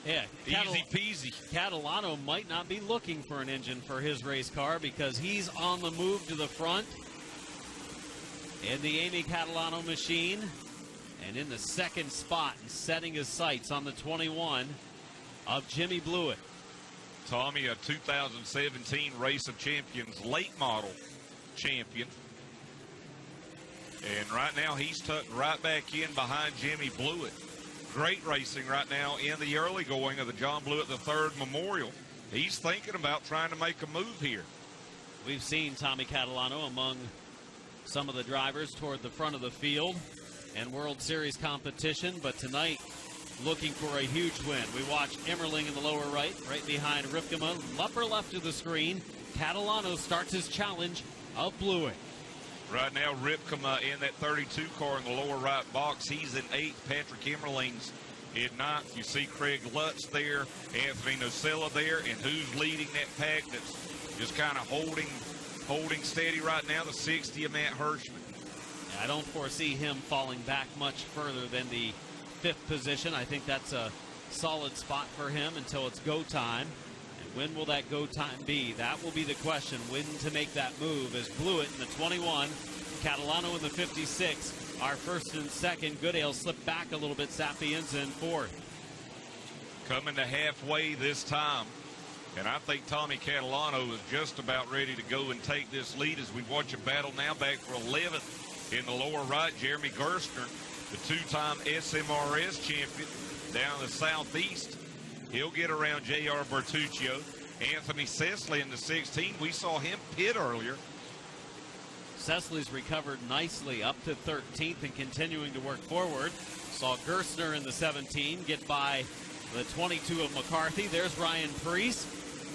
Yeah, easy peasy. Catalano might not be looking for an engine for his race car because he's on the move to the front in the Amy Catalano machine and in the second spot and setting his sights on the 21 of Jimmy Blewett. Tommy, a 2017 Race of Champions late model champion. And right now he's tucked right back in behind Jimmy Blewett. Great racing right now in the early going of the John Blewett III Memorial. He's thinking about trying to make a move here. We've seen Tommy Catalano among some of the drivers toward the front of the field and World Series competition, but tonight looking for a huge win. We watch Emmerling in the lower right behind Ripkema, upper left of the screen. Catalano starts his challenge of Blewett. Right now, Ripkema in that 32 car in the lower right box. He's in 8th. Patrick Emmerling's in 9th. You see Craig Lutz there, Anthony Nocella there, and who's leading that pack that's just kind of holding steady right now? The 60 of Matt Hirschman. Yeah, I don't foresee him falling back much further than the 5th position. I think that's a solid spot for him until it's go time. When will that go time be? That will be the question. When to make that move as Blewett in the 21, Catalano in the 56. Our first and second. Goodale slipped back a little bit. Sapienza in 4th. Coming to halfway this time. And I think Tommy Catalano is just about ready to go and take this lead as we watch a battle now back for 11th in the lower right. Jeremy Gerstner, the 2-time SMRS champion down the southeast. He'll get around J.R. Bertuccio. Anthony Cecily in the 16. We saw him pit earlier. Cecily's recovered nicely up to 13th and continuing to work forward. Saw Gerstner in the 17 get by the 22 of McCarthy. There's Ryan Preece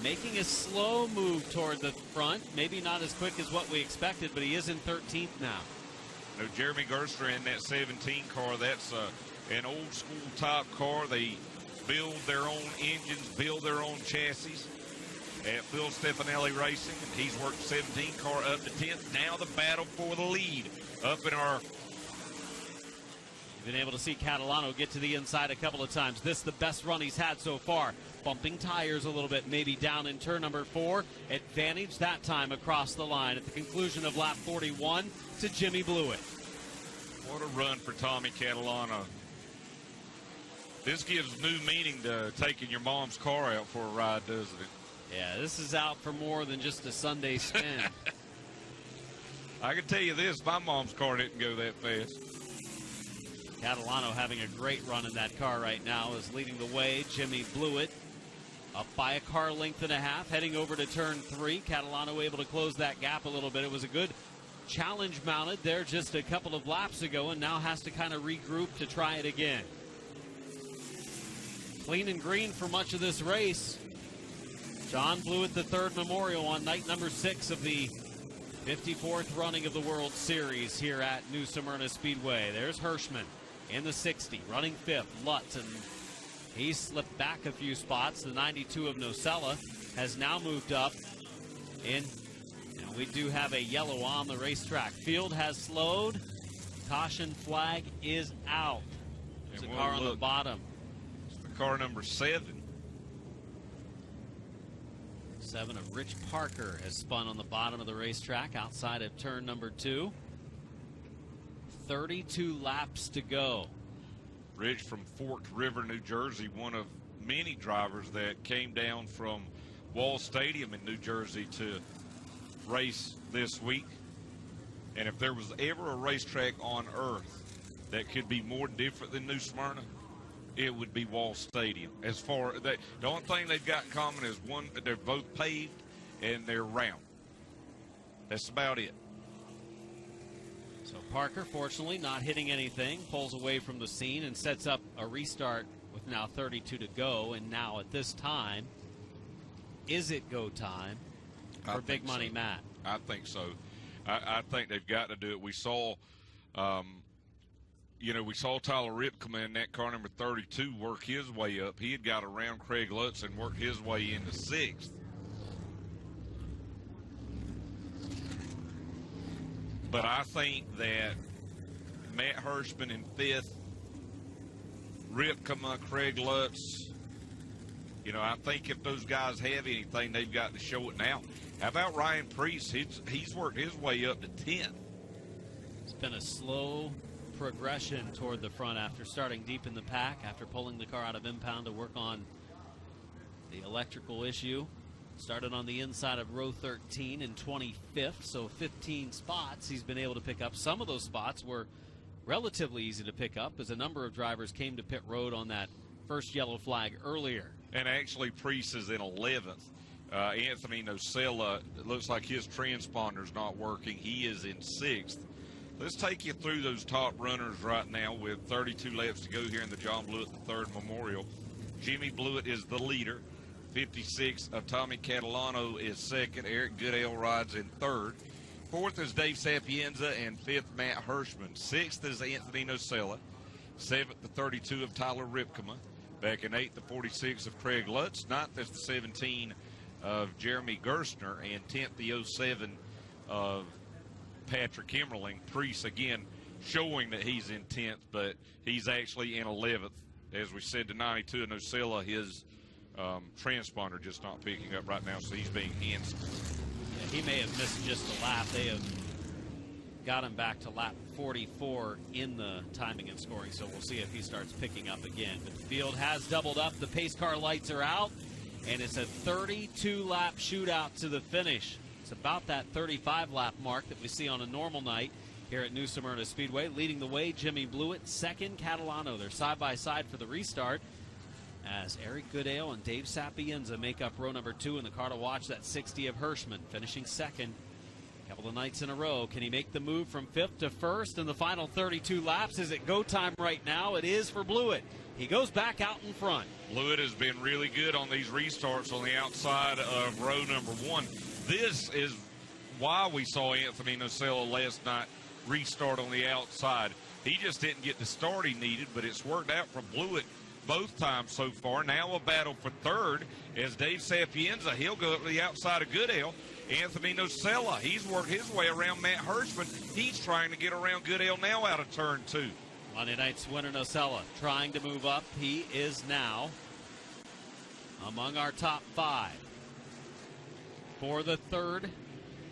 making a slow move toward the front. Maybe not as quick as what we expected, but he is in 13th now. No, Jeremy Gerstner in that 17 car. That's an old school type car. They build their own engines, build their own chassis at Phil Stefanelli Racing, and he's worked 17 car up to 10th. Now the battle for the lead up in our... You've been able to see Catalano get to the inside a couple of times. This is the best run he's had so far. Bumping tires a little bit, maybe down in turn number 4. Advantage that time across the line at the conclusion of lap 41 to Jimmy Blewett. What a run for Tommy Catalano. This gives new meaning to taking your mom's car out for a ride, doesn't it? Yeah, this is out for more than just a Sunday spin. I can tell you this, my mom's car didn't go that fast. Catalano having a great run in that car right now is leading the way. Jimmy Blewett up by a car length and a half, heading over to turn 3. Catalano able to close that gap a little bit. It was a good challenge mounted there just a couple of laps ago and now has to kind of regroup to try it again. Clean and green for much of this race. John Blewett III Memorial on night number 6 of the 54th running of the World Series here at New Smyrna Speedway. There's Hirschman in the 60, running 5th. Lutz, and he slipped back a few spots. The 92 of Nocella has now moved up in. And we do have a yellow on the racetrack. Field has slowed. Caution flag is out. There's a car on the bottom. Car number 7. 7 of Rich Parker has spun on the bottom of the racetrack outside of turn number 2. 32 laps to go. Rich from Forked River, New Jersey, one of many drivers that came down from Wall Stadium in New Jersey to race this week. And if there was ever a racetrack on earth that could be more different than New Smyrna, it would be Wall Stadium. As far as the only thing they've got in common is one, they're both paved and they're round. That's about it. So Parker, fortunately, not hitting anything, pulls away from the scene and sets up a restart with now 32 to go. And now at this time, is it go time for Big Money Matt? I think so. I think they've got to do it. We saw, we saw Tyler Ripkema in that car number 32 work his way up. He had got around Craig Lutz and worked his way into 6th. But I think that Matt Hirschman in 5th, Ripkema, Craig Lutz, I think if those guys have anything, they've got to show it now. How about Ryan Priest? He's worked his way up to 10th. It's been a slow progression toward the front after starting deep in the pack, after pulling the car out of impound to work on the electrical issue. Started on the inside of row 13 in 25th, so 15 spots he's been able to pick up. Some of those spots were relatively easy to pick up as a number of drivers came to pit road on that first yellow flag earlier. And actually, Priest is in 11th. Anthony Nocella, it looks like his transponder's not working. He is in 6th. Let's take you through those top runners right now with 32 laps to go here in the John Blewett III Memorial. Jimmy Blewett is the leader. 56, Tommy Catalano is second. Eric Goodale rides in third. Fourth is Dave Sapienza, and fifth, Matt Hirschman. Sixth is Anthony Nocella. Seventh, the 32 of Tyler Ripkema. Back in eighth, the 46 of Craig Lutz. Ninth is the 17 of Jeremy Gerstner. And 10th, the 07 of Patrick Emmerling. Priest, again, showing that he's in 10th, but he's actually in 11th. As we said, the 92 of Nocella, his transponder just not picking up right now, so he's being handsome. Yeah, he may have missed just a lap. They have got him back to lap 44 in the timing and scoring, so we'll see if he starts picking up again. But the field has doubled up. The pace car lights are out, and it's a 32-lap shootout to the finish. It's about that 35-lap mark that we see on a normal night here at New Smyrna Speedway. Leading the way, Jimmy Blewett, second, Catalano. They're side-by-side for the restart as Eric Goodale and Dave Sapienza make up row number 2 in the car to watch. That 60 of Hirschman finishing second. A couple of nights in a row. Can he make the move from 5th to 1st in the final 32 laps? Is it go time right now? It is for Blewett. He goes back out in front. Blewett has been really good on these restarts on the outside of row number 1. This is why we saw Anthony Nocella last night restart on the outside. He just didn't get the start he needed, but it's worked out for Blewett both times so far. Now a battle for third as Dave Sapienza, he'll go up to the outside of Goodale. Anthony Nocella, he's worked his way around Matt Hirschman. He's trying to get around Goodale now out of turn 2. Monday night's winner Nocella trying to move up. He is now among our top 5. For the third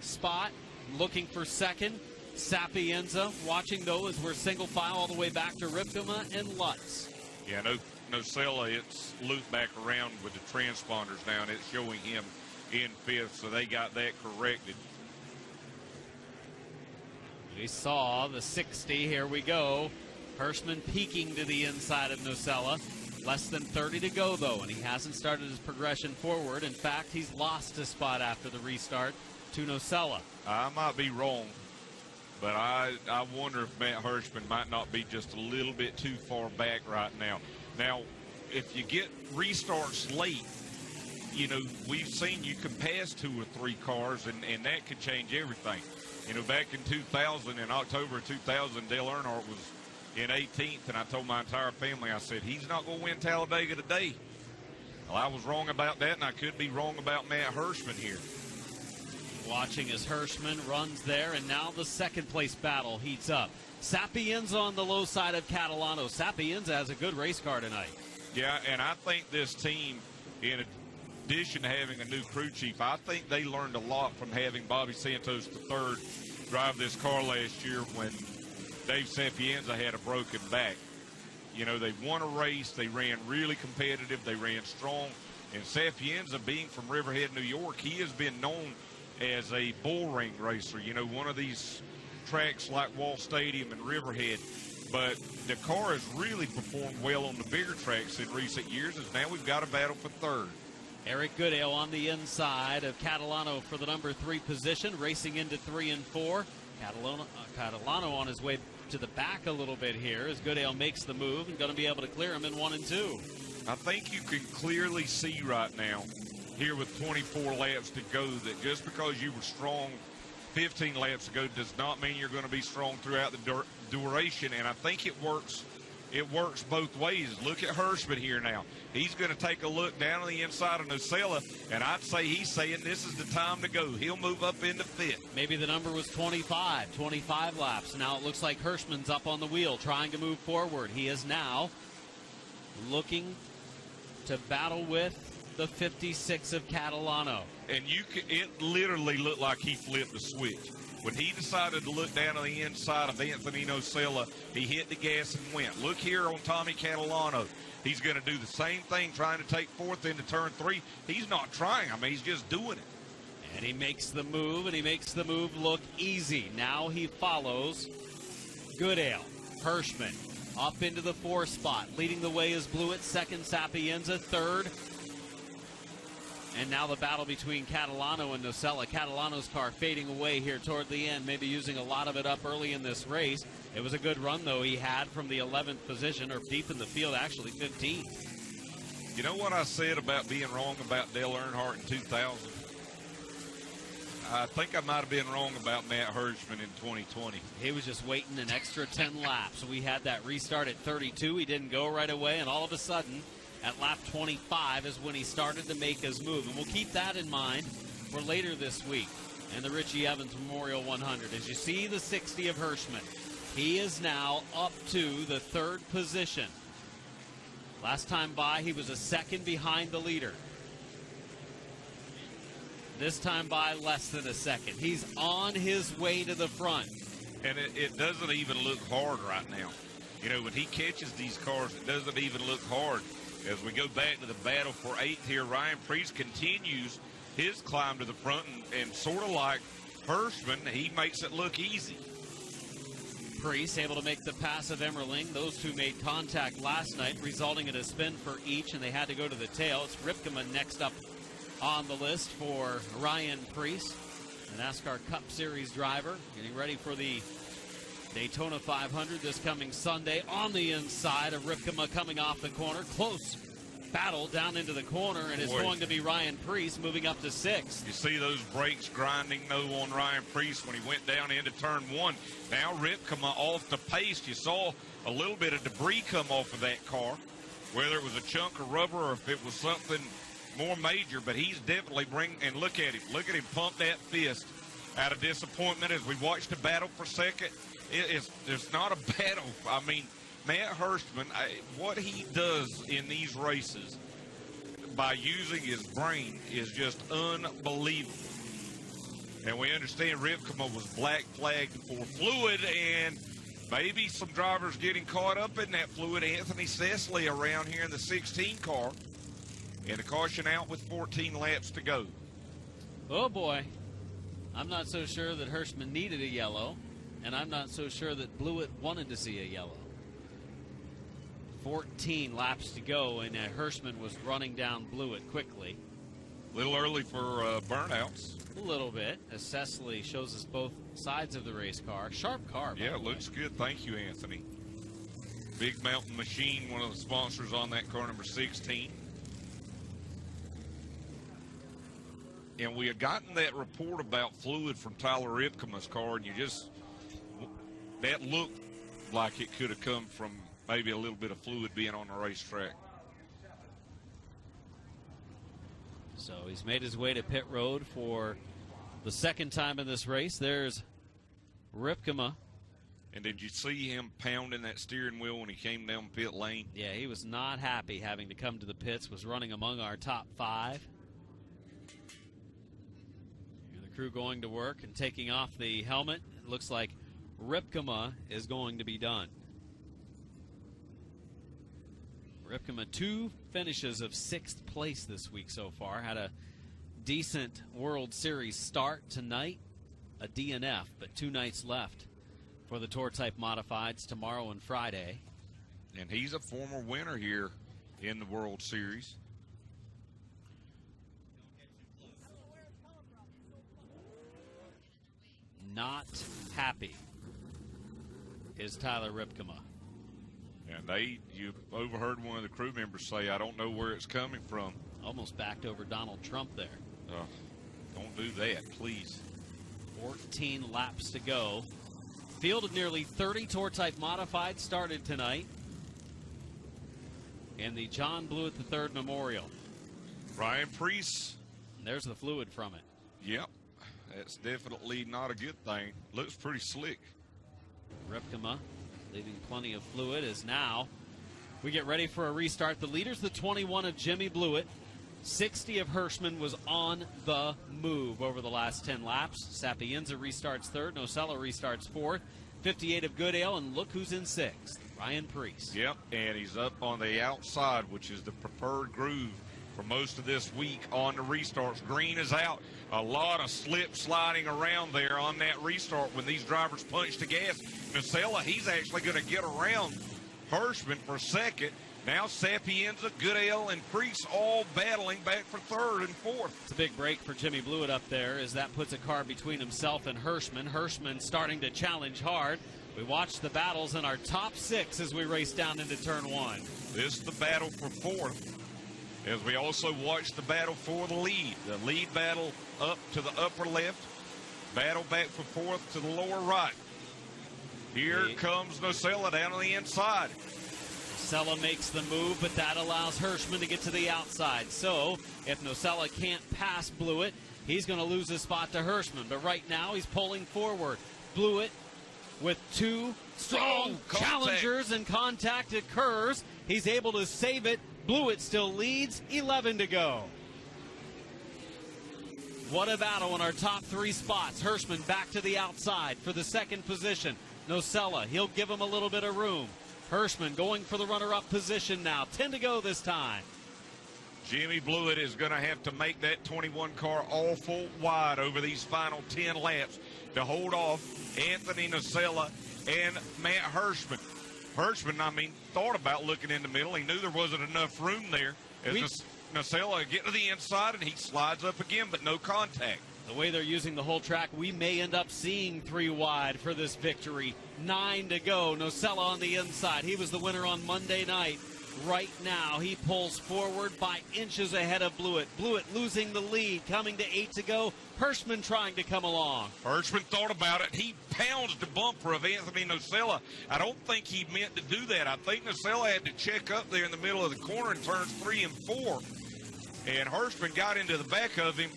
spot, looking for second, Sapienza. Watching, though, as we're single file all the way back to Ripkema and Lutz. Yeah, Nocella, it's looped back around with the transponders now, and it's showing him in 5th, so they got that corrected. We saw the 60. Here we go. Hirschman peeking to the inside of Nocella. Less than 30 to go, though, and he hasn't started his progression forward. In fact, he's lost a spot after the restart to Nocella. I might be wrong, but I wonder if Matt Hirschman might not be just a little bit too far back right now. Now, if you get restarts late, we've seen you can pass 2 or 3 cars, and that could change everything. Back in 2000, in October of 2000, Dale Earnhardt was in 18th, and I told my entire family, I said, he's not going to win Talladega today. Well, I was wrong about that, and I could be wrong about Matt Hirschman here. Watching as Hirschman runs there, and now the second place battle heats up. Sapienza on the low side of Catalano. Sapienza has a good race car tonight. Yeah, and I think this team, in addition to having a new crew chief, I think they learned a lot from having Bobby Santos III drive this car last year when Dave Sapienza had a broken back. They won a race. They ran really competitive. They ran strong. And Sapienza, being from Riverhead, New York, he has been known as a bull ring racer, one of these tracks like Wall Stadium and Riverhead. But the car has really performed well on the bigger tracks in recent years, as now we've got a battle for third. Eric Goodale on the inside of Catalano for the number 3 position, racing into 3 and 4. Catalano on his way to the back a little bit here as Goodale makes the move and going to be able to clear him in 1 and 2. I think you can clearly see right now, here with 24 laps to go, that just because you were strong 15 laps to go does not mean you're going to be strong throughout the duration, and I think it works. It works both ways. Look at Hirschman here now. He's going to take a look down on the inside of Nocella, and I'd say he's saying this is the time to go. He'll move up into fifth. Maybe the number was 25 laps. Now it looks like Hirschman's up on the wheel trying to move forward. He is now looking to battle with the 56 of Catalano. And it literally looked like he flipped the switch. When he decided to look down on the inside of Anthony Nocella, he hit the gas and went. Look here on Tommy Catalano. He's going to do the same thing, trying to take fourth into turn 3. He's not trying. I mean, he's just doing it. And he makes the move, and he makes the move look easy. Now he follows Goodale. Hirschman up into the 4th spot. Leading the way is Blewett. Second, Sapienza. Third. And now the battle between Catalano and Nocella. Catalano's car fading away here toward the end, maybe using a lot of it up early in this race. It was a good run, though, he had from the 11th position, or deep in the field, actually 15th. You know what I said about being wrong about Dale Earnhardt in 2000? I think I might have been wrong about Matt Hirschman in 2020. He was just waiting an extra 10 laps. We had that restart at 32. He didn't go right away, and all of a sudden, at lap 25 is when he started to make his move. And we'll keep that in mind for later this week and the Richie Evans Memorial 100. As you see the 60 of Hirschman, he is now up to the 3rd position. Last time by, he was a second behind the leader. This time by, less than a second. He's on his way to the front. And it doesn't even look hard right now. You know, when he catches these cars, it doesn't even look hard. As we go back to the battle for 8th here, Ryan Preece continues his climb to the front, and sort of like Hirschman, he makes it look easy. Preece able to make the pass of Emmerling. Those two made contact last night, resulting in a spin for each, and they had to go to the tail. It's Ripkema next up on the list for Ryan Preece, the NASCAR Cup Series driver, getting ready for the Daytona 500 this coming Sunday. On the inside of Ripkema coming off the corner. Close battle down into the corner, and it's going to be Ryan Preece moving up to 6th. You see those brakes grinding, though, on Ryan Preece when he went down into turn 1. Now Ripkema off the pace. You saw a little bit of debris come off of that car, whether it was a chunk of rubber or if it was something more major, but he's definitely and look at him pump that fist out of disappointment as we watched the battle for second. It's not a battle. I mean, Matt Hirschman, what he does in these races by using his brain is just unbelievable. And we understand Ripkema was black flagged for fluid, and maybe some drivers getting caught up in that fluid. Anthony Cecily around here in the 16 car, and a caution out with 14 laps to go. Oh, boy. I'm not so sure that Hirschman needed a yellow. And I'm not so sure that Blewett wanted to see a yellow. 14 laps to go, and Hirschman was running down Blewett quickly. A little early for burnouts. A little bit, as Cecily shows us both sides of the race car. Sharp car. Yeah, it looks good. Thank you, Anthony. Big Mountain Machine, one of the sponsors on that car, number 16. And we had gotten that report about fluid from Tyler Ripkema's car, and that looked like it could have come from maybe a little bit of fluid being on the racetrack. So he's made his way to pit road for the second time in this race. There's Ripkema. And did you see him pounding that steering wheel when he came down pit lane? Yeah, he was not happy having to come to the pits, was running among our top 5. And the crew going to work and taking off the helmet. It looks like Ripkema is going to be done. Ripkema, 2 finishes of 6th place this week so far. Had a decent World Series start tonight, a DNF, but 2 nights left for the Tour Type Modifieds tomorrow and Friday. And he's a former winner here in the World Series. Not happy is Tyler Ripkema. And you overheard one of the crew members say, I don't know where it's coming from. Almost backed over Donald Trump there. Don't do that, please. 14 laps to go. Field of nearly 30 Tour-type modified started tonight in the John Blewett III Memorial. Ryan Priest. And there's the fluid from it. Yep. That's definitely not a good thing. Looks pretty slick. Ripkema leaving plenty of fluid as now we get ready for a restart. The leader's the 21 of Jimmy Blewett. 60 of Hirschman was on the move over the last 10 laps. Sapienza restarts third. Nocella restarts fourth. 58 of Goodale, and look who's in sixth. Ryan Priest. Yep, and he's up on the outside, which is the preferred groove for most of this week on the restarts. Green is out. A lot of slip sliding around there on that restart when these drivers punch the gas. Nocella, he's actually going to get around Hirschman for second. Now Sapienza, Goodale, and Priest all battling back for third and fourth. It's a big break for Jimmy Blewett up there as that puts a car between himself and Hirschman. Hirschman starting to challenge hard. We watch the battles in our top six as we race down into turn one. This is the battle for fourth, as we also watch the battle for the lead. The lead battle up to the upper left, battle back for fourth to the lower right. Here comes Nocella down on the inside. Nocella makes the move, but that allows Hirschman to get to the outside. So if Nocella can't pass Blewett, he's going to lose his spot to Hirschman. But right now he's pulling forward. Blewett with two strong challengers, and contact occurs. He's able to save it. Blewett still leads, 11 to go. What a battle in our top three spots. Hirschman back to the outside for the second position. Nocella, he'll give him a little bit of room. Hirschman going for the runner-up position now. 10 to go this time. Jimmy Blewett is going to have to make that 21 car awful wide over these final 10 laps to hold off Anthony Nocella and Matt Hirschman. Hirschman, thought about looking in the middle. He knew there wasn't enough room there. As Nocella get to the inside, and he slides up again, but no contact. The way they're using the whole track, we may end up seeing three wide for this victory. 9 to go. Nocella on the inside. He was the winner on Monday night. Right now, he pulls forward by inches ahead of Blewett. Blewett losing the lead, coming to 8 to go. Hirschman trying to come along. Hirschman thought about it. He pounds the bumper of Anthony Nocella. I don't think he meant to do that. I think Nocella had to check up there in the middle of the corner in turns 3 and 4. And Hirschman got into the back of him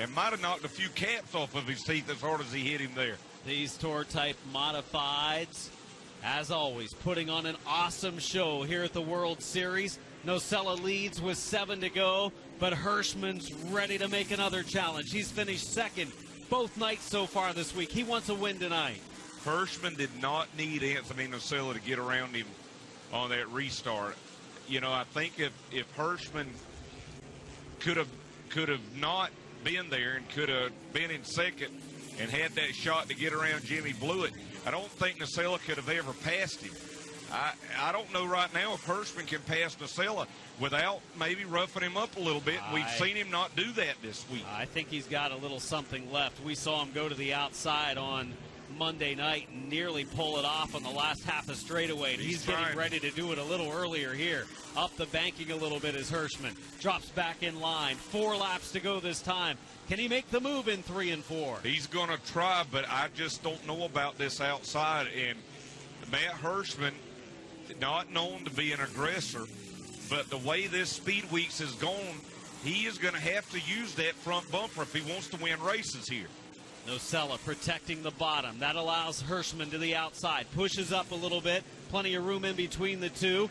and might have knocked a few caps off of his teeth as hard as he hit him there. These Tour-type modifieds, as always, putting on an awesome show here at the World Series. Nocella leads with 7 to go, but Hirschman's ready to make another challenge. He's finished second both nights so far this week. He wants a win tonight. Hirschman did not need Anthony Nocella to get around him on that restart. You know, I think if Hirschman could have not been there and could have been in second and had that shot to get around Jimmy Blewett, I don't think Nocella could have ever passed him. I don't know right now if Hirschman can pass Nocella without maybe roughing him up a little bit. We've seen him not do that this week. I think he's got a little something left. We saw him go to the outside on Monday night and nearly pull it off on the last half of straightaway. He's getting ready to do it a little earlier here. Up the banking a little bit as Hirschman drops back in line. 4 laps to go this time. Can he make the move in 3 and 4? He's going to try, but I just don't know about this outside. And Matt Hirschman, not known to be an aggressor, but the way this Speed Weeks has gone, he is going to have to use that front bumper if he wants to win races here. Nocella protecting the bottom. That allows Hirschman to the outside. Pushes up a little bit. Plenty of room in between the two.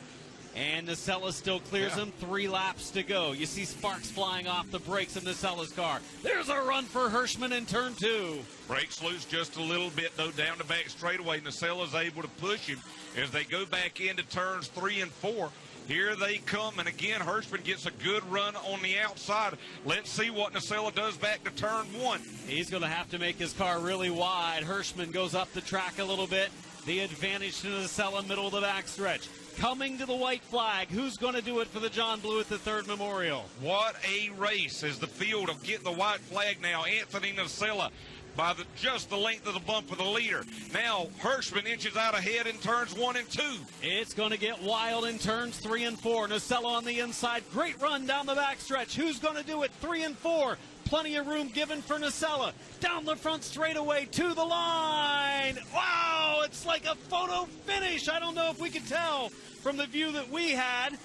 And Nocella still clears him. 3 laps to go. You see sparks flying off the brakes of Nocella's car. There's a run for Hirschman in turn 2. Brakes loose just a little bit, though, down the back straightaway. Nocella's able to push him as they go back into turns 3 and 4. Here they come, and again, Hirschman gets a good run on the outside. Let's see what Nocella does back to turn 1. He's going to have to make his car really wide. Hirschman goes up the track a little bit. The advantage to Nocella, middle of the backstretch. Coming to the white flag. Who's going to do it for the John Blewett III Memorial? What a race as the field of getting the white flag now. Anthony Nocella by just the length of the bump of the leader. Now Hirschman inches out ahead in turns 1 and 2. It's going to get wild in turns 3 and 4. Nocella on the inside. Great run down the backstretch. Who's going to do it? 3 and 4. Plenty of room given for Nocella. Down the front straightaway to the line. Wow, it's like a photo finish. I don't know if we could tell from the view that we had.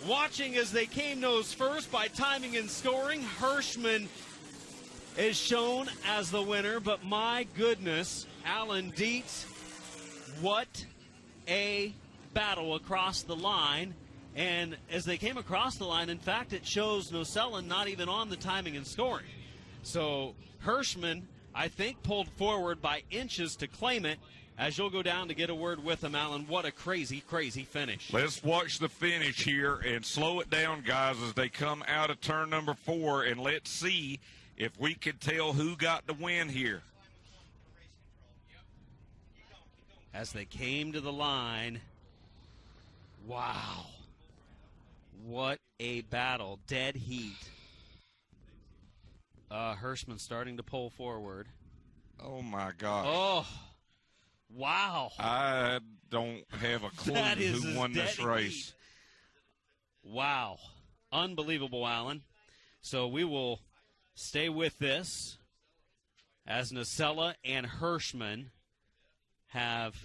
Watching as they came nose first by timing and scoring, Hirschman is shown as the winner, but my goodness, Alan Dietz, what a battle across the line. And as they came across the line, in fact, it shows Nocella not even on the timing and scoring. So Hirschman, I think, pulled forward by inches to claim it. As you'll go down to get a word with him, Alan, what a crazy, crazy finish. Let's watch the finish here and slow it down, guys, as they come out of turn number 4, and let's see if we can tell who got the win here. As they came to the line, wow. What a battle. Dead heat. Hirschman starting to pull forward. Oh, my gosh. Oh, wow. I don't have a clue who won this race. Wow. Unbelievable, Alan. So we will stay with this as Nocella and Hirschman have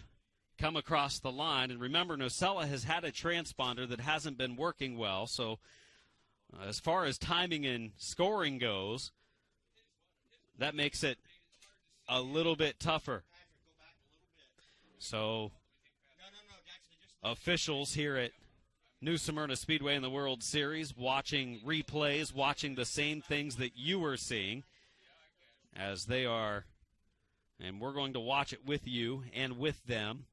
come across the line. And remember, Nocella has had a transponder that hasn't been working well. So as far as timing and scoring goes, that makes it a little bit tougher. So officials here at New Smyrna Speedway in the World Series watching replays, watching the same things that you were seeing as they are, and we're going to watch it with you and with them.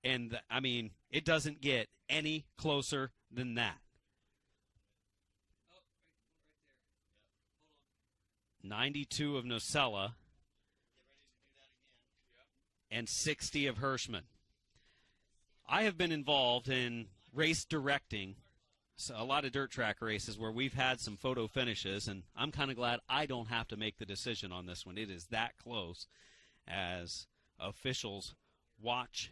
And, I mean, it doesn't get any closer than that. 92 of Nocella and 60 of Hirschman. I have been involved in race directing, so a lot of dirt track races where we've had some photo finishes, and I'm kind of glad I don't have to make the decision on this one. It is that close as officials watch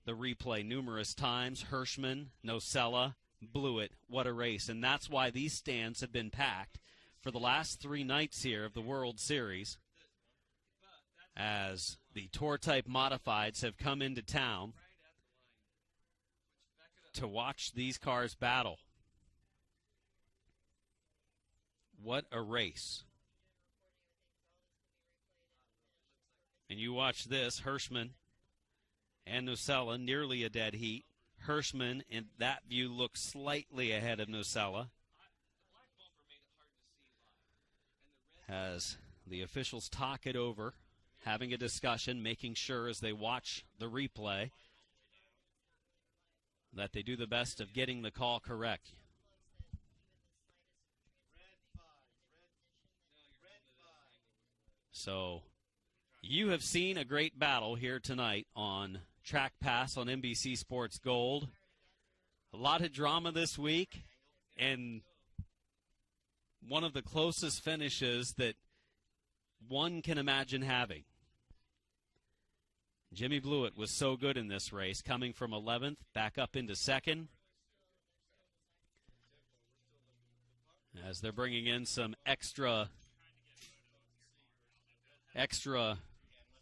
the replay numerous times. Hirschman, Nocella, blew it. What a race. And that's why these stands have been packed for the last 3 nights here of the World Series, as the tour-type modifieds have come into town to watch these cars battle. What a race. And you watch this, Hirschman and Nocella, nearly a dead heat. Hirschman, in that view, looks slightly ahead of Nocella, as the officials talk it over, having a discussion, making sure as they watch the replay that they do the best of getting the call correct. So you have seen a great battle here tonight on Track Pass on NBC Sports Gold. A lot of drama this week, and one of the closest finishes that one can imagine having. Jimmy Blewett was so good in this race, coming from 11th back up into 2nd. As they're bringing in some extra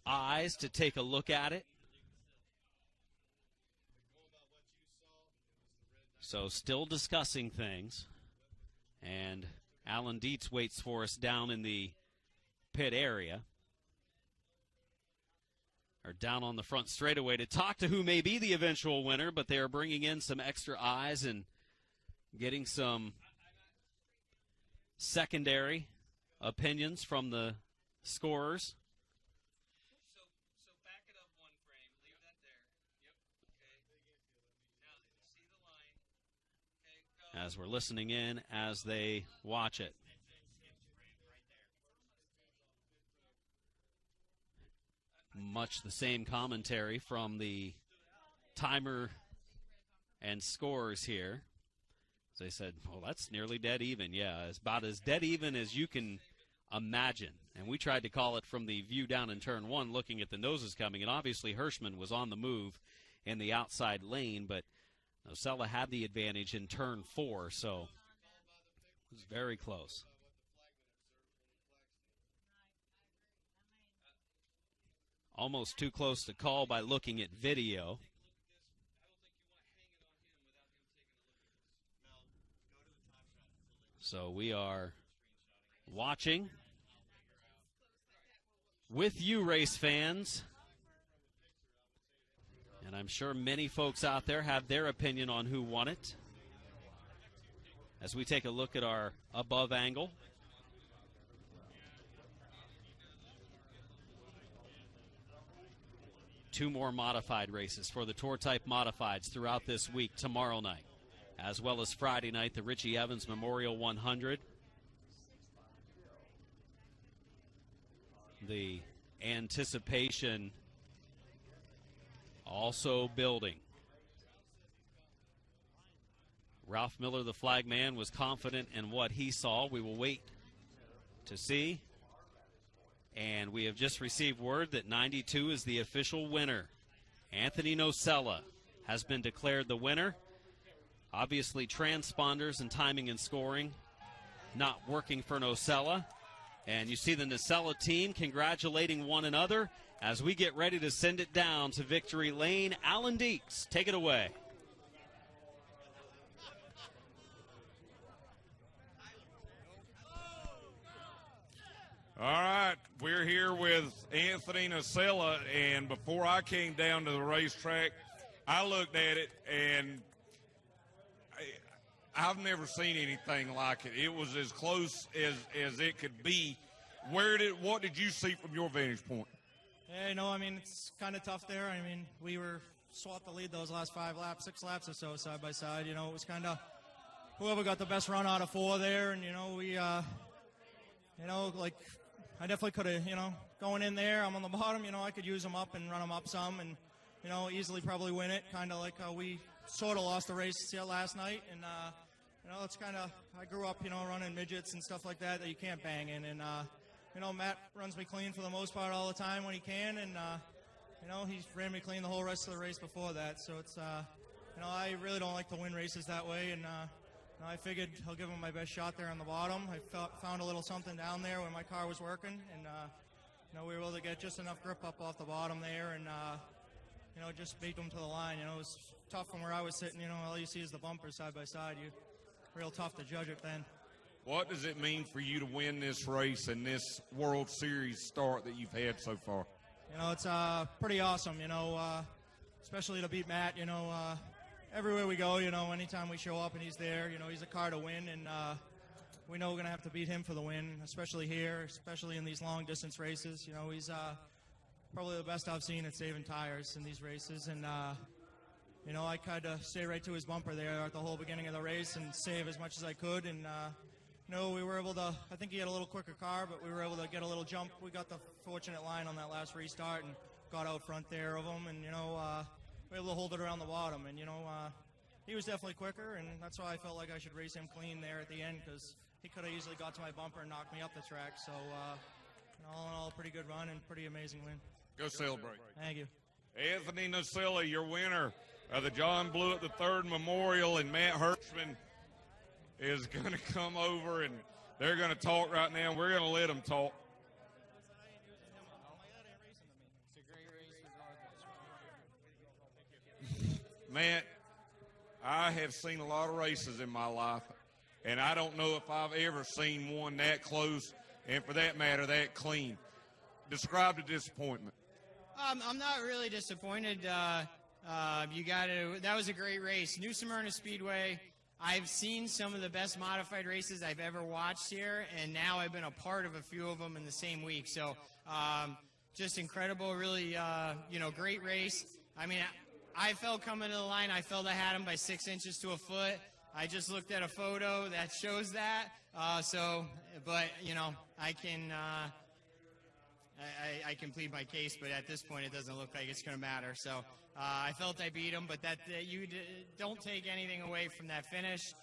eyes to take a look at it. So still discussing things. And Alan Dietz waits for us down in the pit area, or down on the front straightaway, to talk to who may be the eventual winner, but they are bringing in some extra eyes and getting some secondary opinions from the scorers. So back it up one frame. Leave that there. Yep. Okay. Now see the line. Okay. Go. As we're listening in as they watch it. Much the same commentary from the timer and scores here. As they said, well, that's nearly dead even. Yeah, it's about as dead even as you can imagine. And we tried to call it from the view down in turn one, looking at the noses coming. And obviously Hirschman was on the move in the outside lane, but Nocella had the advantage in turn 4, so it was very close. Almost too close to call by looking at video. So we are watching with you, race fans. And I'm sure many folks out there have their opinion on who won it. As we take a look at our above angle. Two more modified races for the Tour Type Modifieds throughout this week, tomorrow night, as well as Friday night, the Richie Evans Memorial 100. The anticipation also building. Ralph Miller, the flag man, was confident in what he saw. We will wait to see. And we have just received word that 92 is the official winner. Anthony Nocella has been declared the winner. Obviously, transponders and timing and scoring not working for Nocella. And you see the Nocella team congratulating one another as we get ready to send it down to victory lane. Alan Deeks, take it away. All right, we're here with Anthony Nocella, and before I came down to the racetrack, I looked at it, and I've never seen anything like it. It was as close as it could be. What did you see from your vantage point? Yeah, I mean, it's kind of tough there. I mean, we were swapped the lead those last 6 laps or so, side by side. It was kind of whoever got the best run out of 4 there, and, we, I definitely could have, going in there, I'm on the bottom, I could use them up and run them up some and, easily probably win it, kind of like how we sort of lost the race here last night. And, it's kind of, I grew up, running midgets and stuff like that you can't bang in. And, Matt runs me clean for the most part all the time when he can. And, he ran me clean the whole rest of the race before that. So it's, I really don't like to win races that way. And, I figured I'll give him my best shot there on the bottom. I found a little something down there when my car was working, and we were able to get just enough grip up off the bottom there, and just beat them to the line. It was tough from where I was sitting. All you see is the bumper side by side. Real tough to judge it then. What does it mean for you to win this race and this World Series start that you've had so far? It's pretty awesome. Especially to beat Matt. Everywhere we go, anytime we show up and he's there, he's a car to win, and we know we're going to have to beat him for the win, especially here, especially in these long-distance races. He's probably the best I've seen at saving tires in these races, and, I kind of stay right to his bumper there at the whole beginning of the race and save as much as I could, and, we were able to, I think he had a little quicker car, but we were able to get a little jump. We got the fortunate line on that last restart and got out front there of him, and, we were able to hold it around the bottom, and he was definitely quicker, and that's why I felt like I should race him clean there at the end, because he could have easily got to my bumper and knocked me up the track. So all in all, pretty good run and pretty amazing win. Go celebrate. Thank you. Anthony Nocella, your winner of the John Blewett III Memorial, and Matt Hirschman is going to come over, and they're going to talk right now. We're going to let them talk. Matt, I have seen a lot of races in my life, and I don't know if I've ever seen one that close, and for that matter, that clean. Describe the disappointment. I'm not really disappointed. That was a great race. New Smyrna Speedway. I've seen some of the best modified races I've ever watched here, and now I've been a part of a few of them in the same week. So just incredible, really, great race. I mean, I felt coming to the line, I felt I had him by 6 inches to a foot. I just looked at a photo that shows that. I can plead my case, but at this point it doesn't look like it's going to matter. So I felt I beat him, but you don't take anything away from that finish.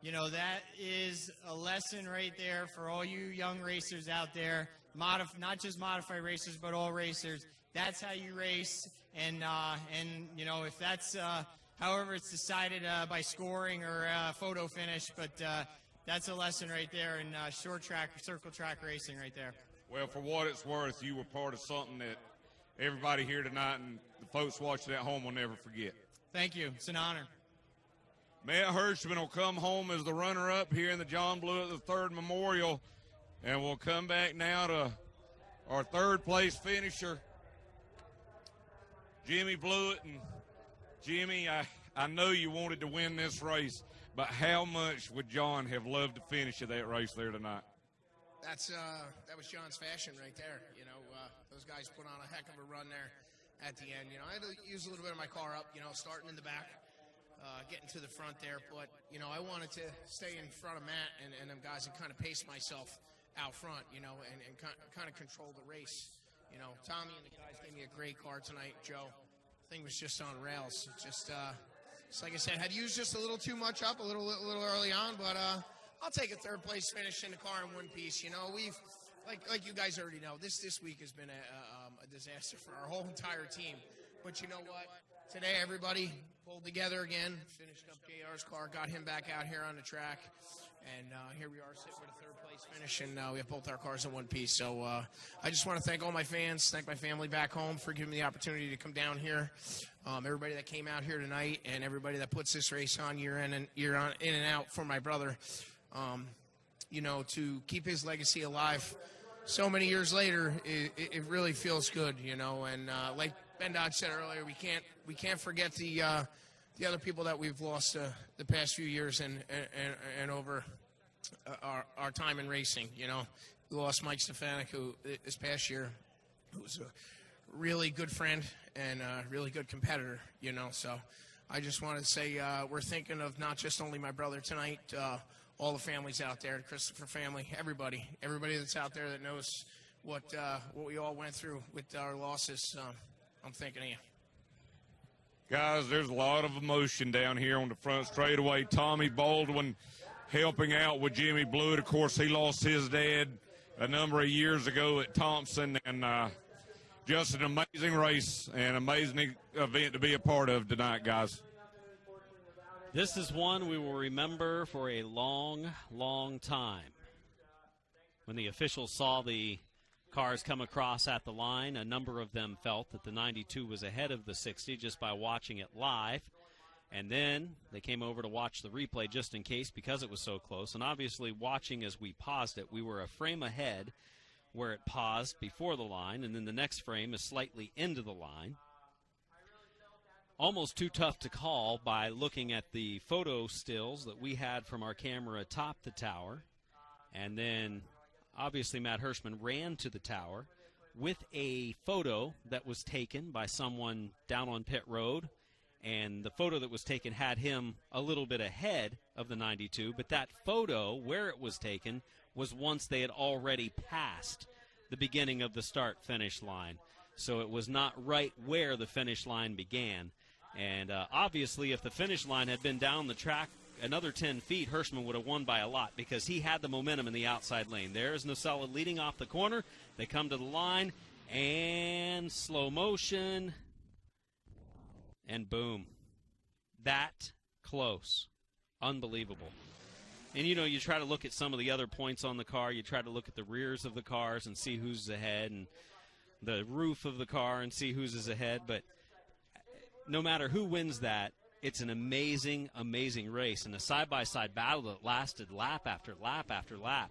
You know, that is a lesson right there for all you young racers out there, not just modified racers, but all racers. That's how you race, and you know, if that's however it's decided by scoring or photo finish, but that's a lesson right there in short track, circle track racing right there. Well, for what it's worth, you were part of something that everybody here tonight and the folks watching at home will never forget. Thank you. It's an honor. Matt Hirschman will come home as the runner-up here in the John Blewett III Memorial, and we'll come back now to our third-place finisher, Jimmy Blewett. And Jimmy, I know you wanted to win this race, but how much would John have loved to finish at that race there tonight? That was John's fashion right there. You know, those guys put on a heck of a run there at the end. You know, I had to use a little bit of my car up, you know, starting in the back, getting to the front there. But, you know, I wanted to stay in front of Matt and them guys and kind of pace myself out front, you know, and kind of control the race. You know, Tommy and the guys gave me a great car tonight. Joe, the thing was just on rails. Just like I said, had used just a little too much up, a little early on, but I'll take a third-place finish in the car in one piece. You know, we've, like you guys already know, this week has been a disaster for our whole entire team. But you know what? Today, everybody pulled together again, finished up JR's car, got him back out here on the track, and here we are sitting with a third-place finish, and we have both our cars in one piece. So I just want to thank all my fans, thank my family back home for giving me the opportunity to come down here, everybody that came out here tonight, and everybody that puts this race on year in and out for my brother. You know, to keep his legacy alive so many years later, it really feels good, you know. And like Ben Dodge said earlier, we can't forget the other people that we've lost the past few years and over our time in racing. You know, we lost Mike Stefanik, who this past year, who was a really good friend and a really good competitor. You know, so I just wanted to say we're thinking of not just only my brother tonight. All the families out there, the Christopher family, everybody that's out there that knows what we all went through with our losses. I'm thinking of you. Guys, there's a lot of emotion down here on the front straightaway. Tommy Baldwin helping out with Jimmy Blewett. Of course, he lost his dad a number of years ago at Thompson, and just an amazing race and amazing event to be a part of tonight, guys. This is one we will remember for a long, long time. When the officials saw the cars come across at the line, a number of them felt that the 92 was ahead of the 60 just by watching it live. And then they came over to watch the replay just in case because it was so close. And obviously watching as we paused it, we were a frame ahead where it paused before the line, and then the next frame is slightly into the line. Almost too tough to call by looking at the photo stills that we had from our camera atop the tower. And then, obviously, Matt Hirschman ran to the tower with a photo that was taken by someone down on pit road. And the photo that was taken had him a little bit ahead of the 92. But that photo, where it was taken, was once they had already passed the beginning of the start-finish line. So it was not right where the finish line began. And obviously, if the finish line had been down the track another 10 feet, Hirschman would have won by a lot because he had the momentum in the outside lane. There's Nocella leading off the corner. They come to the line, and slow motion, and boom. That close. Unbelievable. And, you know, you try to look at some of the other points on the car. You try to look at the rears of the cars and see who's ahead, and the roof of the car and see who's is ahead. But no matter who wins that, it's an amazing, amazing race and a side-by-side battle that lasted lap after lap after lap.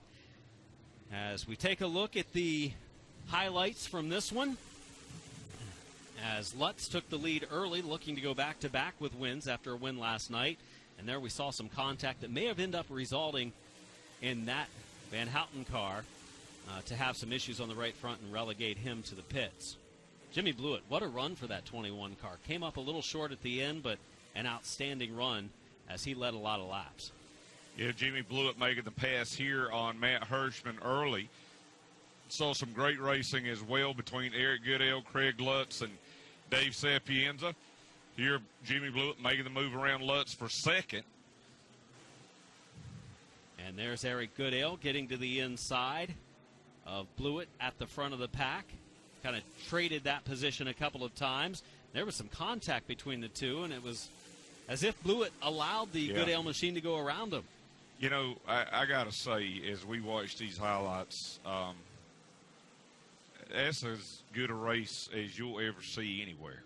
As we take a look at the highlights from this one, as Lutz took the lead early, looking to go back-to-back with wins after a win last night. And there we saw some contact that may have ended up resulting in that Van Houten car to have some issues on the right front and relegate him to the pits. Jimmy Blewett, what a run for that 21 car. Came up a little short at the end, but an outstanding run as he led a lot of laps. Yeah, Jimmy Blewett making the pass here on Matt Hirschman early. Saw some great racing as well between Eric Goodell, Craig Lutz, and Dave Sapienza. Here, Jimmy Blewett making the move around Lutz for second. And there's Eric Goodale getting to the inside of Blewett at the front of the pack. Kind of traded that position a couple of times. There was some contact between the two, and it was as if Blewett allowed the Goodale machine to go around him. You know, I got to say, as we watch these highlights, that's as good a race as you'll ever see anywhere.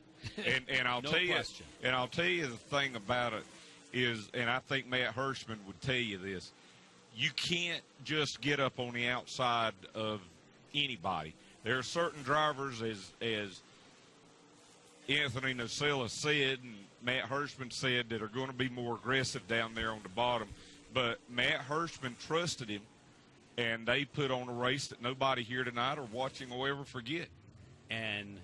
And I'll No tell you, question. and I'll tell you the thing about it is, and I think Matt Hirschman would tell you this: you can't just get up on the outside of anybody. There are certain drivers, as Anthony Nocella said and Matt Hirschman said, that are going to be more aggressive down there on the bottom. But Matt Hirschman trusted him, and they put on a race that nobody here tonight or watching will ever forget. And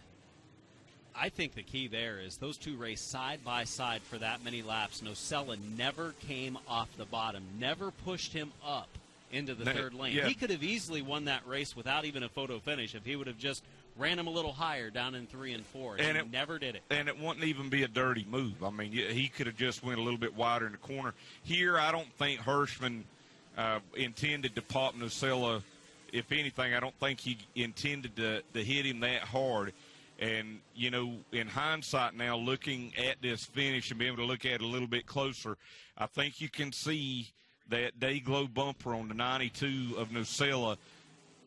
I think the key there is those two raced side by side for that many laps. Nocella never came off the bottom, never pushed him up into the third lane. Yeah. He could have easily won that race without even a photo finish if he would have just ran him a little higher down in 3 and 4. And he never did it. And it wouldn't even be a dirty move. I mean, he could have just went a little bit wider in the corner. Here, I don't think Hirschman intended to pop Nocella. If anything, I don't think he intended to hit him that hard. And, you know, in hindsight now, looking at this finish and being able to look at it a little bit closer, I think you can see that Dayglow bumper on the 92 of Nocella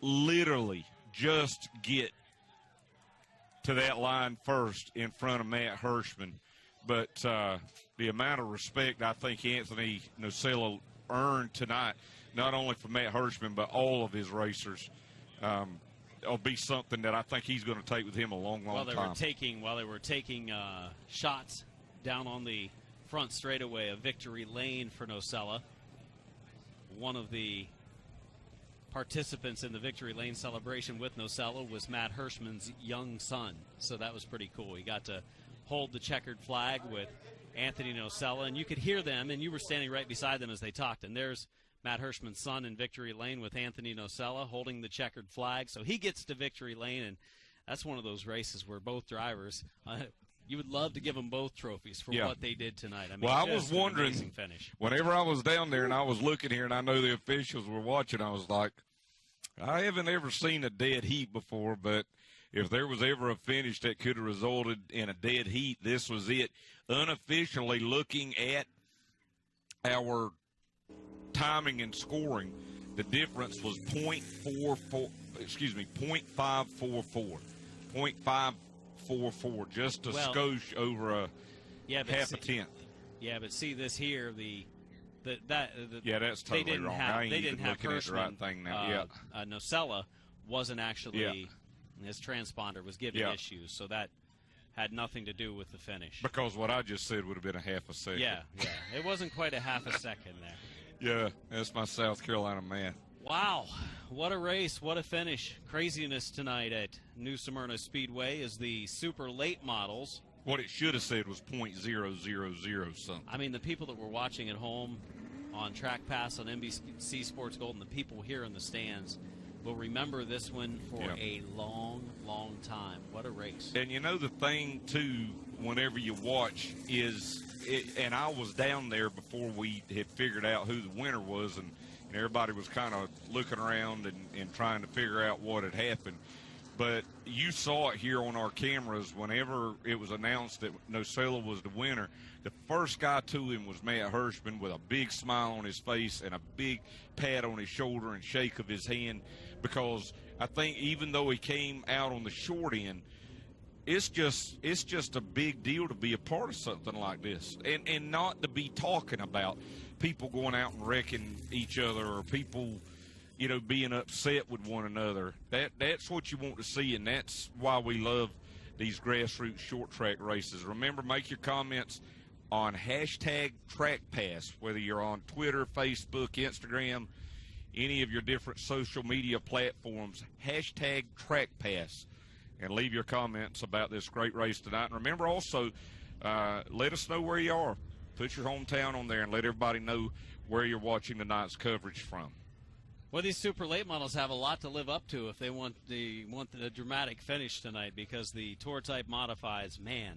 literally just get to that line first in front of Matt Hirschman. But the amount of respect I think Anthony Nocella earned tonight, not only from Matt Hirschman, but all of his racers, will be something that I think he's going to take with him a long time. While they were taking shots down on the front straightaway of Victory Lane for Nocella, one of the participants in the Victory Lane celebration with Nocella was Matt Hirschman's young son. So that was pretty cool. He got to hold the checkered flag with Anthony Nocella, and you could hear them, and you were standing right beside them as they talked. And there's Matt Hirschman's son in Victory Lane with Anthony Nocella holding the checkered flag. So he gets to Victory Lane, and that's one of those races where both drivers, you would love to give them both trophies for what they did tonight. I mean, well, I was wondering, finish. Whenever I was down there and I was looking here and I know the officials were watching, I was like, I haven't ever seen a dead heat before, but if there was ever a finish that could have resulted in a dead heat, this was it. Unofficially looking at our timing and scoring, the difference was 0.544. 0.544, just a skosh over a half a tenth. Yeah, but see this here, that's totally wrong. They didn't have Hirschman. The right thing now. Nocella wasn't actually his transponder was giving issues, so that had nothing to do with the finish. Because what I just said would have been a half a second. Yeah, it wasn't quite a half a second there. Yeah, that's my South Carolina man. Wow, what a race, what a finish. Craziness tonight at New Smyrna Speedway as the super late models. What it should have said was .000 something. I mean, the people that were watching at home on TrackPass on NBC Sports Gold and the people here in the stands will remember this one for a long, long time. What a race. And you know the thing, too, whenever you watch is, and I was down there before we had figured out who the winner was, and everybody was kind of looking around and trying to figure out what had happened. But you saw it here on our cameras whenever it was announced that Nocella was the winner. The first guy to him was Matt Hirschman with a big smile on his face and a big pat on his shoulder and shake of his hand, because I think even though he came out on the short end, it's just a big deal to be a part of something like this, and not to be talking about people going out and wrecking each other or people, you know, being upset with one another. That's what you want to see, and that's why we love these grassroots short track races. Remember, make your comments on hashtag trackpass, whether you're on Twitter, Facebook, Instagram, any of your different social media platforms, hashtag trackpass, and leave your comments about this great race tonight. And remember also, let us know where you are. Put your hometown on there and let everybody know where you're watching tonight's coverage from. Well, these super late models have a lot to live up to if they want the dramatic finish tonight, because the Tour Type Modifieds, man,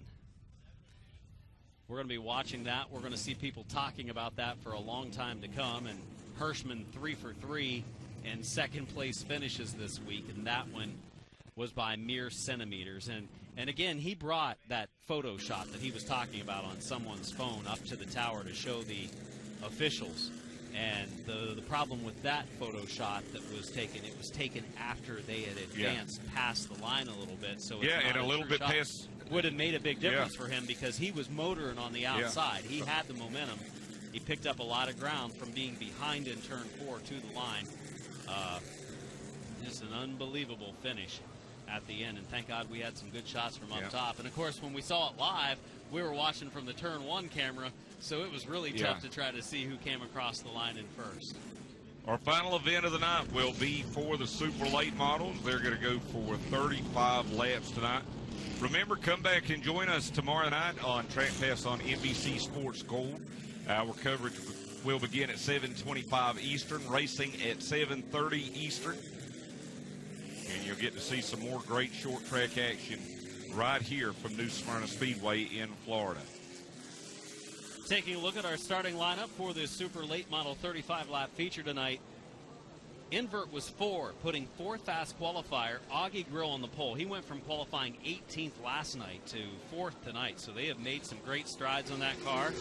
we're going to be watching that. We're going to see people talking about that for a long time to come. And Hirschman 3 for 3 in second-place finishes this week, and that one was by mere centimeters. And again, he brought that photo shot that he was talking about on someone's phone up to the tower to show the officials. And the problem with that photo shot that was taken, it was taken after they had advanced past the line a little bit. So it's and a little bit past. Would have made a big difference for him because he was motoring on the outside. He had the momentum. He picked up a lot of ground from being behind in turn 4 to the line. Just an unbelievable finish at the end, and thank God we had some good shots from up top. And of course, when we saw it live, we were watching from the turn 1 camera, so it was really tough to try to see who came across the line in first. Our final event of the night will be for the super late models. They're going to go for 35 laps tonight. Remember, come back and join us tomorrow night on Track Pass on NBC Sports Gold. Our coverage will begin at 7:25 Eastern, racing at 7:30 Eastern. And you'll get to see some more great short track action right here from New Smyrna Speedway in Florida. Taking a look at our starting lineup for this super late model 35-lap feature tonight. Invert was 4, putting 4th fast qualifier Augie Grill on the pole. He went from qualifying 18th last night to 4th tonight, so they have made some great strides on that car.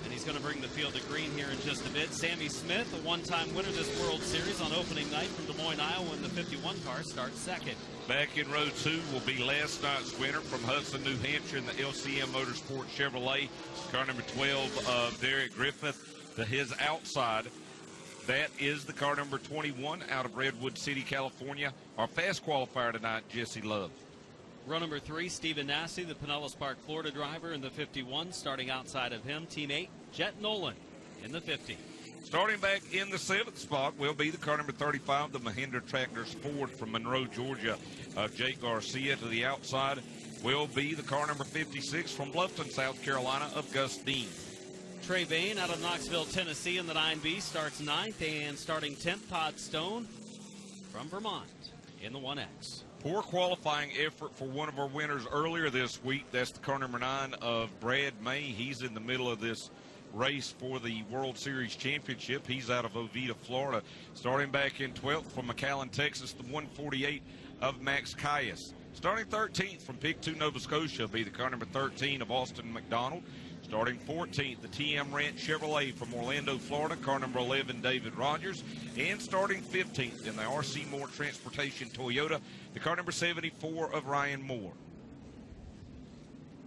And he's going to bring the field to green here in just a bit. Sammy Smith, a one-time winner this World Series on opening night from Des Moines, Iowa, in the 51 car, starts second. Back in row 2 will be last night's winner from Hudson, New Hampshire in the LCM Motorsport Chevrolet, car number 12 of Derek Griffith. To his outside, that is the car number 21 out of Redwood City, California. Our fast qualifier tonight, Jesse Love. Row number 3, Stephen Nasty, the Pinellas Park, Florida driver in the 51. Starting outside of him, teammate Jet Nolan in the 50. Starting back in the 7th spot will be the car number 35, the Mahindra Tractors Ford from Monroe, Georgia, of Jake Garcia. To the outside will be the car number 56 from Bluffton, South Carolina, of Gus Dean. Trey Bain out of Knoxville, Tennessee in the 9B starts 9th, and starting 10th, Todd Stone from Vermont in the 1X. Poor qualifying effort for one of our winners earlier this week. That's the car number 9 of Brad May. He's in the middle of this race for the World Series Championship. He's out of Oviedo, Florida. Starting back in 12th from McAllen, Texas, the 148 of Max Caius. Starting 13th from Pictou, Nova Scotia, will be the car number 13 of Austin McDonald. Starting 14th, the TM Ranch Chevrolet from Orlando, Florida, car number 11, David Rogers. And starting 15th in the R.C. Moore Transportation Toyota, the car number 74 of Ryan Moore.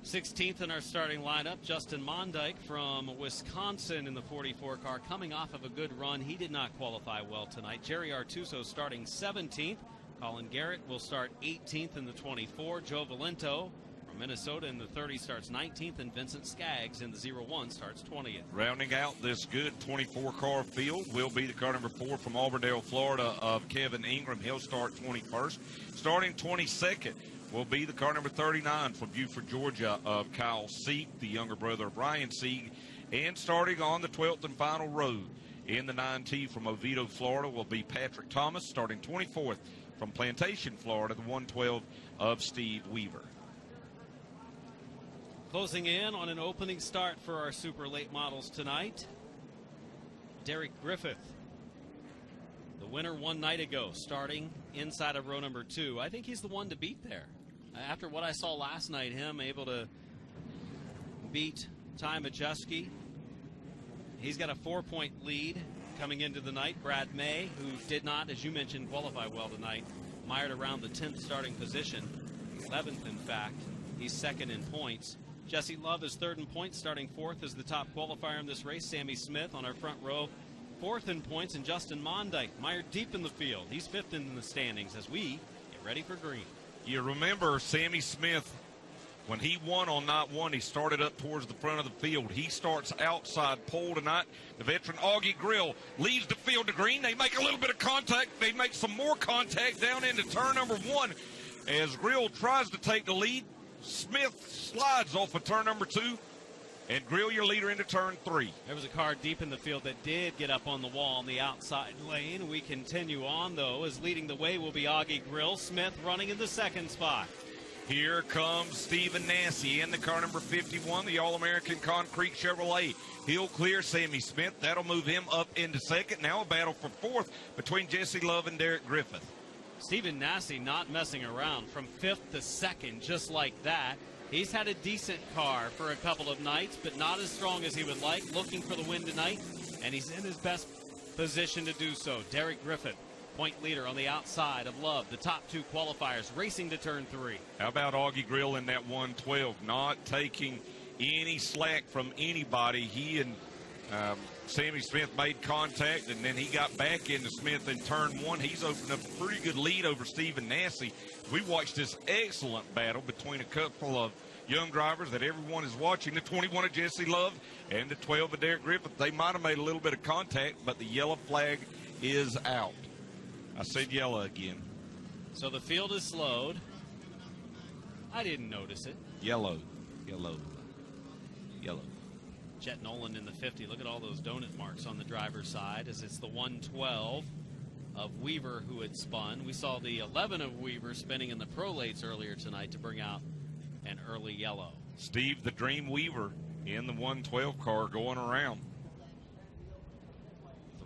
16th in our starting lineup, Justin Mondyke from Wisconsin in the 44 car, coming off of a good run. He did not qualify well tonight. Jerry Artuso starting 17th. Colin Garrett will start 18th in the 24. Joe Valento from Minnesota in the 30 starts 19th, and Vincent Skaggs in the 01 starts 20th. Rounding out this good 24-car field will be the car number 4 from Auburndale, Florida, of Kevin Ingram. He'll start 21st. Starting 22nd will be the car number 39 from Buford, Georgia, of Kyle Sieg, the younger brother of Ryan Sieg. And starting on the 12th and final row in the 9T from Oviedo, Florida, will be Patrick Thomas, starting 24th from Plantation, Florida, the 112 of Steve Weaver. Closing in on an opening start for our super late models tonight, Derek Griffith, the winner one night ago, starting inside of row number 2. I think he's the one to beat there. After what I saw last night, him able to beat Ty Majewski. He's got a 4-point lead coming into the night. Brad May, who did not, as you mentioned, qualify well tonight, mired around the 10th starting position, 11th in fact. He's second in points. Jesse Love is third in points, starting 4th as the top qualifier in this race. Sammy Smith on our front row, 4th in points, and Justin Mondyke mired deep in the field. He's 5th in the standings as we get ready for green. You remember Sammy Smith, when he won on night 1, he started up towards the front of the field. He starts outside pole tonight. The veteran Augie Grill leads the field to green. They make a little bit of contact. They make some more contact down into turn number 1. As Grill tries to take the lead, Smith slides off of turn number 2, and Grill your leader into turn 3. There was a car deep in the field that did get up on the wall on the outside lane. We continue on, though, as leading the way will be Augie Grill. Smith running in the second spot. Here comes Stephen Nassy in the car number 51, the All-American Concrete Chevrolet. He'll clear Sammy Smith. That'll move him up into second. Now a battle for fourth between Jesse Love and Derek Griffith. Stephen Nassy not messing around from fifth to second just like that. He's had a decent car for a couple of nights, but not as strong as he would like. Looking for the win tonight, and he's in his best position to do so. Derek Griffith, point leader on the outside of Love. The top two qualifiers racing to turn 3. How about Augie Grill in that 112, not taking any slack from anybody. He and Sammy Smith made contact, and then he got back into Smith in turn 1. He's opened up a pretty good lead over Stephen Nassy. We watched this excellent battle between a couple of young drivers that everyone is watching, the 21 of Jesse Love and the 12 of Derek Griffith. They might have made a little bit of contact, but the yellow flag is out. I said yellow again. So the field is slowed. I didn't notice it. Yellow. Jet Nolan in the 50. Look at all those donut marks on the driver's side as it's the 112 of Weaver who had spun. We saw the 11 of Weaver spinning in the pro lates earlier tonight to bring out an early yellow. Steve the Dream Weaver in the 112 car going around.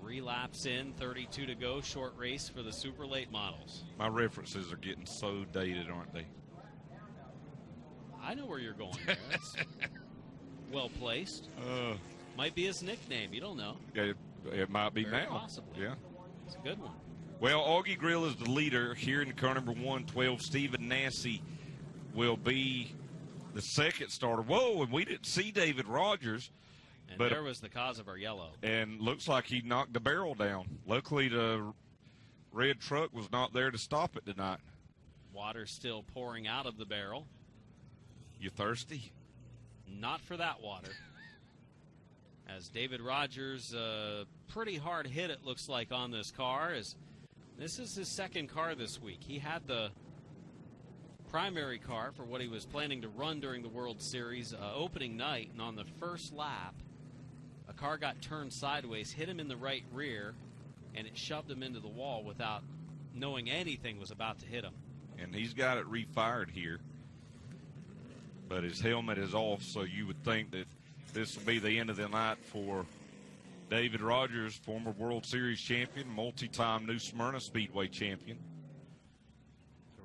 3 laps in, 32 to go. Short race for the super late models. My references are getting so dated, aren't they? I know where you're going there. That's well placed. Might be his nickname. You don't know. It might be Very now. Possibly. Yeah. It's a good one. Well, Augie Grill is the leader here in car number 112. Stephen Nassy will be the second starter. Whoa, and we didn't see David Rogers. And but there was the cause of our yellow. And looks like he knocked the barrel down. Luckily, the red truck was not there to stop it tonight. Water still pouring out of the barrel. You thirsty? Not for that water. As David Rogers, pretty hard hit it looks like on this car. As this is his second car this week. He had the primary car for what he was planning to run during the World Series opening night, and on the first lap, a car got turned sideways, hit him in the right rear, and it shoved him into the wall without knowing anything was about to hit him. And he's got it refired here. But his helmet is off, so you would think that this will be the end of the night for David Rogers, former World Series champion, multi-time New Smyrna Speedway champion.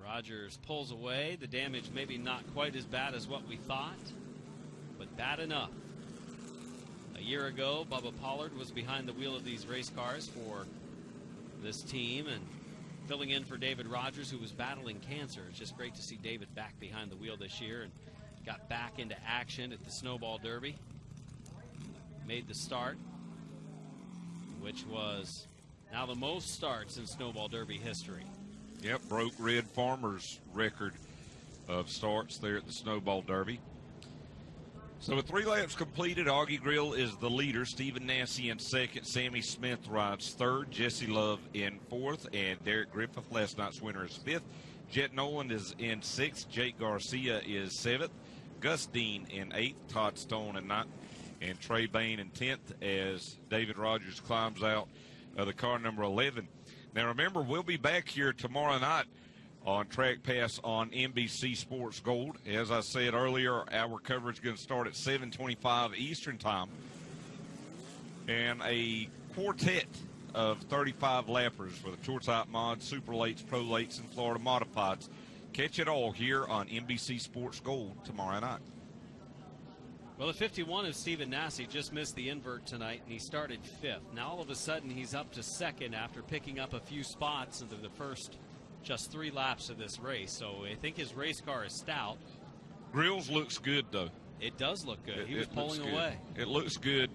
Rogers pulls away. The damage maybe not quite as bad as what we thought, but bad enough. A year ago, Bubba Pollard was behind the wheel of these race cars for this team and filling in for David Rogers, who was battling cancer. It's just great to see David back behind the wheel this year and got back into action at the Snowball Derby. Made the start, which was now the most starts in Snowball Derby history. Yep, broke Red Farmer's record of starts there at the Snowball Derby. So with 3 laps completed, Augie Grill is the leader. Stephen Nassy in second. Sammy Smith rides third. Jesse Love in fourth. And Derek Griffith, last night's winner, is fifth. Jet Nolan is in sixth. Jake Garcia is seventh. Gus Dean in eighth. Todd Stone in ninth. And Trey Bain in 10th as David Rogers climbs out of the car number 11. Now, remember, we'll be back here tomorrow night on Track Pass on NBC Sports Gold. As I said earlier, our coverage is going to start at 7:25 Eastern Time. And a quartet of 35 lappers for the Tour Type Mods, Super Lates, Pro Lates, and Florida Modifieds. Catch it all here on NBC Sports Gold tomorrow night. Well, the 51 of Stephen Nassy just missed the invert tonight, and he started fifth. Now, all of a sudden, he's up to second after picking up a few spots into the first just 3 laps of this race. So I think his race car is stout. Grills looks good, though. It does look good. He was pulling away. It looks good.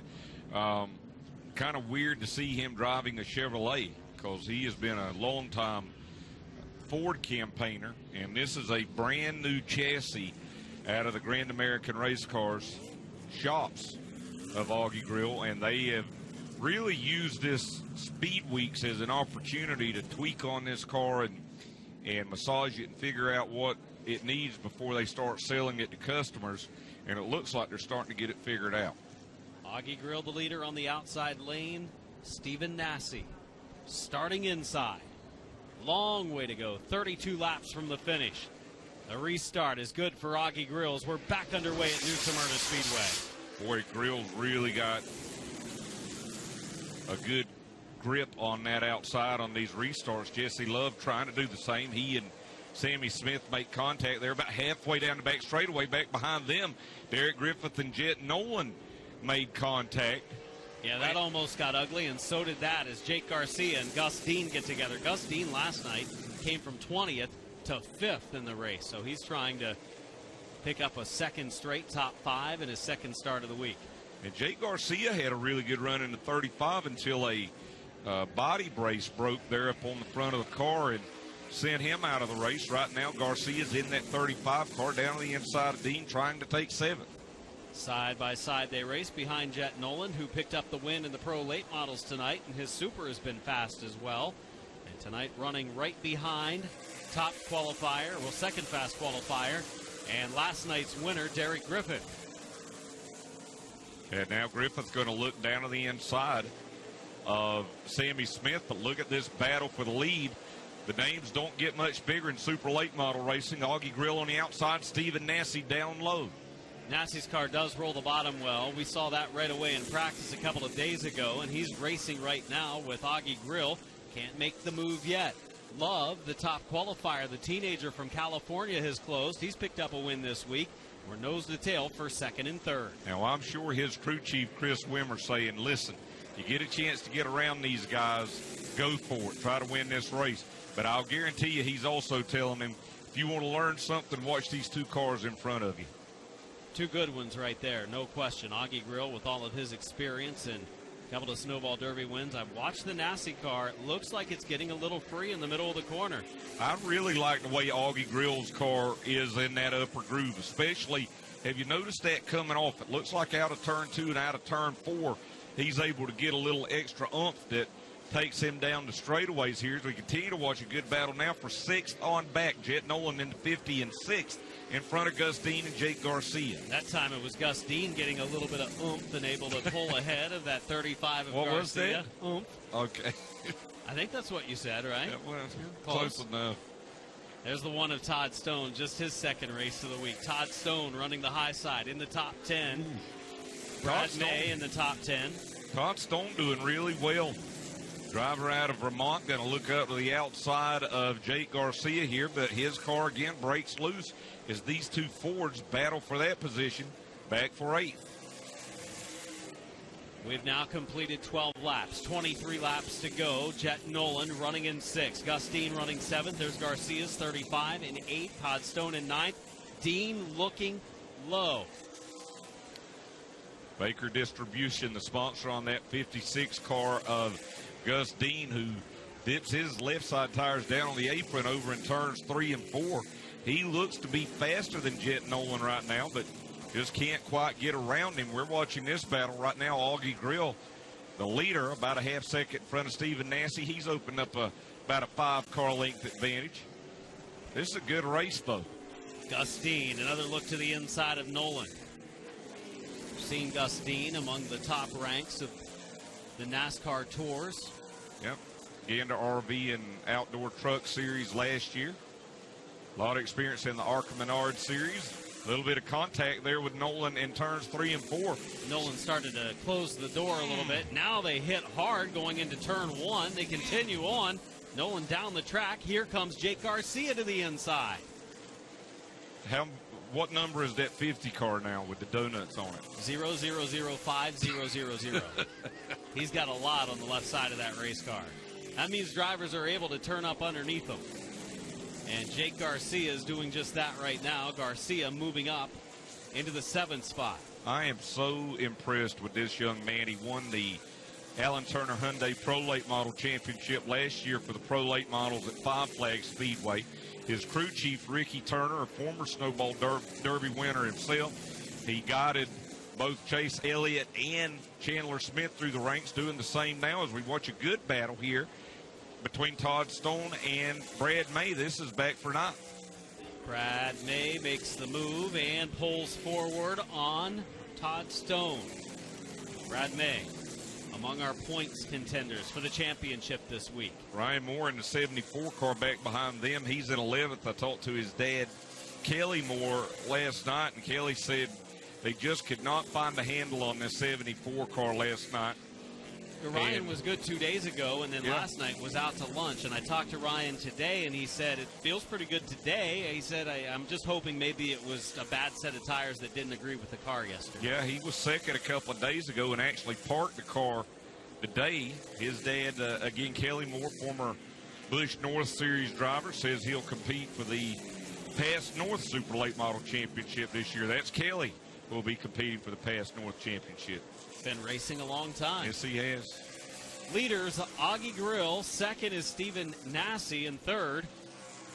Kind of weird to see him driving a Chevrolet because he has been a long-time Ford campaigner, and this is a brand-new chassis out of the Grand American Race Cars shops of Augie Grill, and they have really used this Speed Weeks as an opportunity to tweak on this car and massage it and figure out what it needs before they start selling it to customers, and it looks like they're starting to get it figured out. Augie Grill, the leader on the outside lane. Stephen Nassy starting inside. Long way to go, 32 laps from the finish. The restart is good for Augie Grills. We're back underway at New Smyrna Speedway. Boy, Grills really got a good grip on that outside on these restarts. Jesse Love trying to do the same. He and Sammy Smith make contact. They're about halfway down the back straightaway. Back behind them, Derek Griffith and Jet Nolan made contact. Yeah, that almost got ugly, and so did that as Jake Garcia and Gus Dean get together. Gus Dean last night came from 20th to 5th in the race, so he's trying to pick up a second straight top 5 in his second start of the week. And Jake Garcia had a really good run in the 35 until a body brace broke there up on the front of the car and sent him out of the race. Right now, Garcia's in that 35 car down on the inside of Dean trying to take 7th. Side by side they race behind Jet Nolan, who picked up the win in the Pro Late Models tonight, and his Super has been fast as well. And tonight running right behind top qualifier, well, second fast qualifier, and last night's winner, Derek Griffith. And now Griffith's going to look down to the inside of Sammy Smith, but look at this battle for the lead. The names don't get much bigger in super late model racing. Augie Grill on the outside, Stephen Nassy down low. Nassy's car does roll the bottom well. We saw that right away in practice a couple of days ago, and he's racing right now with Augie Grill. Can't make the move yet. Love, the top qualifier, the teenager from California, has closed. He's picked up a win this week. We're nose to tail for second and third. Now, I'm sure his crew chief, Chris Wimmer, saying, listen, you get a chance to get around these guys, go for it. Try to win this race. But I'll guarantee you he's also telling him, if you want to learn something, watch these 2 cars in front of you. 2 good ones right there, no question. Augie Grill with all of his experience and a couple of Snowball Derby wins. I've watched the Nassy car. It looks like it's getting a little free in the middle of the corner. I really like the way Augie Grill's car is in that upper groove, especially, have you noticed that coming off? It looks like out of turn 2 and out of turn 4, he's able to get a little extra oomph that takes him down the straightaways here as we continue to watch a good battle now for 6th on back. Jet Nolan into 50 and 6th in front of Gus Dean and Jake Garcia. That time it was Gus Dean getting a little bit of oomph and able to pull ahead of that 35 of what Garcia. Was that? Oomph. Okay. I think that's what you said, right? Yeah, well, close enough. There's the one of Todd Stone, just his second race of the week. Todd Stone running the high side in the top 10. Brad May in the top 10. Todd Stone doing really well. Driver out of Vermont, going to look up to the outside of Jake Garcia here, but his car again breaks loose as these 2 Fords battle for that position, back for 8th. We've now completed 12 laps, 23 laps to go. Jet Nolan running in 6th. Gus Dean running 7th. There's Garcia's 35 in 8th. Todd Stone in 9th. Dean looking low. Baker Distribution, the sponsor on that 56 car of Gus Dean, who dips his left side tires down on the apron over in turns 3 and 4. He looks to be faster than Jet Nolan right now, but just can't quite get around him. We're watching this battle right now. Augie Grill, the leader, about a half second in front of Stephen Nassy. He's opened up about a 5-car length advantage. This is a good race, though. Gus Dean, another look to the inside of Nolan. We've seen Gus Dean among the top ranks of the NASCAR tours. Yep. Gander RV and Outdoor Truck Series last year. A lot of experience in the Arca Menard Series. A little bit of contact there with Nolan in turns 3 and 4. Nolan started to close the door a little bit. Now they hit hard going into turn 1. They continue on. Nolan down the track. Here comes Jake Garcia to the inside. What number is that 50 car now with the donuts on it? 0005000. He's got a lot on the left side of that race car. That means drivers are able to turn up underneath them. And Jake Garcia is doing just that right now. Garcia moving up into the 7th spot. I am so impressed with this young man. He won the Allen Turner Hyundai Pro Late Model Championship last year for the Pro Late Models at Five Flags Speedway. His crew chief, Ricky Turner, a former Snowball Derby winner himself. He guided both Chase Elliott and Chandler Smith through the ranks, doing the same now as we watch a good battle here between Todd Stone and Brad May. This is back for 9th. Brad May makes the move and pulls forward on Todd Stone. Brad May among our points contenders for the championship this week. Ryan Moore in the 74 car back behind them. He's in 11th. I talked to his dad Kelly Moore last night, and Kelly said they just could not find a handle on this 74 car last night. Ryan was good 2 days ago, and then last night was out to lunch. And I talked to Ryan today, and he said it feels pretty good today. He said, I'm just hoping maybe it was a bad set of tires that didn't agree with the car yesterday. Yeah, he was second a couple of days ago and actually parked the car today. His dad, again, Kelly Moore, former Busch North Series driver, says he'll compete for the Pass North Super Late Model Championship this year. That's Kelly who will be competing for the Pass North Championship. Been racing a long time. Yes, he has. Leaders, Augie Grill. Second is Stephen Nasse. And third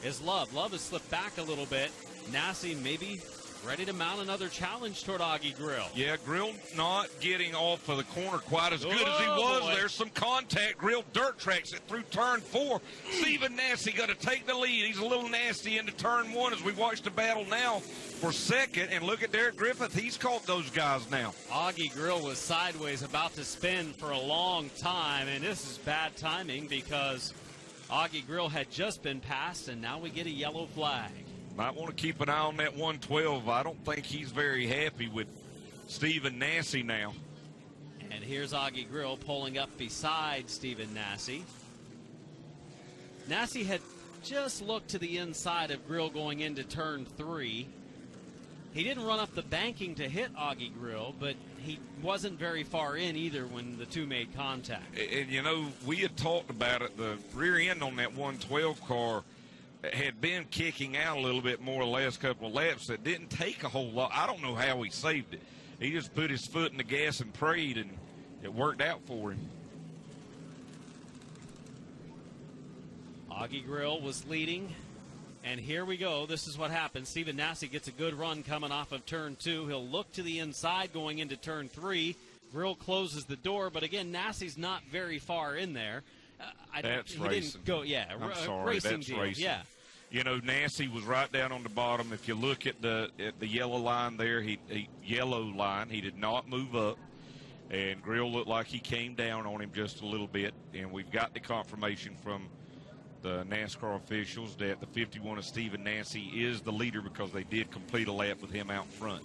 is Love. Love has slipped back a little bit. Nasse maybe ready to mount another challenge toward Augie Grill. Yeah, Grill not getting off of the corner quite as good as he was. Boy. There's some contact. Grill dirt tracks it through turn 4. Stephen Nasse going to take the lead. He's a little nasty into turn 1 as we watch the battle now for second. And look at Derek Griffith. He's caught those guys now. Augie Grill was sideways, about to spin for a long time. And this is bad timing because Augie Grill had just been passed, and now we get a yellow flag. Might want to keep an eye on that 112. I don't think he's very happy with Stephen Nasse now. And here's Augie Grill pulling up beside Stephen Nasse. Nasse had just looked to the inside of Grill going into turn 3. He didn't run up the banking to hit Augie Grill, but he wasn't very far in either when the two made contact. And, you know, we had talked about it. The rear end on that 112 car had been kicking out a little bit more the last couple of laps. That didn't take a whole lot. I don't know how he saved it. He just put his foot in the gas and prayed, and it worked out for him. Augie Grill was leading, and here we go. This is what happens. Stephen Nasse gets a good run coming off of turn 2. He'll look to the inside going into turn 3. Grill closes the door, but again, Nasse's not very far in there. That's racing. Didn't go, yeah, I'm sorry, racing that's deal. racing. Yeah. You know, Nasse was right down on the bottom. If you look at the yellow line there, he did not move up. And Grill looked like he came down on him just a little bit. And we've got the confirmation from the NASCAR officials that the 51 of Stephen Nasse is the leader because they did complete a lap with him out front.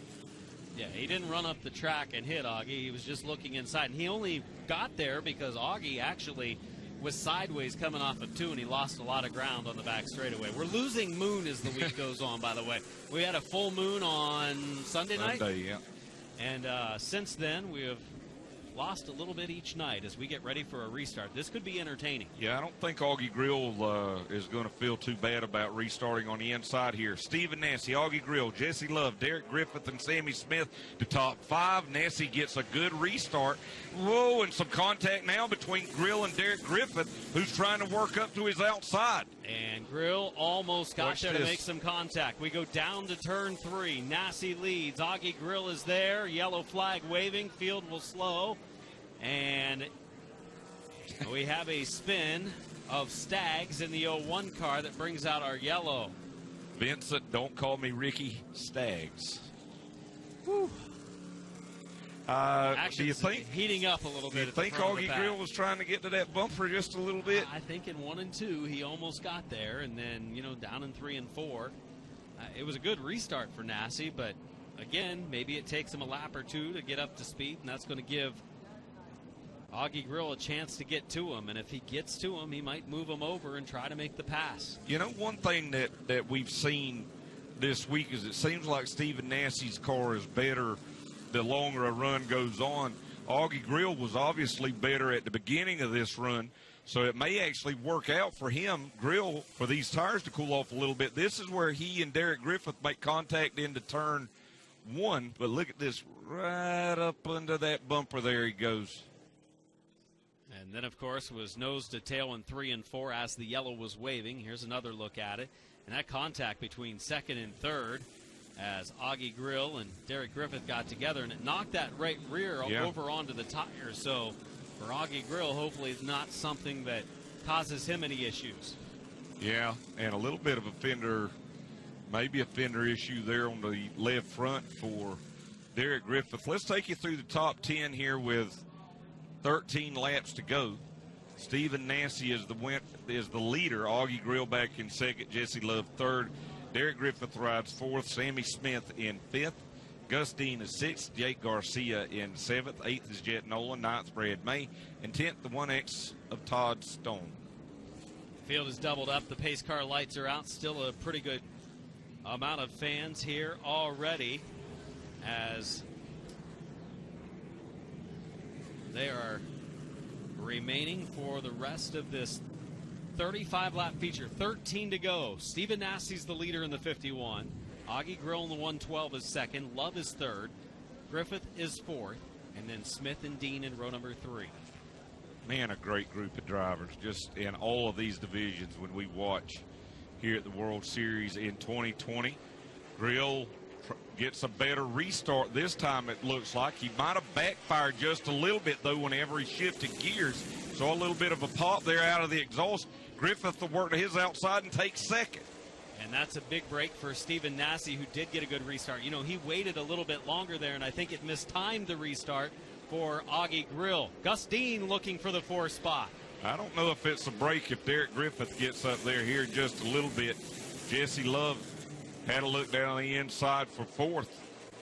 Yeah, he didn't run up the track and hit Augie. He was just looking inside. And he only got there because Augie actually was sideways coming off of 2, and he lost a lot of ground on the back straightaway. We're losing moon as the week goes on, by the way. We had a full moon on Sunday night. Sunday, yeah. And since then, we have lost a little bit each night as we get ready for a restart. This could be entertaining. Yeah, I don't think Augie Grill is going to feel too bad about restarting on the inside here. Stephen Nasse, Augie Grill, Jesse Love, Derek Griffith, and Sammy Smith to top 5. Nasse gets a good restart. Whoa, and some contact now between Grill and Derek Griffith, who's trying to work up to his outside. And Grill almost got there to this. make some contact. We go down to turn 3. Nasse leads. Augie Grill is there. Yellow flag waving. Field will slow. And we have a spin of Stags in the 01 car that brings out our yellow. Vincent, don't call me Ricky, Stags. Whew. Do you think heating up a little bit? Do you think Augie Grill was trying to get to that bumper just a little bit? I think in 1 and 2 he almost got there, and then down in 3 and 4. It was a good restart for Nasse, but again, maybe it takes him a lap or 2 to get up to speed, and that's going to give Augie Grill a chance to get to him. And if he gets to him, he might move him over and try to make the pass. You know, one thing that we've seen this week is it seems like Stephen Nasse's car is better the longer a run goes on. Augie Grill was obviously better at the beginning of this run, so it may actually work out for him, Grill, for these tires to cool off a little bit. This is where he and Derek Griffith make contact into turn 1, but look at this, right up under that bumper there he goes. And then, of course, was nose to tail in 3 and 4 as the yellow was waving. Here's another look at it. And that contact between 2nd and 3rd as Augie Grill and Derek Griffith got together, and it knocked that right rear over onto the tire. So for Augie Grill, hopefully it's not something that causes him any issues. Yeah, and a little bit of a fender, maybe a fender issue there on the left front for Derek Griffith. Let's take you through the top 10 here with 13 laps to go. Stephen Nasse is the leader. Augie Grill back in 2nd. Jesse Love 3rd. Derek Griffith rides 4th. Sammy Smith in 5th. Gus Dean is 6th. Jake Garcia in 7th. 8th is Jet Nolan. 9th, Brad May. And 10th, the 1X of Todd Stone. Field is doubled up. The pace car lights are out. Still a pretty good amount of fans here already, as they are remaining for the rest of this 35-lap feature. 13 to go. Stephen Nassie's the leader in the 51. Augie Grill in the 112 is second. Love is third. Griffith is fourth. And then Smith and Dean in row number 3. Man, a great group of drivers just in all of these divisions when we watch here at the World Series in 2020. Grill gets a better restart this time, it looks like. He might have backfired just a little bit, though, whenever he shifted gears. Saw a little bit of a pop there out of the exhaust. Griffith will work to his outside and take second. And that's a big break for Stephen Nassie, who did get a good restart. You know, he waited a little bit longer there, and I think it mistimed the restart for Augie Grill. Gus Dean looking for the 4th spot. I don't know if it's a break if Derek Griffith gets up there here just a little bit. Jesse Love had a look down the inside for 4th.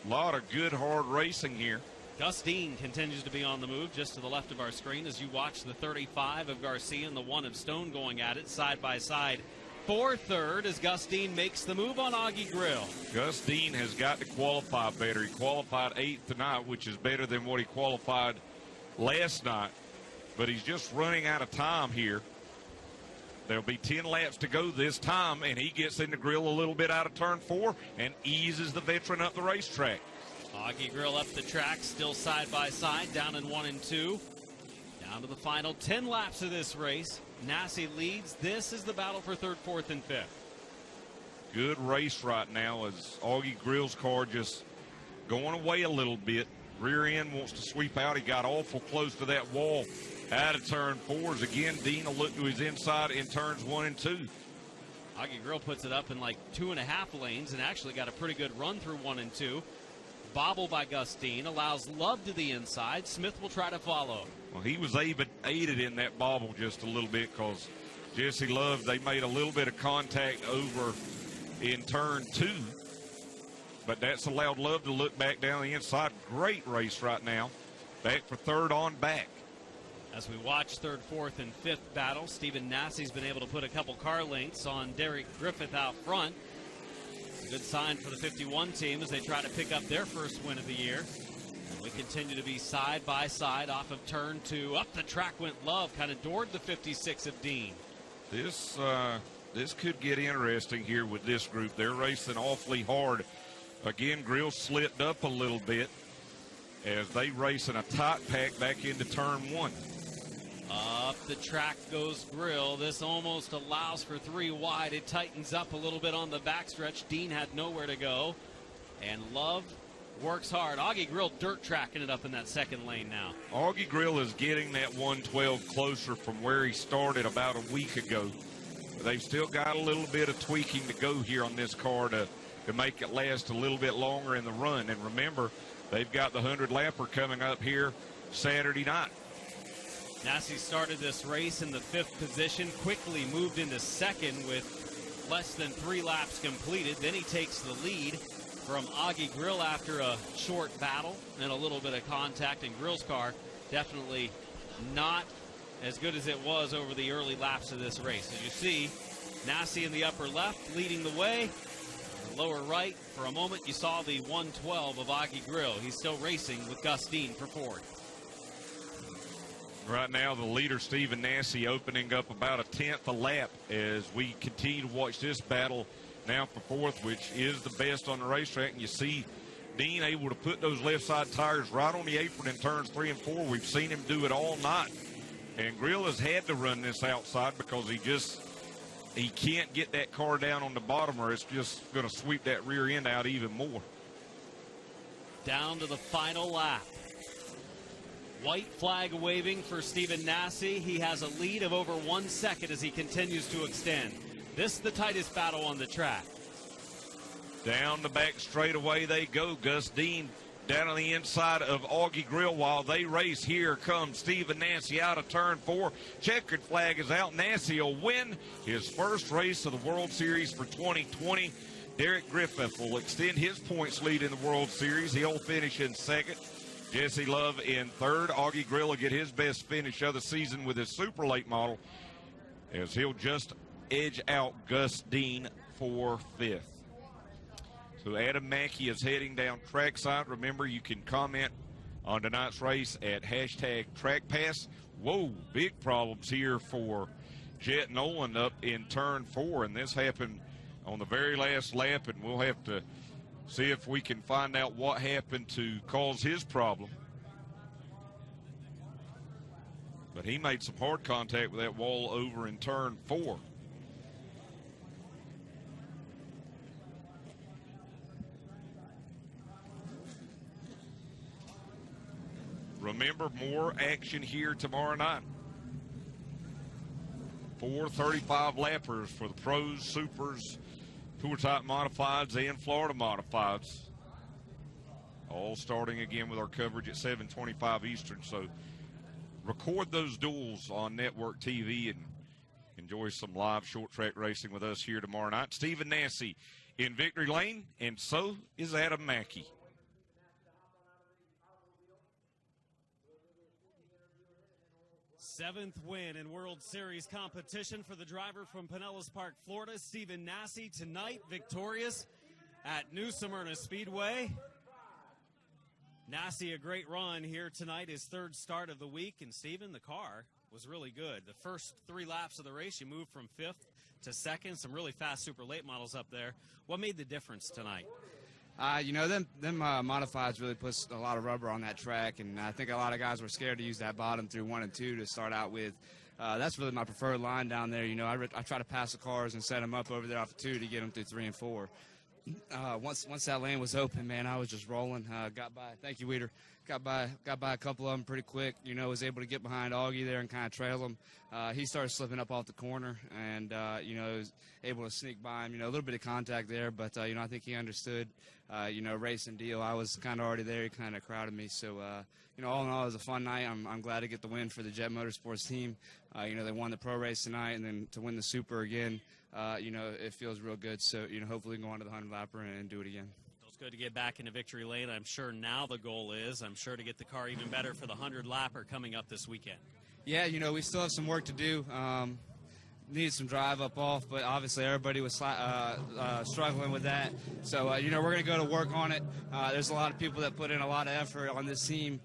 A lot of good, hard racing here. Gus Dean continues to be on the move just to the left of our screen as you watch the 35 of Garcia and the 1 of Stone going at it side by side. For third as Gus Dean makes the move on Augie Grill. Gus Dean has got to qualify better. He qualified 8th tonight, which is better than what he qualified last night. But he's just running out of time here. There'll be 10 laps to go this time, and he gets in the Grill a little bit out of turn 4 and eases the veteran up the racetrack. Augie Grill up the track, still side by side, down in 1 and 2. Down to the final 10 laps of this race. Nassie leads. This is the battle for 3rd, 4th, and 5th. Good race right now as Augie Grill's car just going away a little bit. Rear end wants to sweep out. He got awful close to that wall out of turn 4s. Again, Dean will look to his inside in turns 1 and 2. Augie Grill puts it up in like 2.5 lanes and actually got a pretty good run through 1 and 2. Bobble by Gus Dean allows Love to the inside. Smith will try to follow. Well, he was aided in that bobble just a little bit because Jesse Love, they made a little bit of contact over in turn 2. But that's allowed Love to look back down the inside. Great race right now. Back for 3rd on back. As we watch 3rd, 4th, and 5th battle, Stephen Nassie's been able to put a couple car lengths on Derek Griffith out front. A good sign for the 51 team as they try to pick up their first win of the year. And we continue to be side by side off of turn 2. Up the track went Love, kind of doored the 56 of Dean. This could get interesting here with this group. They're racing awfully hard. Again, Grill slipped up a little bit as they race in a tight pack back into turn 1. Up the track goes Grill. This almost allows for 3 wide. It tightens up a little bit on the backstretch. Dean had nowhere to go. And Love works hard. Augie Grill dirt tracking it up in that 2nd lane now. Augie Grill is getting that 112 closer from where he started about a week ago. They've still got a little bit of tweaking to go here on this car to make it last a little bit longer in the run. And remember, they've got the 100-lapper coming up here Saturday night. Nassie started this race in the 5th position, quickly moved into 2nd with less than 3 laps completed. Then he takes the lead from Augie Grill after a short battle and a little bit of contact. And Grill's car definitely not as good as it was over the early laps of this race. As you see, Nassie in the upper left leading the way. In the lower right, for a moment, you saw the 112 of Augie Grill. He's still racing with Gus Dean for 4th. Right now, the leader, Stephen Nassie, opening up about a 10th a lap as we continue to watch this battle now for 4th, which is the best on the racetrack. And you see Dean able to put those left side tires right on the apron in turns 3 and 4. We've seen him do it all night. And Grill has had to run this outside because he can't get that car down on the bottom or it's just going to sweep that rear end out even more. Down to the final lap. White flag waving for Stephen Nassie. He has a lead of over 1 second as he continues to extend. This is the tightest battle on the track. Down the back straightaway they go. Gus Dean down on the inside of Augie Grill while they race. Here comes Stephen Nassie out of turn 4. Checkered flag is out. Nassie will win his first race of the World Series for 2020. Derek Griffith will extend his points lead in the World Series. He'll finish in second. Jesse Love in third. Augie Grill will get his best finish of the season with his super late model, as he'll just edge out Gus Dean for fifth. So Adam Mackey is heading down trackside. Remember, you can comment on tonight's race at hashtag trackpass. Whoa, big problems here for Jet Nolan up in turn 4, and this happened on the very last lap, and we'll have to see if we can find out what happened to cause his problem. But he made some hard contact with that wall over in turn 4. Remember, more action here tomorrow night. 4 35 lappers for the pros, supers, tour type modifieds, and Florida modifieds. All starting again with our coverage at 7:25 Eastern. So record those duels on network TV and enjoy some live short track racing with us here tomorrow night. Stephen Nassy in victory lane, and so is Adam Mackey. Seventh win in World Series competition for the driver from Pinellas Park, Florida, Stephen Nassy, tonight victorious at New Smyrna Speedway. Nassy, a great run here tonight, his third start of the week. And Stephen, the car was really good. The first 3 laps of the race, you moved from 5th to 2nd. Some really fast super late models up there. What made the difference tonight? Them modifieds really puts a lot of rubber on that track, and I think a lot of guys were scared to use that bottom through 1 and 2 to start out with. That's really my preferred line down there. I try to pass the cars and set them up over there off of 2 to get them through 3 and 4. Once that lane was open, man, I was just rolling. Got by. Thank you, Weeder. Got by a couple of them pretty quick. Was able to get behind Augie there and kind of trail him. He started slipping up off the corner, and was able to sneak by him. A little bit of contact there, but I think he understood. Racing deal. I was kind of already there. He kind of crowded me. So all in all, it was a fun night. I'm glad to get the win for the Jet Motorsports team. They won the pro race tonight, and then to win the super again. It feels real good. So, hopefully we can go on to the 100 lapper and do it again. Feels good to get back into victory lane. I'm sure now the goal is, to get the car even better for the 100 lapper coming up this weekend. Yeah, we still have some work to do. Needed some drive up off, but obviously everybody was struggling with that. So, we're going to go to work on it. There's a lot of people that put in a lot of effort on this team.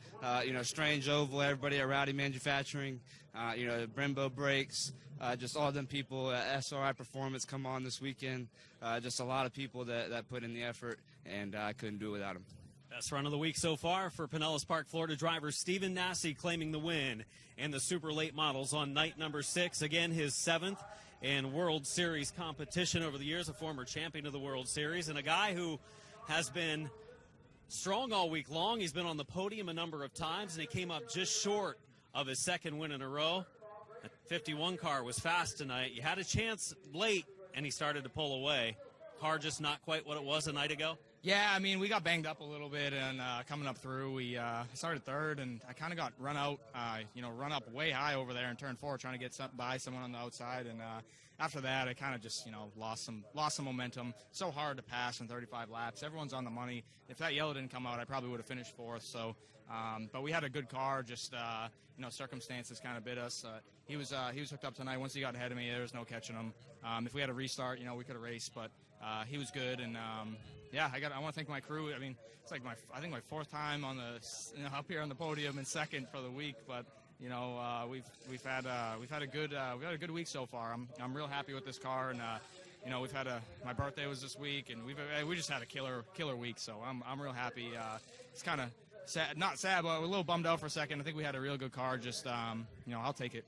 Strange Oval, everybody at Rowdy Manufacturing, Brembo Brakes, just all them people. SRI Performance come on this weekend. Just a lot of people that put in the effort, and I couldn't do it without them. Best run of the week so far for Pinellas Park, Florida driver Stephen Nassy, claiming the win in the super late models on night number 6. Again, his 7th in World Series competition over the years, a former champion of the World Series, and a guy who has been strong all week long. He's been on the podium a number of times, and he came up just short of his 2nd win in a row. The 51 car was fast tonight. You had a chance late, and he started to pull away. Car just not quite what it was a night ago. Yeah, we got banged up a little bit, and coming up through, we started 3rd, and I kind of got run out, run up way high over there in turn 4, trying to get by someone on the outside, and after that, I kind of just, lost some momentum. So hard to pass in 35 laps. Everyone's on the money. If that yellow didn't come out, I probably would have finished 4th. So, but we had a good car. Just circumstances kind of bit us. He was hooked up tonight. Once he got ahead of me, there was no catching him. If we had a restart, we could have raced, but he was good, and I want to thank my crew. It's like I think my 4th time on the up here on the podium and 2nd for the week, but we've had a good week so far. I'm real happy with this car, and we've had my birthday was this week, and we just had a killer week. So I'm real happy. It's kind of sad, not sad, but we're a little bummed out for a second. I think we had a real good car. Just I'll take it.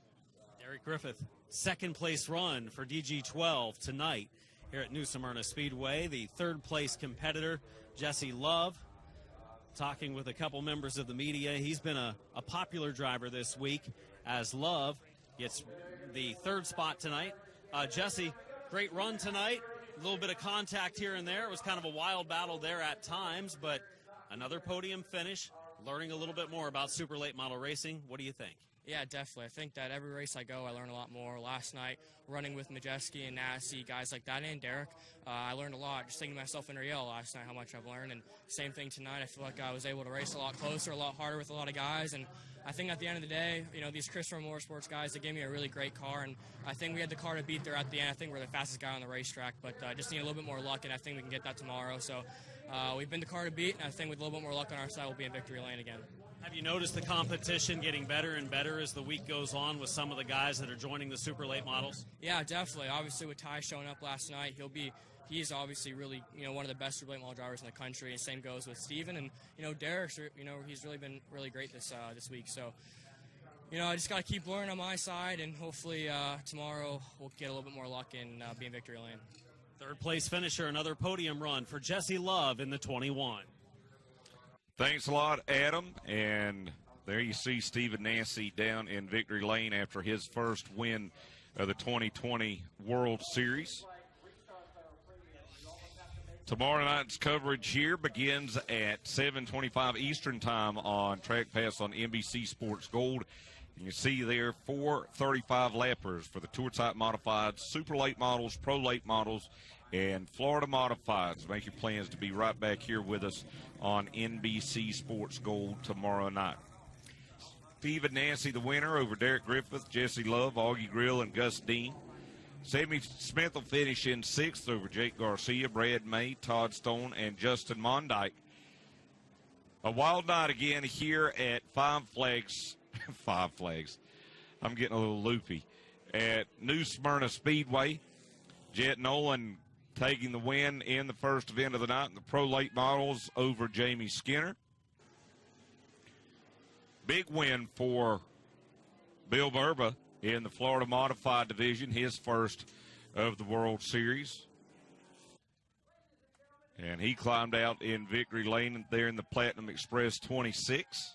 Derek Griffith, 2nd place run for DG12 tonight here at New Smyrna Speedway. The 3rd place competitor, Jesse Love, talking with a couple members of the media. He's been a popular driver this week as Love gets the 3rd spot tonight. Jesse, great run tonight. A little bit of contact here and there. It was kind of a wild battle there at times, but another podium finish. Learning a little bit more about super late model racing. What do you think? Yeah, definitely. I think that every race I go, I learn a lot more. Last night, running with Majeski and Nassie, guys like that, and Derek, I learned a lot. Just thinking to myself in Riel last night, how much I've learned. And same thing tonight. I feel like I was able to race a lot closer, a lot harder with a lot of guys. And I think at the end of the day, you know, these Christopher Motorsports guys, they gave me a really great car. And I think we had the car to beat there at the end. I think we're the fastest guy on the racetrack, but just need a little bit more luck, and I think we can get that tomorrow. So we've been the car to beat, and I think with a little bit more luck on our side, we'll be in victory lane again. Have you noticed the competition getting better and better as the week goes on with some of the guys that are joining the super late models? Yeah, definitely. Obviously, with Ty showing up last night, he's obviously really, you know, one of the best super late model drivers in the country. And same goes with Steven, and you know, Derek's, you know, he's really been really great this week. So, you know, I just got to keep learning on my side, and hopefully tomorrow we'll get a little bit more luck and be in victory lane. Third place finisher, another podium run for Jesse Love in the 21. Thanks a lot, Adam. And there you see Stephen Nassie down in victory lane after his first win of the 2020 World Series. Tomorrow night's coverage here begins at 7:25 Eastern Time on TrackPass on NBC Sports Gold. And you see there 4 35 lappers for the Tour Type Modifieds, Super Late Models, Pro Late Models, and Florida Modifieds. Make your plans to be right back here with us on NBC Sports Gold tomorrow night. Stephen Nassie, the winner, over Derek Griffith, Jesse Love, Augie Grill, and Gus Dean. Sammy Smith will finish in 6th over Jake Garcia, Brad May, Todd Stone, and Justin Mondike. A wild night again here at Five Flags. Five Flags. I'm getting a little loopy. At New Smyrna Speedway, Jet Nolan taking the win in the first event of the night in the Pro Late Models over Jamie Skinner. Big win for Bill Burba in the Florida Modified Division, his first of the World Series. And he climbed out in victory lane there in the Platinum Express 26.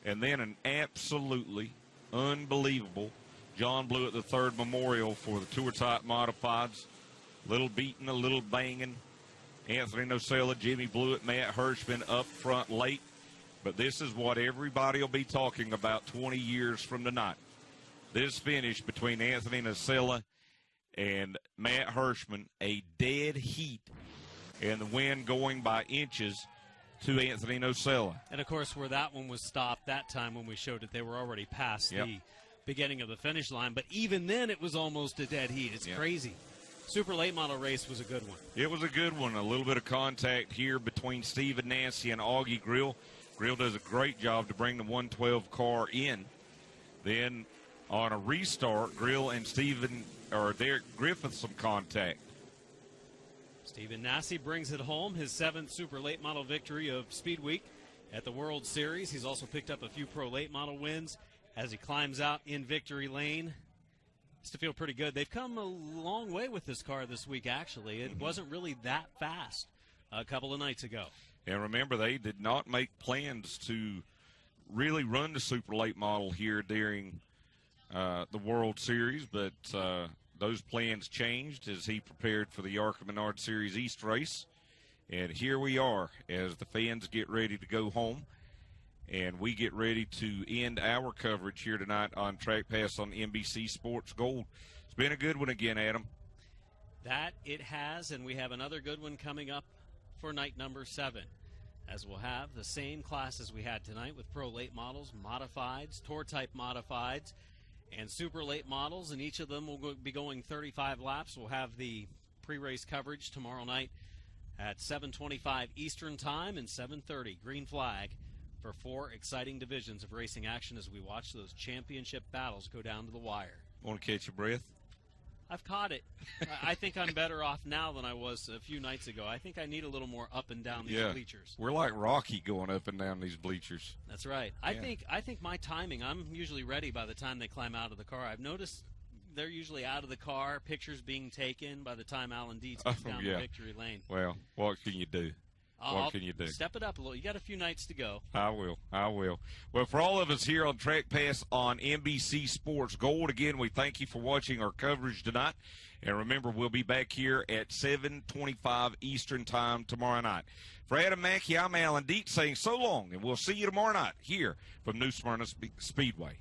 And then an absolutely unbelievable John Blewett III Memorial for the Tour Type Modifieds. Little beating, a little banging. Anthony Nocella, Jimmy Blewett, Matt Hirschman up front late. But this is what everybody will be talking about 20 years from tonight. This finish between Anthony Nocella and Matt Hirschman, a dead heat, and the win going by inches to Anthony Nocella. And, of course, where that one was stopped that time when we showed it, they were already past the beginning of the finish line. But even then, it was almost a dead heat. It's crazy. Super late model race was a good one. It was a good one. A little bit of contact here between Stephen Nassie and Augie Grill. Grill does a great job to bring the 112 car in. Then on a restart, Grill and Derek Griffith some contact. Stephen Nassie brings it home, his 7th super late model victory of Speed Week at the World Series. He's also picked up a few pro late model wins as he climbs out in victory lane. It's to feel pretty good. They've come a long way with this car this week, actually. It wasn't really that fast a couple of nights ago. And remember, they did not make plans to really run the super late model here during the World Series, but those plans changed as he prepared for the Arca Menard Series East race. And here we are as the fans get ready to go home. And we get ready to end our coverage here tonight on Track Pass on NBC Sports Gold. It's been a good one again, Adam. That it has, and we have another good one coming up for night number 7, as we'll have the same classes we had tonight with pro late models, modifieds, tour type modifieds, and super late models, and each of them will be going 35 laps. We'll have the pre-race coverage tomorrow night at 7:25 Eastern Time and 7:30 Green Flag for 4 exciting divisions of racing action as we watch those championship battles go down to the wire. Want to catch your breath? I've caught it. I think I'm better off now than I was a few nights ago. I think I need a little more up and down these bleachers. We're like Rocky going up and down these bleachers. That's right. I think my timing, I'm usually ready by the time they climb out of the car. I've noticed they're usually out of the car, pictures being taken by the time Alan Dietz gets down the victory lane. Well, what can you do? What can you do? Step it up a little. You got a few nights to go. I will. Well, for all of us here on Track Pass on NBC Sports Gold, again, we thank you for watching our coverage tonight. And remember, we'll be back here at 7:25 Eastern Time tomorrow night. For Adam Mackey, I'm Alan Dietz saying so long, and we'll see you tomorrow night here from New Smyrna Speedway.